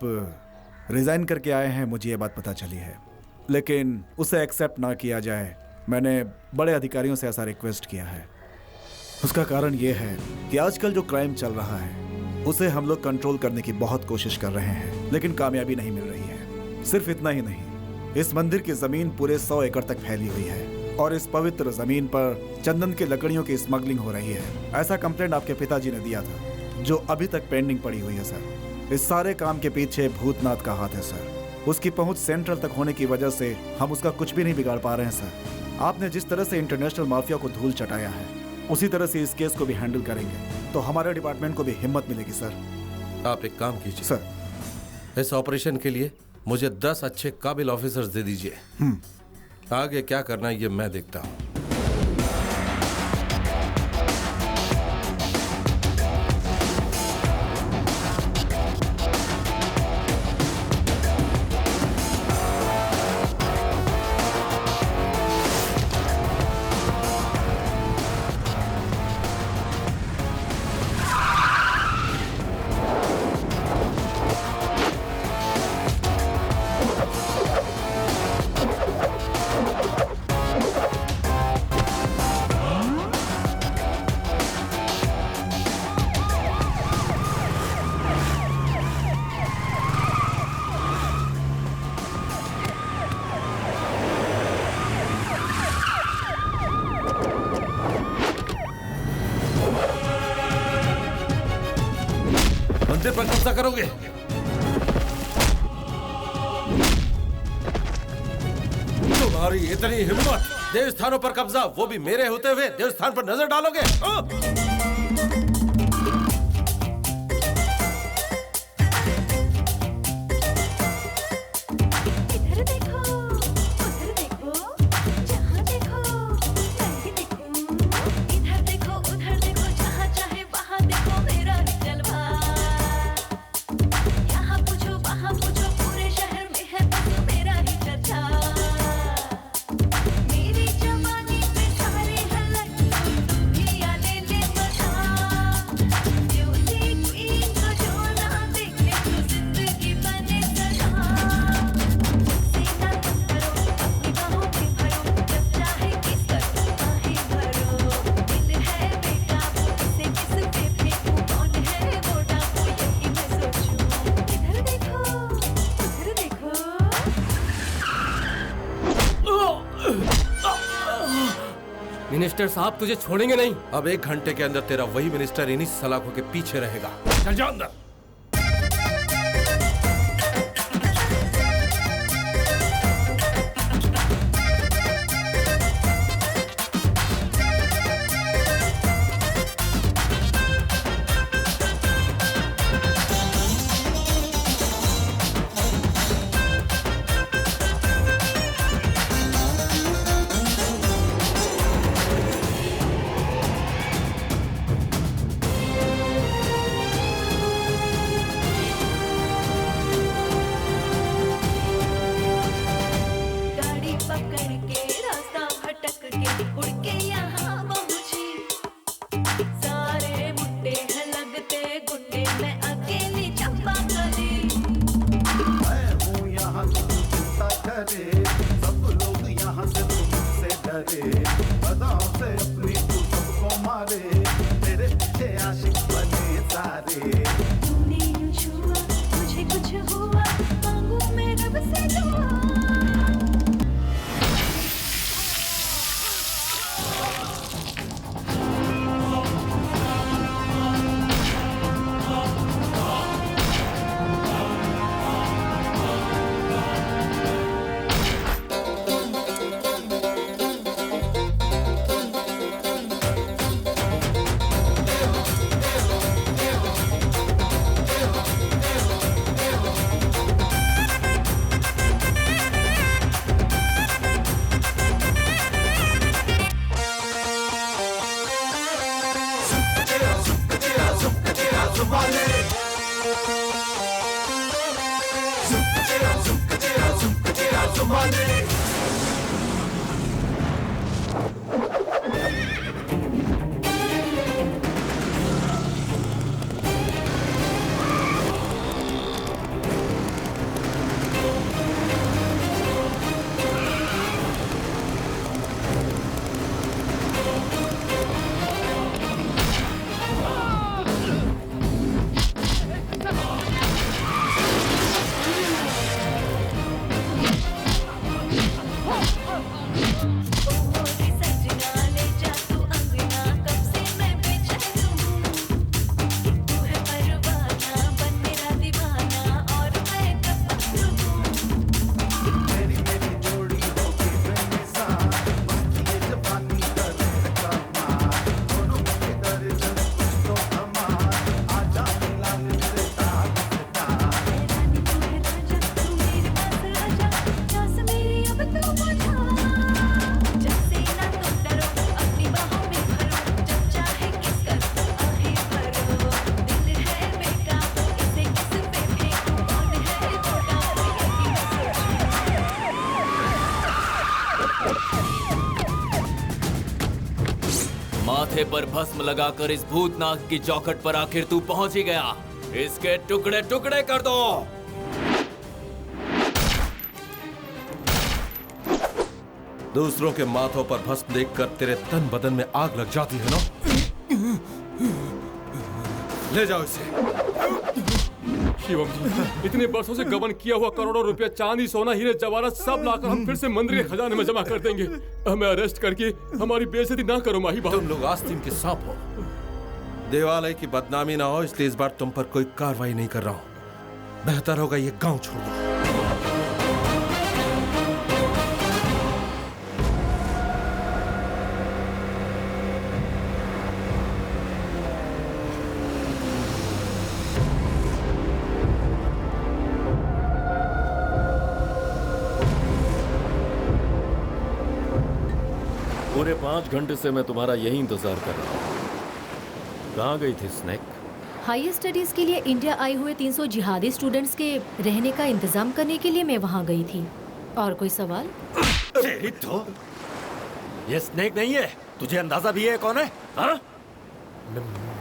रिजाइन करके आए हैं, मुझे ये बात पता चली है, लेकिन उसे एक्सेप्ट ना किया जाए। मैंने बड़े अधिकारियों से ऐसा रिक्वेस्ट किया है। उसका कारण ये है कि आजकल जो क्राइम चल रहा है उसे हम लोग कंट्रोल करने की बहुत कोशिश कर रहे हैं, लेकिन कामयाबी नहीं मिल रही है। सिर्फ इतना ही नहीं, इस मंदिर की जमीन पूरे 100 एकड़ तक फैली हुई है और इस पवित्र जमीन पर चंदन की लकड़ियों की स्मगलिंग हो रही है। ऐसा कंप्लेंट आपके पिताजी ने दिया था, जो अभी तक पेंडिंग पड़ी हुई है सर। इस सारे काम के पीछे भूतनाथ का हाथ है सर। उसकी पहुंच सेंट्रल तक होने की वजह से हम उसका कुछ भी नहीं बिगाड़ पा रहे हैं सर। आपने जिस तरह से इंटरनेशनल माफिया को धूल चटाया है, उसी तरह से इस केस को भी हैंडल करेंगे तो हमारे डिपार्टमेंट को भी हिम्मत मिलेगी सर। आप एक काम कीजिए सर, इस ऑपरेशन के लिए मुझे 10 अच्छे काबिल ऑफिसर्स दे दीजिए। आगे क्या करना है ये मैं देखता हूँ। मंदिर पर कब्जा करोगे? तुम्हारी इतनी हिम्मत, देवस्थानों पर कब्जा, वो भी मेरे होते हुए देवस्थान पर नजर डालोगे? मिनिस्टर साहब तुझे छोड़ेंगे नहीं। अब 1 घंटे के अंदर तेरा वही मिनिस्टर इन्हीं सलाखों के पीछे रहेगा। चल जाओ अंदर। माथे पर भस्म लगाकर इस भूतनाथ की चौखट पर आखिर तू पहुंच ही गया। इसके टुकड़े टुकड़े कर दो। दूसरों के माथों पर भस्म देखकर तेरे तन बदन में आग लग जाती है ना? ले जाओ इसे। शिवम जी, इतने वर्षों से गबन किया हुआ करोड़ों रुपया चांदी सोना हीरे जवाहरात सब लाकर हम फिर से मंदिर के खजाने में जमा कर देंगे। हमें अरेस्ट करके हमारी बेइज्जती ना करो माही बाबू। तुम लोग आस्तीन के सांप हो। देवालय की बदनामी ना हो इसलिए इस बार तुम पर कोई कार्रवाई नहीं कर रहा हूँ। बेहतर होगा ये गांव छोड़ दो। पूरे 5 घंटे से मैं तुम्हारा यही इंतजार कर रहा हूँ। कहाँ गई थी स्नेक? हायर स्टडीज के लिए इंडिया आए हुए 300 जिहादी स्टूडेंट्स के रहने का इंतजाम करने के लिए मैं वहाँ गई थी। और कोई सवाल? तो ये स्नेक नहीं है, तुझे अंदाजा भी है कौन है? हाँ?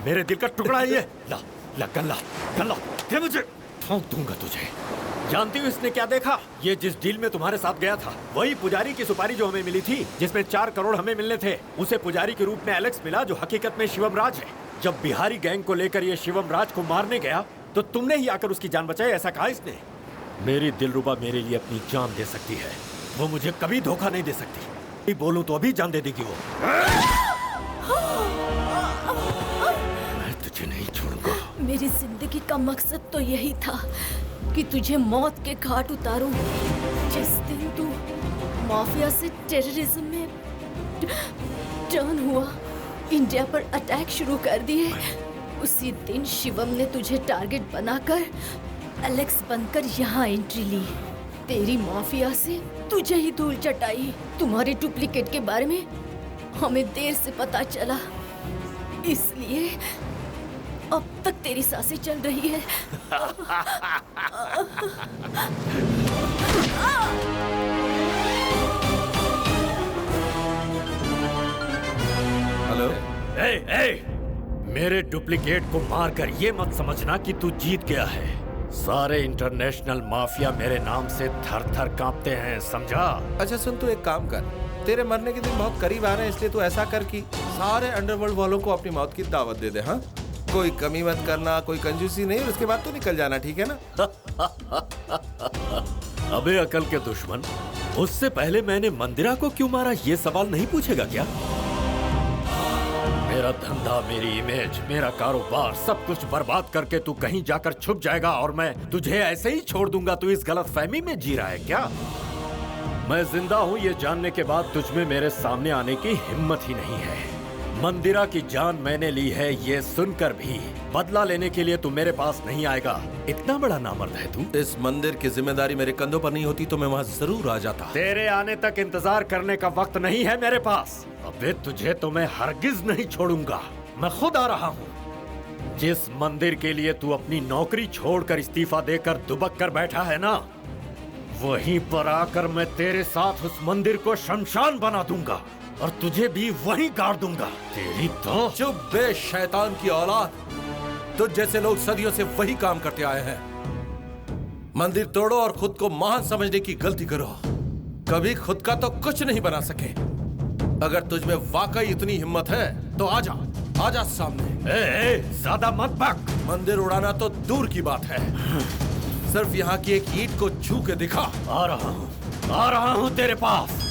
मेरे दिल का टुकड़ा है ये। ला ला गल्ला गल्ला दे मुझे, ठोक दूंगा तुझे। जानती हो इसने क्या देखा? ये जिस डील में तुम्हारे साथ गया था, वही पुजारी की सुपारी जो हमें मिली थी, जिसमें 4 करोड़ हमें मिलने थे, उसे पुजारी के रूप में एलेक्स मिला, जो हकीकत में शिवम राज है। जब बिहारी गैंग को लेकर ये शिवम राज को मारने गया तो तुमने ही आकर उसकी जान बचाई, ऐसा कहा इसने। मेरी दिलरुबा मेरे लिए अपनी जान दे सकती है, वो मुझे कभी धोखा नहीं दे सकती। बोलूं तो अभी जान दे देगी वो। मैं तुझे नहीं छोड़ूंगा। मेरी जिंदगी का मकसद तो यही था कि तुझे मौत के घाट उतारूं। जिस दिन तू माफिया से टेररिज्म में टर्न हुआ, इंडिया पर अटैक शुरू कर दिए, उसी दिन शिवम ने तुझे टारगेट बनाकर एलेक्स बनकर यहाँ एंट्री ली। तेरी माफिया से तुझे ही धूल चटाई। तुम्हारे डुप्लीकेट के बारे में हमें देर से पता चला, इसलिए अब तक तेरी सांसें चल रही है। हेलो। मेरे डुप्लीकेट को मारकर ये मत समझना कि तू जीत गया है। सारे इंटरनेशनल माफिया मेरे नाम से थर थर कांपते हैं, समझा? अच्छा सुन, तू एक काम कर, तेरे मरने के दिन बहुत करीब आ रहे हैं, इसलिए तू ऐसा कर कि सारे अंडरवर्ल्ड वालों को अपनी मौत की दावत दे दे। हाँ, कोई कमी मत करना, कोई कंजूसी नहीं, उसके बाद तो निकल जाना, ठीक है ना? अबे अकल के दुश्मन, उससे पहले मैंने मंदिरा को क्यों मारा ये सवाल नहीं पूछेगा क्या? मेरा धंधा, मेरी इमेज, मेरा कारोबार सब कुछ बर्बाद करके तू कहीं जाकर छुप जाएगा और मैं तुझे ऐसे ही छोड़ दूंगा। तू इस गलतफहमी में जी रहा है क्या? मैं जिंदा हूँ ये जानने के बाद तुझमें मेरे सामने आने की हिम्मत ही नहीं है। मंदिरा की जान मैंने ली है ये सुनकर भी बदला लेने के लिए तू मेरे पास नहीं आएगा। इतना बड़ा नामर्द है तू। इस मंदिर की जिम्मेदारी मेरे कंधों पर नहीं होती तो मैं वहाँ जरूर आ जाता। तेरे आने तक इंतजार करने का वक्त नहीं है मेरे पास। अबे तुझे तो मैं हरगिज नहीं छोड़ूंगा, मैं खुद आ रहा हूँ। जिस मंदिर के लिए तू अपनी नौकरी छोड़कर इस्तीफा देकर दुबक कर बैठा है ना, वहीं पर आकर मैं तेरे साथ उस मंदिर को शमशान बना दूंगा और तुझे भी वहीं गाड़ दूंगा। तेरी तो चुप बे शैतान की औलाद, तुझ जैसे लोग सदियों से वही काम करते आए हैं। मंदिर तोड़ो और खुद को महान समझने की गलती करो, कभी खुद का तो कुछ नहीं बना सके। अगर तुझ में वाकई इतनी हिम्मत है तो आजा, आजा सामने। ज्यादा मत भाग। मंदिर उड़ाना तो दूर की बात है, सिर्फ यहाँ की एक ईंट को छू के दिखा। आ रहा हूँ तेरे पास।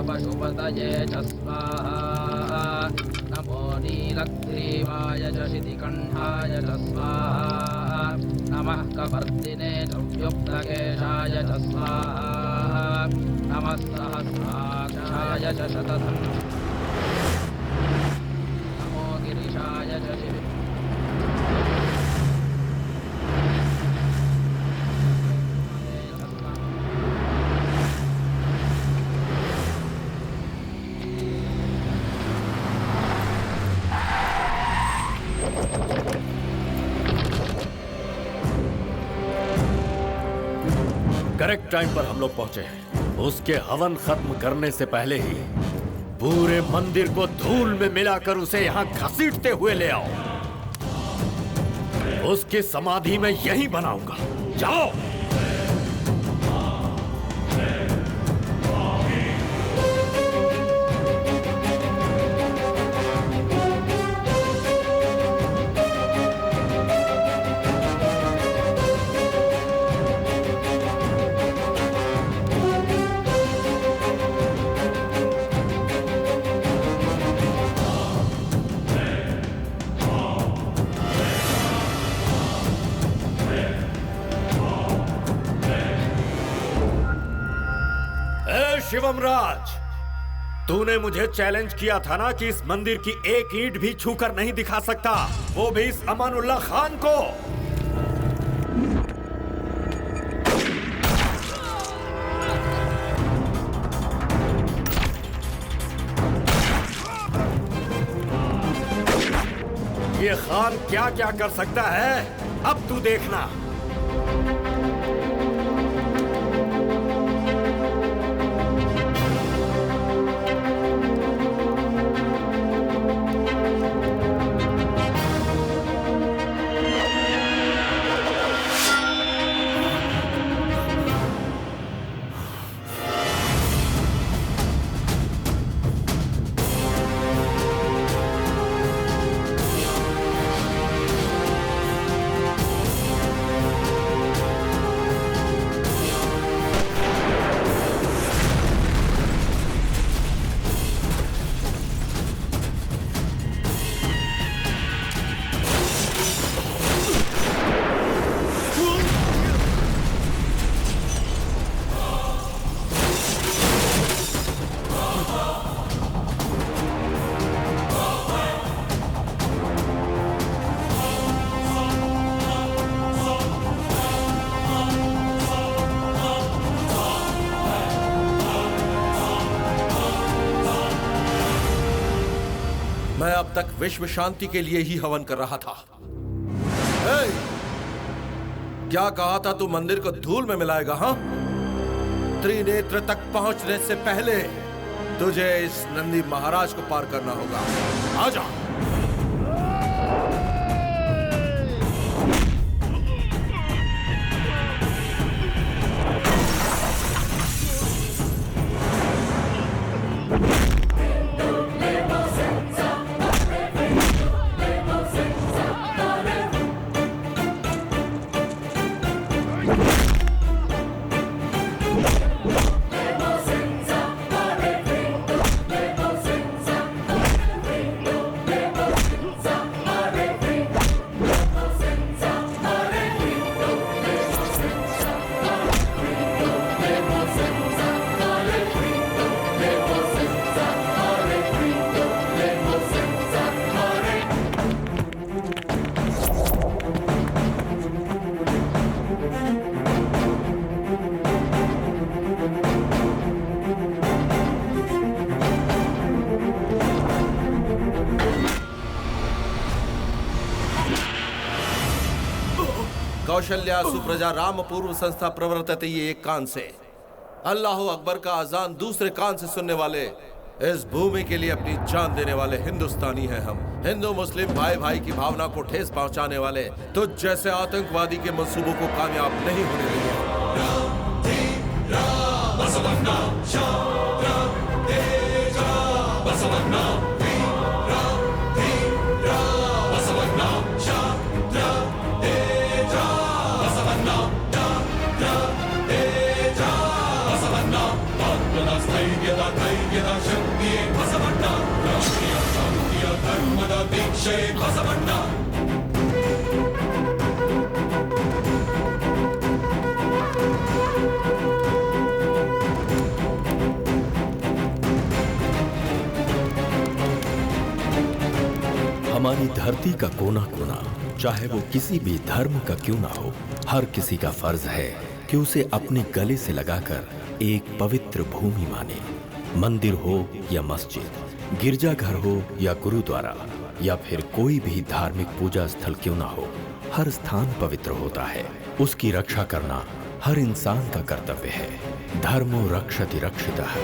पशुपतये च स्वाहा, नमो नीलग्रीवाय च शितिकण्ठाय च स्वाहा, नमः कपर्दिने च व्युक्तकेशाय च स्वाहा, नमः सहस्राक्षाय च शतधन्, नमो गिरिशाय च शिवे। करेक्ट टाइम पर हम लोग पहुंचे हैं। उसके हवन खत्म करने से पहले ही पूरे मंदिर को धूल में मिलाकर उसे यहाँ घसीटते हुए ले आओ। उसकी समाधि में यहीं बनाऊंगा। जाओ। शिवम राज, तूने मुझे चैलेंज किया था ना कि इस मंदिर की एक ईंट भी छूकर नहीं दिखा सकता, वो भी इस अमानुल्लाह खान को। ये खान क्या क्या कर सकता है, अब तू देखना। मैं अब तक विश्व शांति के लिए ही हवन कर रहा था। क्या कहा था तू मंदिर को धूल में मिलाएगा? हाँ, त्रिनेत्र तक पहुंचने से पहले तुझे इस नंदी महाराज को पार करना होगा। आजा। कौशल्या सुप्रजा राम पूर्व संस्था प्रवर्तते, ये एक कान से, अल्लाह अकबर का अजान दूसरे कान से सुनने वाले, इस भूमि के लिए अपनी जान देने वाले हिंदुस्तानी हैं हम। हिंदू मुस्लिम भाई भाई की भावना को ठेस पहुंचाने वाले, तुझ जैसे आतंकवादी के मंसूबों को कामयाब नहीं होने देंगे। हमारी धरती का कोना कोना, चाहे वो किसी भी धर्म का क्यों ना हो, हर किसी का फर्ज है कि उसे अपने गले से लगाकर एक पवित्र भूमि माने। मंदिर हो या मस्जिद, गिरजाघर हो या गुरुद्वारा, या फिर कोई भी धार्मिक पूजा स्थल क्यों ना हो, हर स्थान पवित्र होता है। उसकी रक्षा करना हर इंसान का कर्तव्य है। धर्मो रक्षति रक्षितः।